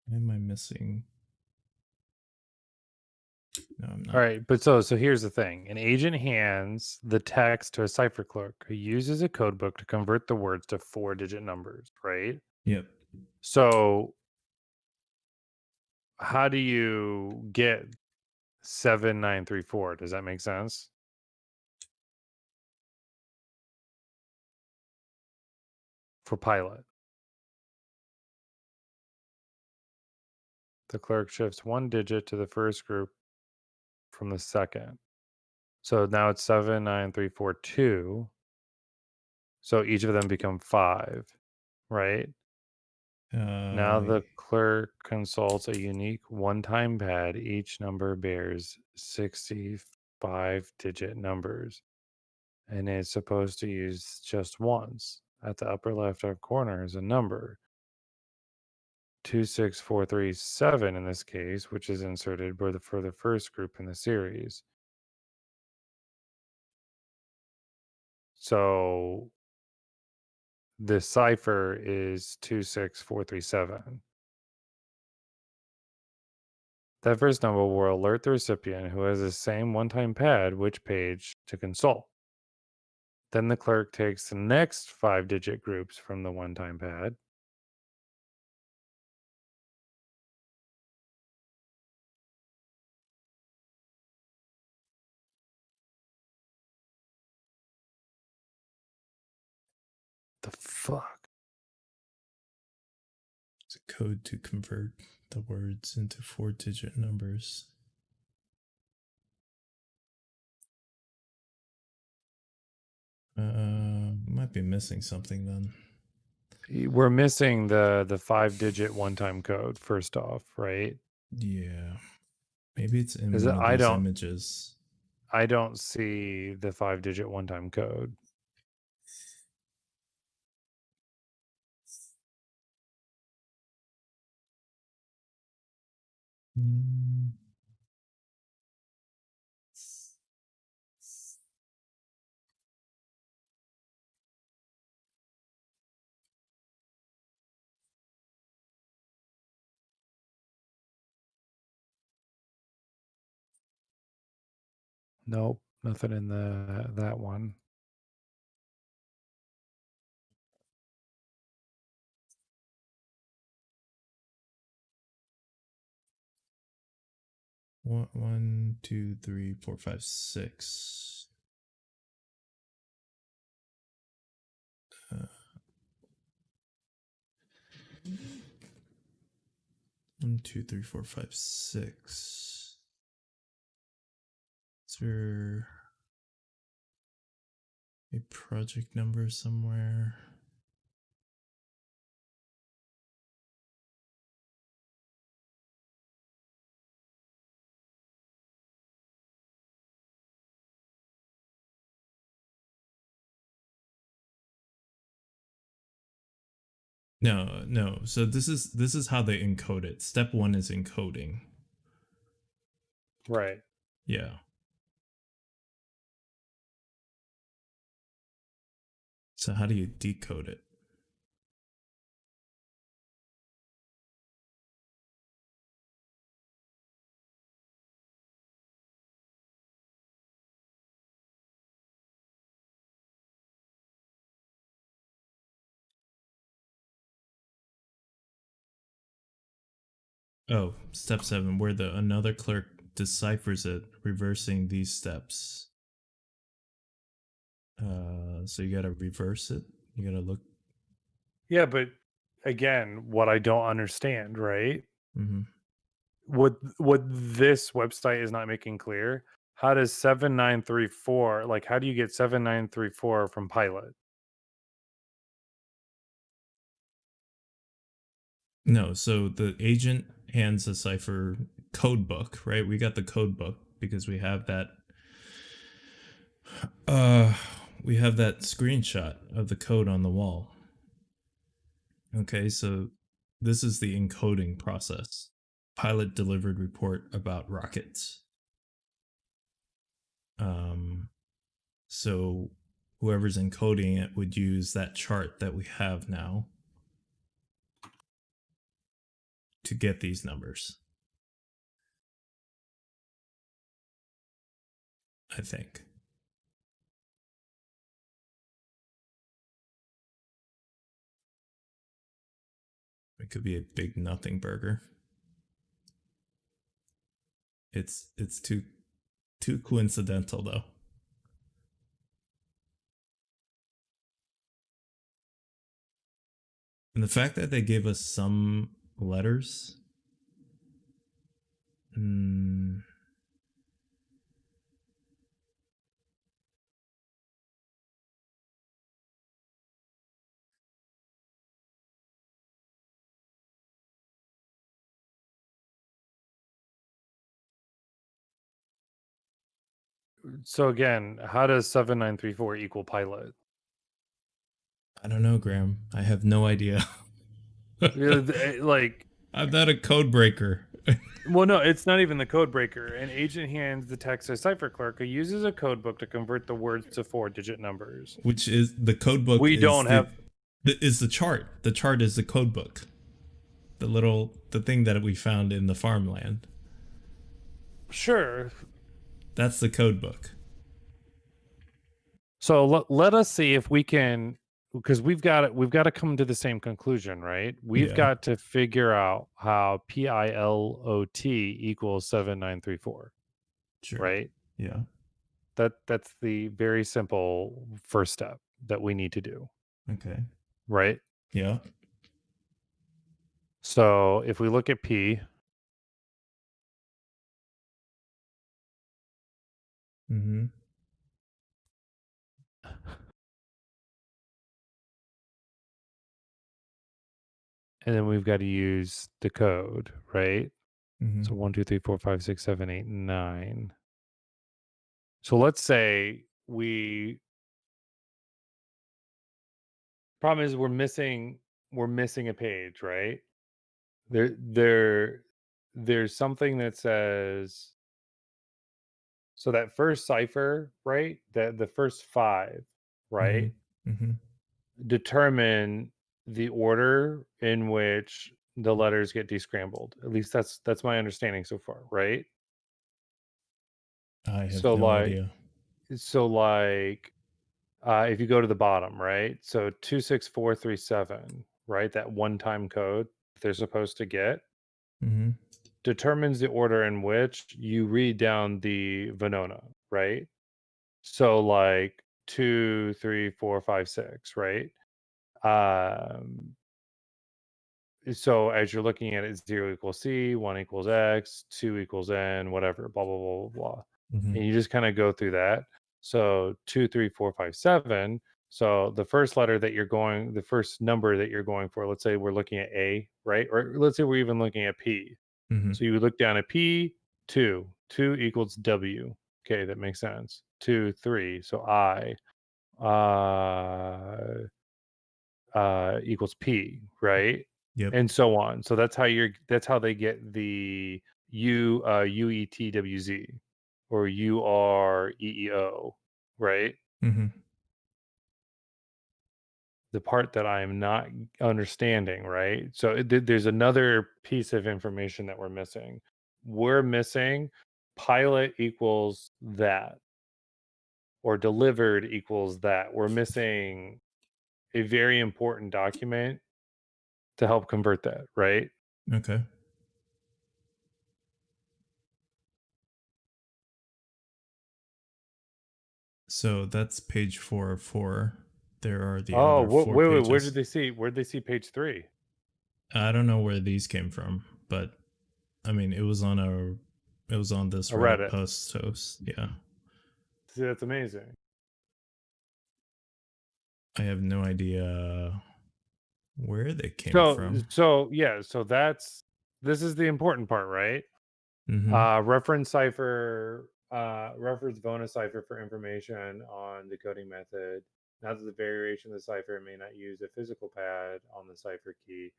Speaker 12: What am I missing? No, I'm not.
Speaker 15: All right, but so here's the thing. An agent hands the text to a cipher clerk who uses a code book to convert the words to 4-digit numbers, right?
Speaker 12: Yep.
Speaker 15: So how do you get 7934? Does that make sense? For pilot. The clerk shifts 1 digit to the first group from the second. So now it's 79342. So each of them become 5, right? Now the clerk consults a unique one-time pad. Each number bears 65-digit numbers and is supposed to use just once. At the upper left-hand corner is a number, 26437 in this case, which is inserted for the first group in the series. So the cipher is 26437. That first number will alert the recipient who has the same one-time pad which page to consult. Then the clerk takes the next 5-digit groups from the one-time pad. The fuck?
Speaker 12: It's a code to convert the words into 4-digit numbers. Might be missing something then.
Speaker 15: We're missing the 5-digit one-time code first off, right?
Speaker 12: Yeah. Maybe it's in
Speaker 15: Is
Speaker 12: one
Speaker 15: it?
Speaker 12: of these images.
Speaker 15: I don't see the 5-digit one-time code. Nope, nothing in that one.
Speaker 12: One, 2, 3, 4, 5, 6. 1, 2, 3, 4, 5, 6. Is there a project number somewhere? No. So this is how they encode it. Step 1 is encoding.
Speaker 15: Right.
Speaker 12: Yeah. So how do you decode it? Oh, step 7, where another clerk deciphers it, reversing these steps. So you gotta reverse it. You gotta look.
Speaker 15: Yeah, but again, what I don't understand, right?
Speaker 12: Mm-hmm.
Speaker 15: What this website is not making clear, how does 7934, like, how do you get 7934 from Pilot?
Speaker 12: No, so the agent hands a cipher code book, right? We got the code book because we have that. We have that screenshot of the code on the wall. Okay, so this is the encoding process. Pilot delivered report about rockets. So whoever's encoding it would use that chart that we have now to get these numbers. I think. It could be a big nothing burger. It's too coincidental though. And the fact that they gave us some letters.
Speaker 15: So again, how does 7934 equal Pilot?
Speaker 12: I don't know, Graham. I have no idea.
Speaker 15: Like,
Speaker 12: I'm not a code breaker.
Speaker 15: Well, no, it's not even the code breaker. An agent hands the text to a cipher clerk who uses a code book to convert the words to 4-digit numbers.
Speaker 12: Which is the code book.
Speaker 15: We don't have.
Speaker 12: Is the chart. The chart is the code book. The thing that we found in the farmland.
Speaker 15: Sure.
Speaker 12: That's the code book.
Speaker 15: So let us see if we can, because we've got to come to the same conclusion, right? We've got to figure out how PILOT equals 7934.
Speaker 12: Sure.
Speaker 15: Right?
Speaker 12: Yeah.
Speaker 15: That's the very simple first step that we need to do.
Speaker 12: Okay.
Speaker 15: Right?
Speaker 12: Yeah.
Speaker 15: So if we look at P,
Speaker 12: mm-hmm.
Speaker 15: And then we've got to use the code, right?
Speaker 12: Mm-hmm.
Speaker 15: So 1, 2, 3, 4, 5, 6, 7, 8, 9. So let's say problem is we're missing a page, right? There's something that says, so that first cipher, right? The first 5, right?
Speaker 12: Mm-hmm.
Speaker 15: Determine the order in which the letters get descrambled. At least that's my understanding so far, right?
Speaker 12: I have
Speaker 15: So
Speaker 12: no
Speaker 15: like
Speaker 12: idea.
Speaker 15: if you go to the bottom, right? So 26437, right? That one-time code they're supposed to get
Speaker 12: Mm-hmm.
Speaker 15: determines the order in which you read down the Venona, right? So like 2, 3, 4, 5, 6, right? So as you're looking at it, 0 equals C, 1 equals X, 2 equals N, whatever, blah, blah, blah, blah, blah.
Speaker 12: Mm-hmm.
Speaker 15: And you just kind of go through that. So 2, 3, 4, 5, 7. So the first number that you're going for, let's say we're looking at A, right? Or let's say we're even looking at P.
Speaker 12: Mm-hmm.
Speaker 15: So you would look down at P, 2. 2 equals W. Okay, that makes sense. 2, 3. So I equals P, right?
Speaker 12: Yep.
Speaker 15: And so on. So that's how they get the UETWZ or UREEO, right?
Speaker 12: Mm-hmm.
Speaker 15: The part that I am not understanding, right? So there's another piece of information that we're missing. We're missing pilot equals that or delivered equals that. We're missing a very important document to help convert that, right?
Speaker 12: Okay. So that's page 4 of 4. There are the other 4
Speaker 15: wait,
Speaker 12: pages.
Speaker 15: where'd they see page 3?
Speaker 12: I don't know where these came from, but I mean, it was on this
Speaker 15: A
Speaker 12: Reddit
Speaker 15: Reddit.
Speaker 12: post. Yeah.
Speaker 15: See, that's amazing.
Speaker 12: I have no idea where they came from.
Speaker 15: So this is the important part, right?
Speaker 12: Mm-hmm.
Speaker 15: Reference Vona cipher for information on the coding method. Now that the variation of the cipher may not use a physical pad on the cipher key,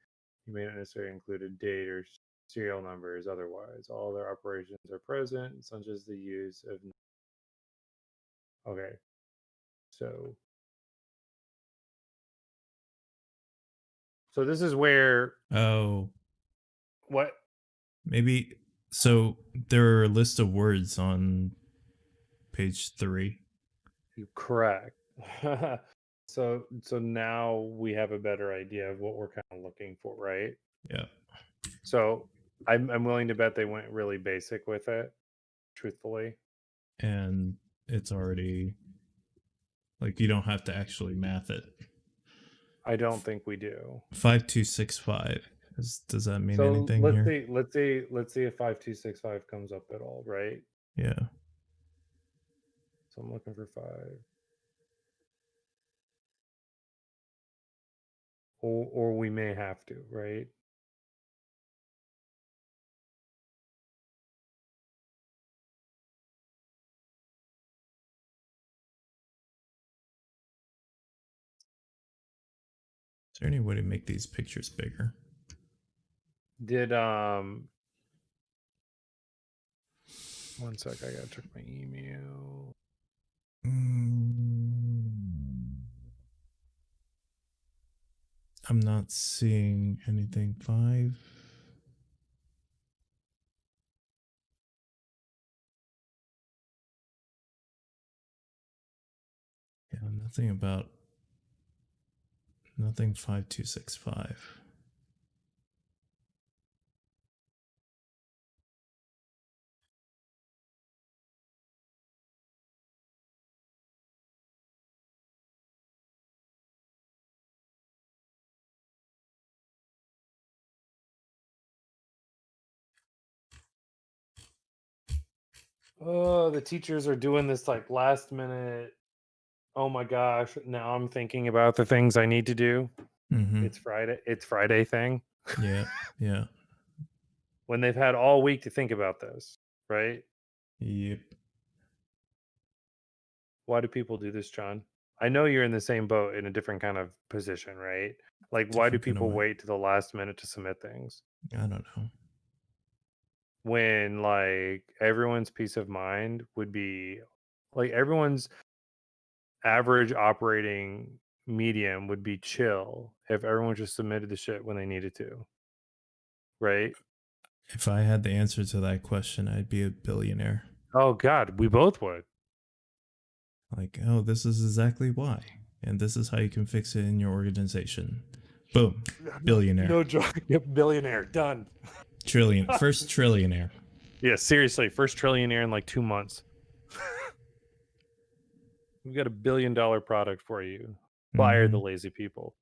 Speaker 15: you may not necessarily include a date or serial numbers. Otherwise, all their operations are present, such as the use of. Okay, so this is where.
Speaker 12: Oh.
Speaker 15: What?
Speaker 12: Maybe. So there are a list of words on page 3.
Speaker 15: You're correct. So now we have a better idea of what we're kind of looking for, right?
Speaker 12: Yeah.
Speaker 15: So I'm willing to bet they went really basic with it, truthfully.
Speaker 12: And it's already like you don't have to actually math it.
Speaker 15: I don't think we do.
Speaker 12: 5265. Does that mean anything
Speaker 15: let's
Speaker 12: here?
Speaker 15: Let's see if 5265 comes up at all, right?
Speaker 12: Yeah.
Speaker 15: So I'm looking for 5. Or we may have to, right?
Speaker 12: Is there any way to make these pictures bigger?
Speaker 15: Did one sec, I gotta check my email.
Speaker 12: I'm not seeing anything. 5. Yeah, nothing 5265.
Speaker 15: Oh, the teachers are doing this like last minute. Oh my gosh! Now I'm thinking about the things I need to do.
Speaker 12: Mm-hmm.
Speaker 15: It's Friday thing.
Speaker 12: Yeah.
Speaker 15: when they've had all week to think about this, right?
Speaker 12: Yep.
Speaker 15: Why do people do this, John? I know you're in the same boat in a different kind of position, right? Like, why do
Speaker 12: Different kind of
Speaker 15: people
Speaker 12: way.
Speaker 15: wait to the last minute to submit things?
Speaker 12: I don't know.
Speaker 15: When, like, everyone's peace of mind would be, like, everyone's average operating medium would be chill if everyone just submitted the shit when they needed to, right?
Speaker 12: If I had the answer to that question, I'd be a billionaire.
Speaker 15: Oh, God, we both would.
Speaker 12: Like, oh, this is exactly why. And this is how you can fix it in your organization. Boom. Billionaire.
Speaker 15: No joke. Yep, billionaire. Done.
Speaker 12: First trillionaire.
Speaker 15: Yeah, seriously. First trillionaire in like 2 months. We've got $1 billion product for you. Fire the lazy people.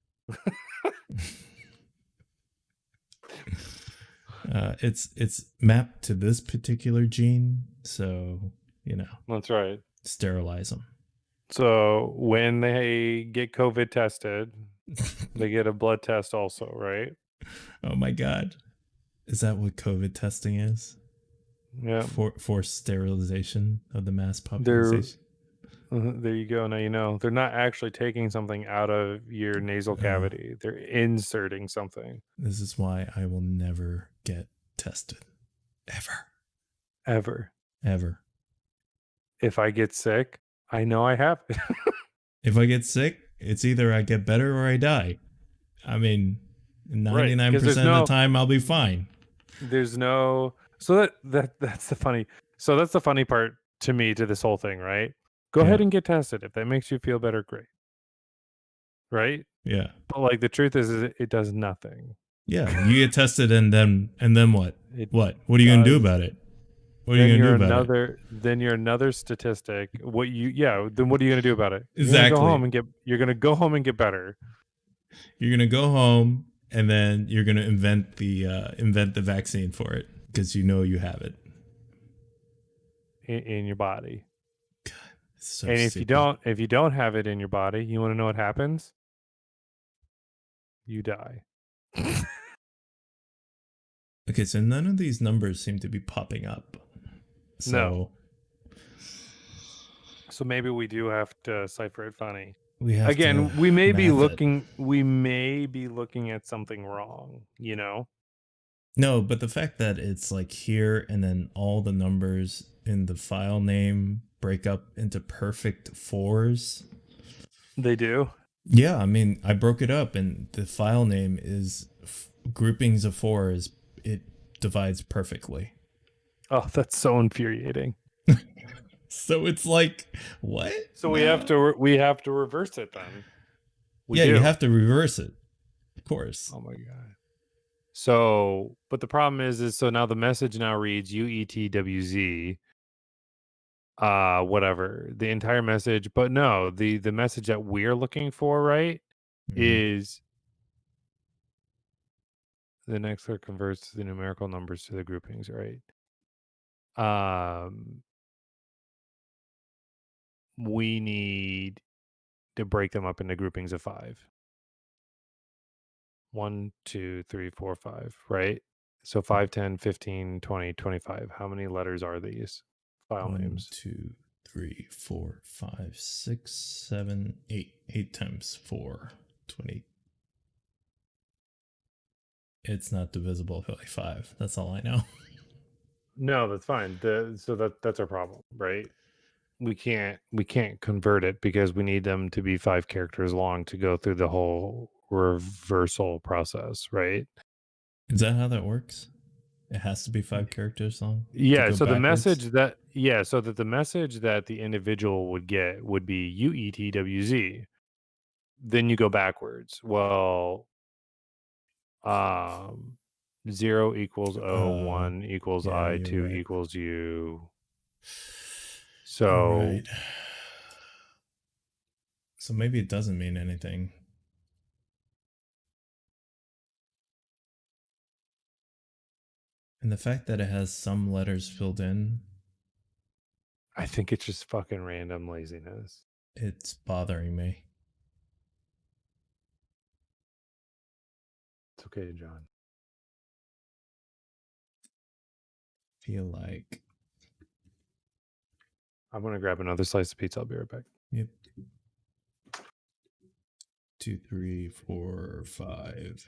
Speaker 12: It's mapped to this particular gene, so
Speaker 15: That's right.
Speaker 12: Sterilize them.
Speaker 15: So when they get COVID tested, they get a blood test also, right?
Speaker 12: Oh my God, is that what COVID testing is?
Speaker 15: Yeah.
Speaker 12: For sterilization of the mass population.
Speaker 15: There you go. Now you know. They're not actually taking something out of your nasal cavity. They're inserting something.
Speaker 12: This is why I will never get tested.
Speaker 15: Ever. If I get sick, I know I have it.
Speaker 12: If I get sick, it's either I get better or I die. I mean, 99% of the time I'll be fine.
Speaker 15: There's no... So that's the funny... So that's the funny part to me to this whole thing, right? Go ahead and get tested. If that makes you feel better, great. Right?
Speaker 12: Yeah.
Speaker 15: But like the truth is it does nothing.
Speaker 12: Yeah, you get tested and then what? What are you going to do about it? What are you going to do about it?
Speaker 15: Then you're another statistic. Then what are you going to do about it?
Speaker 12: Exactly.
Speaker 15: You're going to go home and get better.
Speaker 12: You're going to go home and then you're going to invent the vaccine for it because you know you have it
Speaker 15: in your body.
Speaker 12: God, so
Speaker 15: and
Speaker 12: stupid.
Speaker 15: if you don't have it in your body, you want to know what happens? You die.
Speaker 12: Okay, so none of these numbers seem to be popping up. So
Speaker 15: maybe we do have to cipher it funny.
Speaker 12: We
Speaker 15: may be looking at something wrong, you know?
Speaker 12: No, but the fact that it's like here and then all the numbers in the file name break up into perfect fours.
Speaker 15: They do?
Speaker 12: Yeah, I mean, I broke it up and the file name is groupings of fours. It divides perfectly.
Speaker 15: Oh, that's so infuriating.
Speaker 12: So it's like, what?
Speaker 15: So we have to reverse it then.
Speaker 12: You have to reverse it. Of course.
Speaker 15: Oh my God. So, but the problem is so now the message now reads UETWZ, whatever, the entire message. But no, the message that we're looking for, right, is the next letter converts the numerical numbers to the groupings, right? We need to break them up into groupings of 5. 1, 2, 3, 4, 5, right? So 5, 10, 15, 20, 25. How many letters are these file names?
Speaker 12: 1, 2, 3, 4, 5, 6, 7, 8. 8 times 4, 20. It's not divisible by 5. That's all I know.
Speaker 15: No, that's fine. So that's our problem, right? We can't convert it because we need them to be 5 characters long to go through the whole reversal process, right?
Speaker 12: Is that how that works? It has to be 5 characters long?
Speaker 15: Yeah, so the message that the message that the individual would get would be UETWZ. Then you go backwards. Well, 0 equals O, 1 equals I, 2 equals U. So
Speaker 12: right. So maybe it doesn't mean anything. And the fact that it has some letters filled in,
Speaker 15: I think it's just fucking random laziness.
Speaker 12: It's bothering me.
Speaker 15: It's okay, John.
Speaker 12: feel like
Speaker 15: I'm gonna grab another slice of pizza. I'll be right back.
Speaker 12: Yep. 2, 3, 4, 5.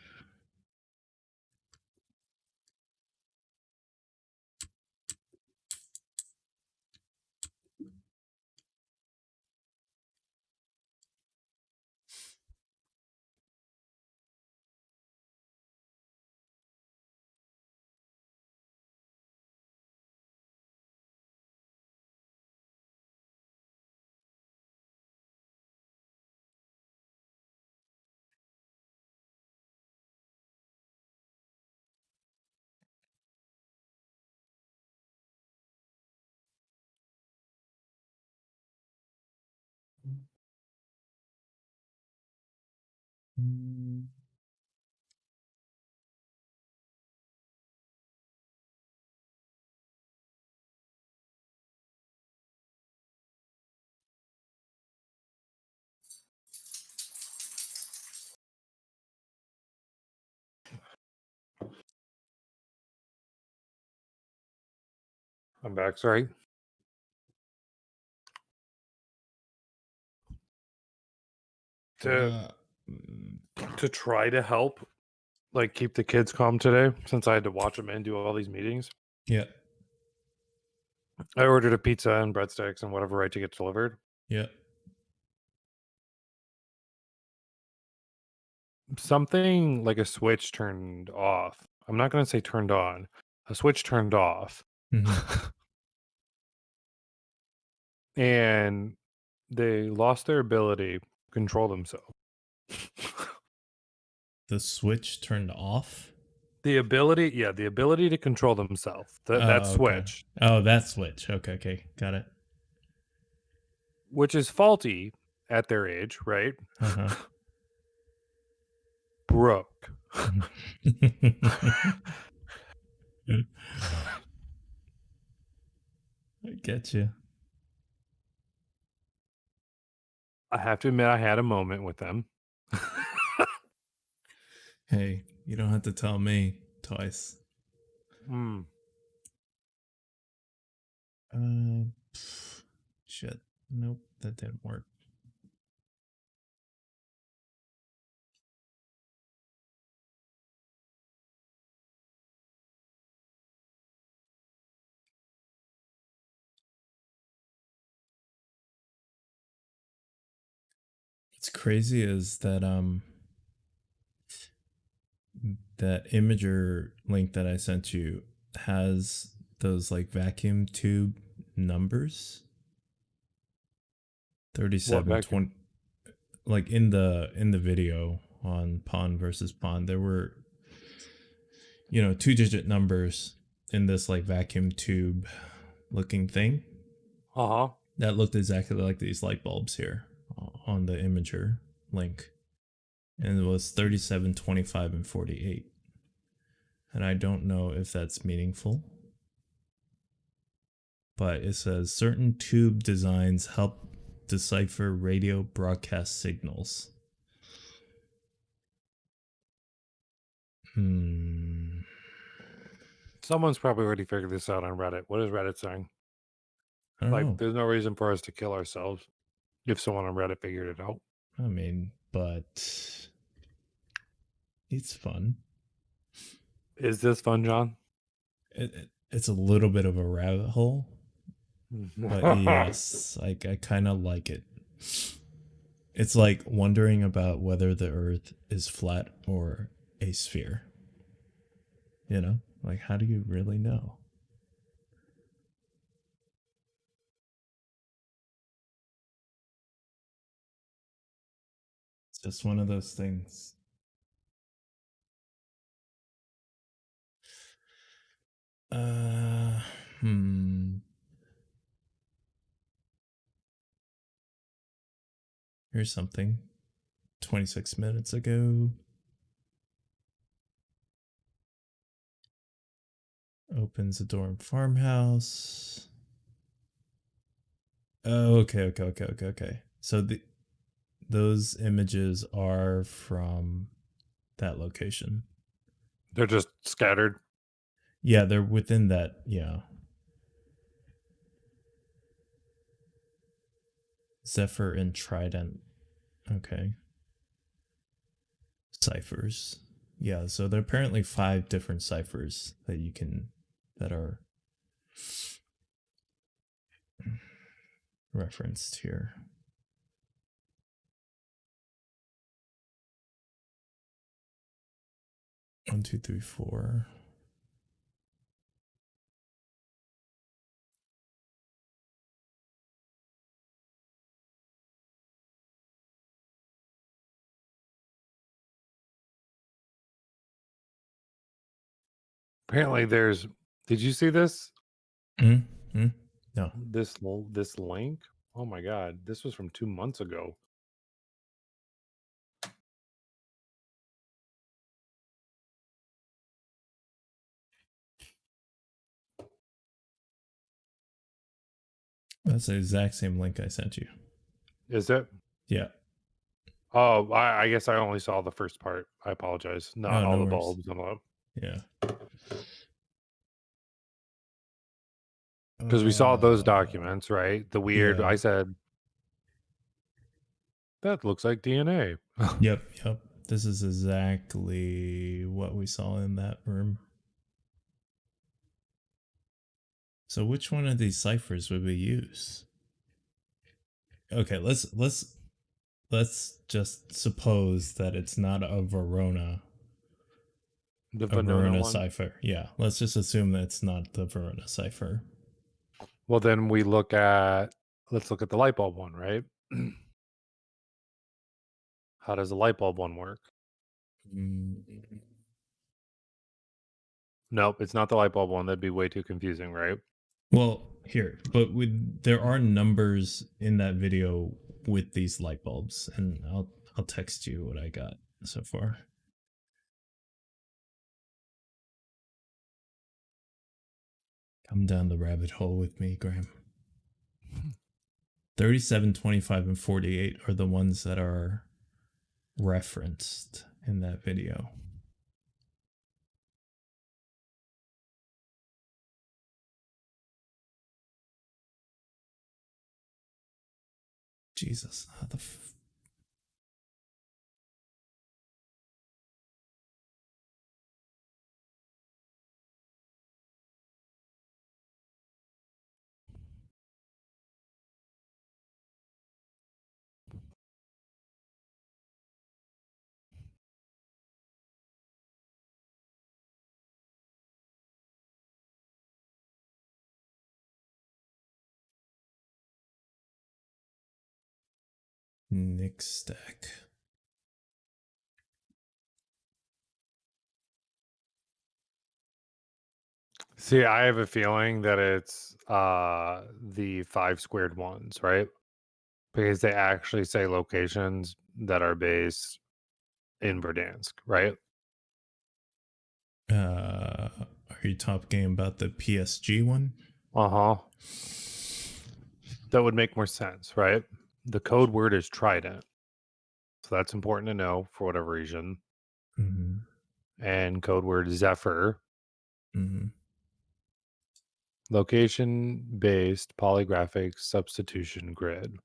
Speaker 15: I'm back. Sorry. To try to help, like, keep the kids calm today, since I had to watch them and do all these meetings.
Speaker 12: Yeah.
Speaker 15: I ordered a pizza and breadsticks and whatever right to get delivered.
Speaker 12: Yeah.
Speaker 15: Something like a switch turned off. I'm not going to say turned on. A switch turned off. And they lost their ability to control themselves.
Speaker 12: The switch turned off?
Speaker 15: The ability to control themselves. That switch.
Speaker 12: Oh, that switch. Okay. Got it.
Speaker 15: Which is faulty at their age, right?
Speaker 12: Uh-huh.
Speaker 15: Broke.
Speaker 12: I get you.
Speaker 15: I have to admit, I had a moment with them.
Speaker 12: Hey, you don't have to tell me twice. Shit. Nope, that didn't work. What's crazy is that that imager link that I sent you has those like vacuum tube numbers. 37, 20, like in the video on Pond versus Pond, there were 2-digit numbers in this like vacuum tube looking thing. That looked exactly like these light bulbs here on the imager link. And it was 37, 25, and 48. And I don't know if that's meaningful. But it says certain tube designs help decipher radio broadcast signals.
Speaker 15: Someone's probably already figured this out on Reddit. What is Reddit saying?
Speaker 12: I don't know.
Speaker 15: There's no reason for us to kill ourselves if someone on Reddit figured it out.
Speaker 12: I mean, but it's fun.
Speaker 15: Is this fun, John?
Speaker 12: It's a little bit of a rabbit hole. But yes, I kind of like it. It's like wondering about whether the Earth is flat or a sphere. Like, how do you really know? It's just one of those things. Here's something. 26 minutes ago. Opens a dorm farmhouse. Oh, okay. So those images are from that location.
Speaker 15: They're just scattered.
Speaker 12: Yeah, they're within that. Yeah, Zephyr and Trident. Okay. Ciphers. Yeah, so there are apparently 5 different ciphers that are referenced here. One, two, three, four.
Speaker 15: Apparently there's, did you see this?
Speaker 12: Mm-hmm. No.
Speaker 15: This link? Oh my God. This was from 2 months ago.
Speaker 12: That's the exact same link I sent you.
Speaker 15: Is it?
Speaker 12: Yeah.
Speaker 15: Oh, I guess I only saw the first part. I apologize. Not all
Speaker 12: no
Speaker 15: the
Speaker 12: worries.
Speaker 15: bulbs. I'm
Speaker 12: Yeah.
Speaker 15: Because we saw those documents, right? The weird,
Speaker 12: yeah.
Speaker 15: I said, that looks like DNA.
Speaker 12: Yep. This is exactly what we saw in that room. So which one of these ciphers would we use? Okay, let's just suppose that it's not a Verona.
Speaker 15: The
Speaker 12: Verona
Speaker 15: one?
Speaker 12: cipher. Yeah, let's just assume that it's not the Verona cipher.
Speaker 15: Well, then let's look at the light bulb one, right? How does the light bulb one work? Nope, it's not the light bulb one. That'd be way too confusing, right?
Speaker 12: Well, here, but there are numbers in that video with these light bulbs, and I'll text you what I got so far. Come down the rabbit hole with me, Graham. 37, 25, and 48 are the ones that are referenced in that video. Jesus, how the Nick stack.
Speaker 15: See, I have a feeling that it's the 5 squared ones, right? Because they actually say locations that are based in Verdansk, right?
Speaker 12: Are you talking about the PSG one?
Speaker 15: Uh-huh. That would make more sense, right? The code word is Trident. So that's important to know for whatever reason.
Speaker 12: Mm-hmm.
Speaker 15: And code word Zephyr.
Speaker 12: Mm-hmm.
Speaker 15: Location-based polygraphic substitution grid.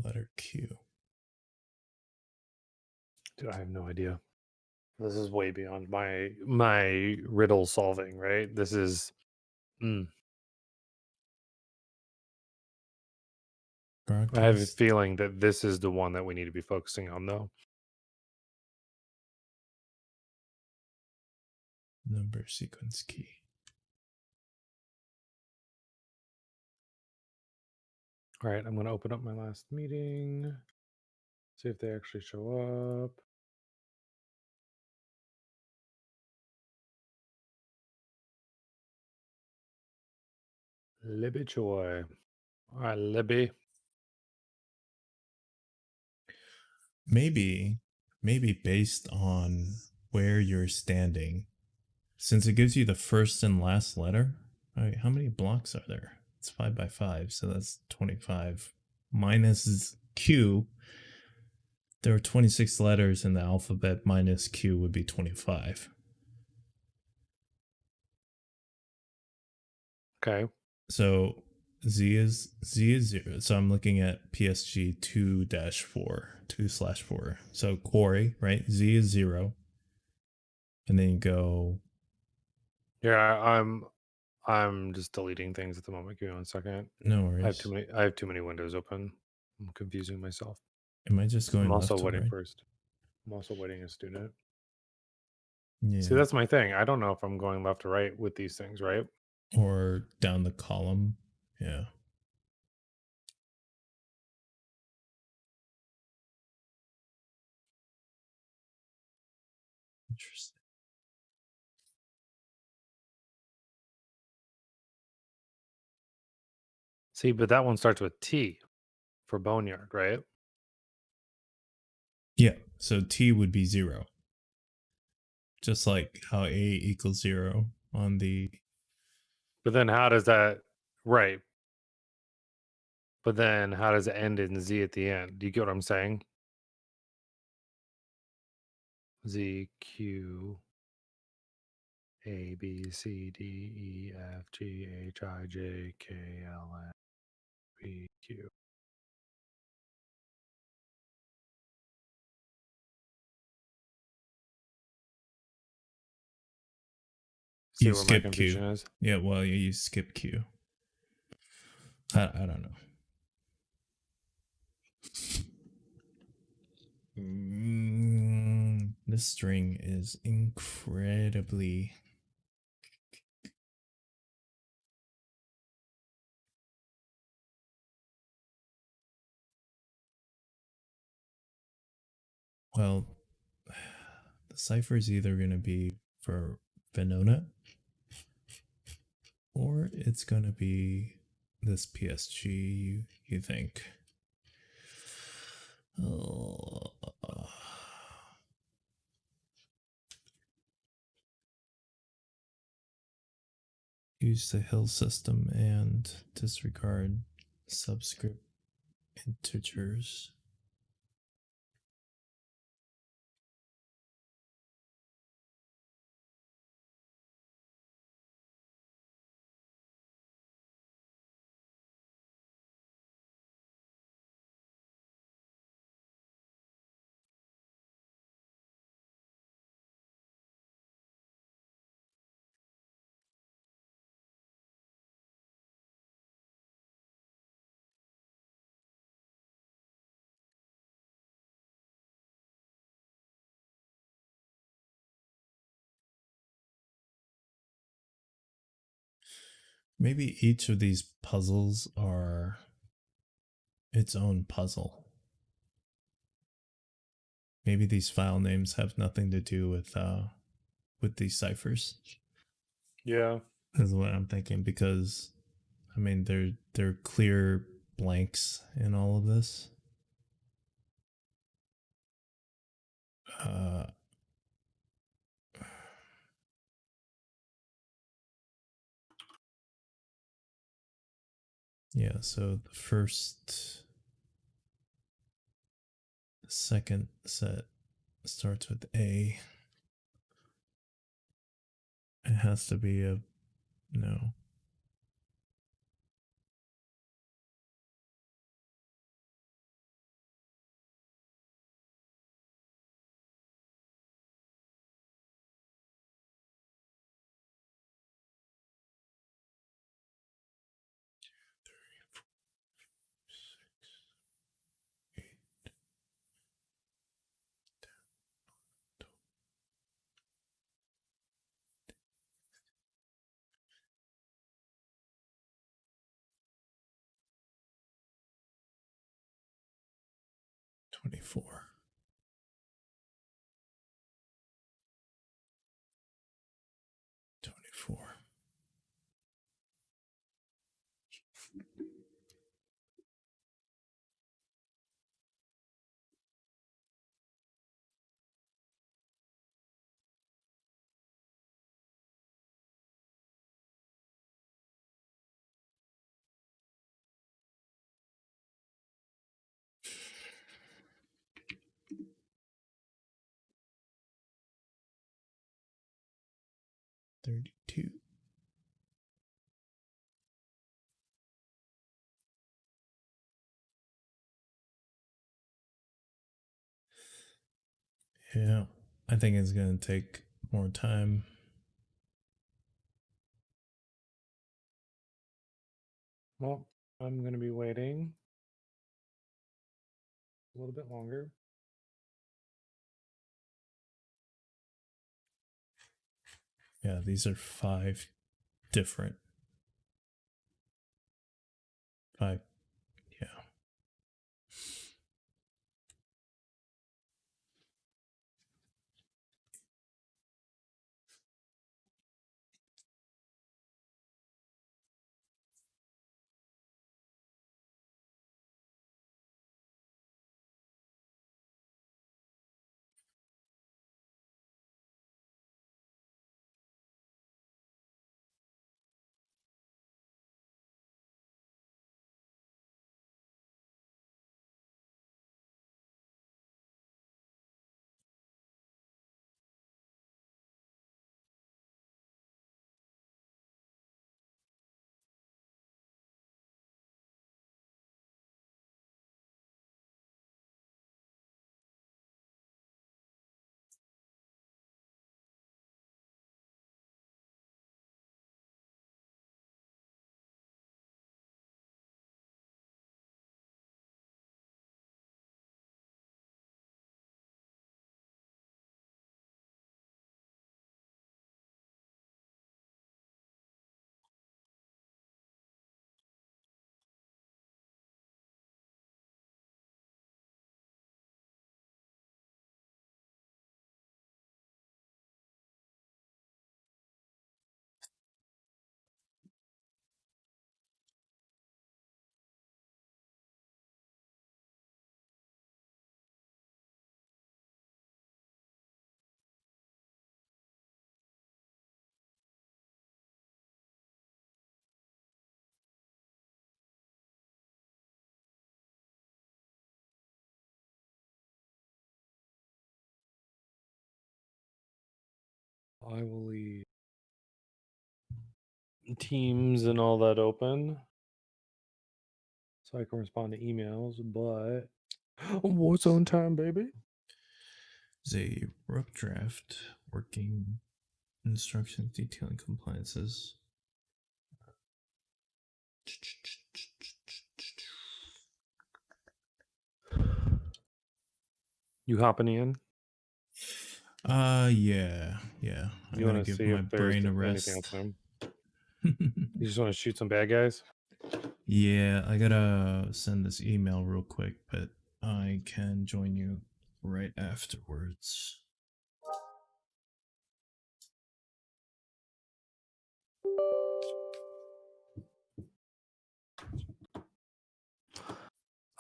Speaker 12: Letter Q.
Speaker 15: Dude, I have no idea. This is way beyond my riddle solving, right? This is I have a feeling that this is the one that we need to be focusing on, though.
Speaker 12: Number sequence key.
Speaker 15: All right, I'm going to open up my last meeting. See if they actually show up. Libby Choi. All right, Libby.
Speaker 12: Maybe maybe based on where you're standing, since it gives you the first and last letter. All right, how many blocks are there? It's 5 by 5, so that's 25 minus Q. There are 26 letters in the alphabet, minus Q would be 25.
Speaker 15: Okay.
Speaker 12: So Z is 0. So I'm looking at PSG 2-4, 2/4. So quarry, right? Z is 0. And then you go.
Speaker 15: Yeah, I'm just deleting things at the moment. Give me 1 second.
Speaker 12: No
Speaker 15: I have
Speaker 12: worries.
Speaker 15: too many windows open. I'm confusing myself.
Speaker 12: Am I just going
Speaker 15: I'm also
Speaker 12: left to
Speaker 15: waiting
Speaker 12: right?
Speaker 15: first. I'm also waiting a student.
Speaker 12: Yeah.
Speaker 15: See, that's my thing. I don't know if I'm going left or right with these things, right?
Speaker 12: Or down the column. Yeah. Interesting.
Speaker 15: See, but that one starts with T for boneyard, right?
Speaker 12: Yeah. So T would be 0. Just like how A equals 0 on the.
Speaker 15: But then how does that, right? But then how does it end in Z at the end? Do you get what I'm saying? Z, Q, A, B, C, D, E, F, G, H, I, J, K, L, M, P, Q. See
Speaker 12: You
Speaker 15: where my
Speaker 12: skip
Speaker 15: confusion
Speaker 12: Q.
Speaker 15: is?
Speaker 12: Yeah, well, you skip Q. I don't know. This string is incredibly. Well, the cipher is either going to be for Venona or it's going to be this PSG, you think. Oh. Use the Hill system and disregard subscript integers. Maybe each of these puzzles are its own puzzle. Maybe these file names have nothing to do with these ciphers.
Speaker 15: Yeah.
Speaker 12: Is what I'm thinking, because I mean they're clear blanks in all of this. Yeah, so the second set starts with A. It has to be a no. $24. 24. 32. Yeah, I think it's going to take more time.
Speaker 15: Well, I'm going to be waiting a little bit longer.
Speaker 12: Yeah, these are 5 different. 5. Yeah.
Speaker 15: I will leave Teams and all that open so I can respond to emails, but Warzone time, baby.
Speaker 12: There's a rough draft working instructions detailing compliances.
Speaker 15: You hopping in?
Speaker 12: Yeah. I'm
Speaker 15: You
Speaker 12: gonna
Speaker 15: want to
Speaker 12: give
Speaker 15: see
Speaker 12: my
Speaker 15: if there's
Speaker 12: brain a
Speaker 15: anything else
Speaker 12: rest.
Speaker 15: in him? You just want to shoot some bad guys?
Speaker 12: Yeah, I gotta send this email real quick, but I can join you right afterwards.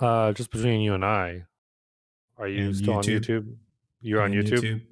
Speaker 15: Just between you and I, are you
Speaker 12: And
Speaker 15: still on
Speaker 12: YouTube?
Speaker 15: YouTube? You're on
Speaker 12: And
Speaker 15: YouTube?
Speaker 12: YouTube?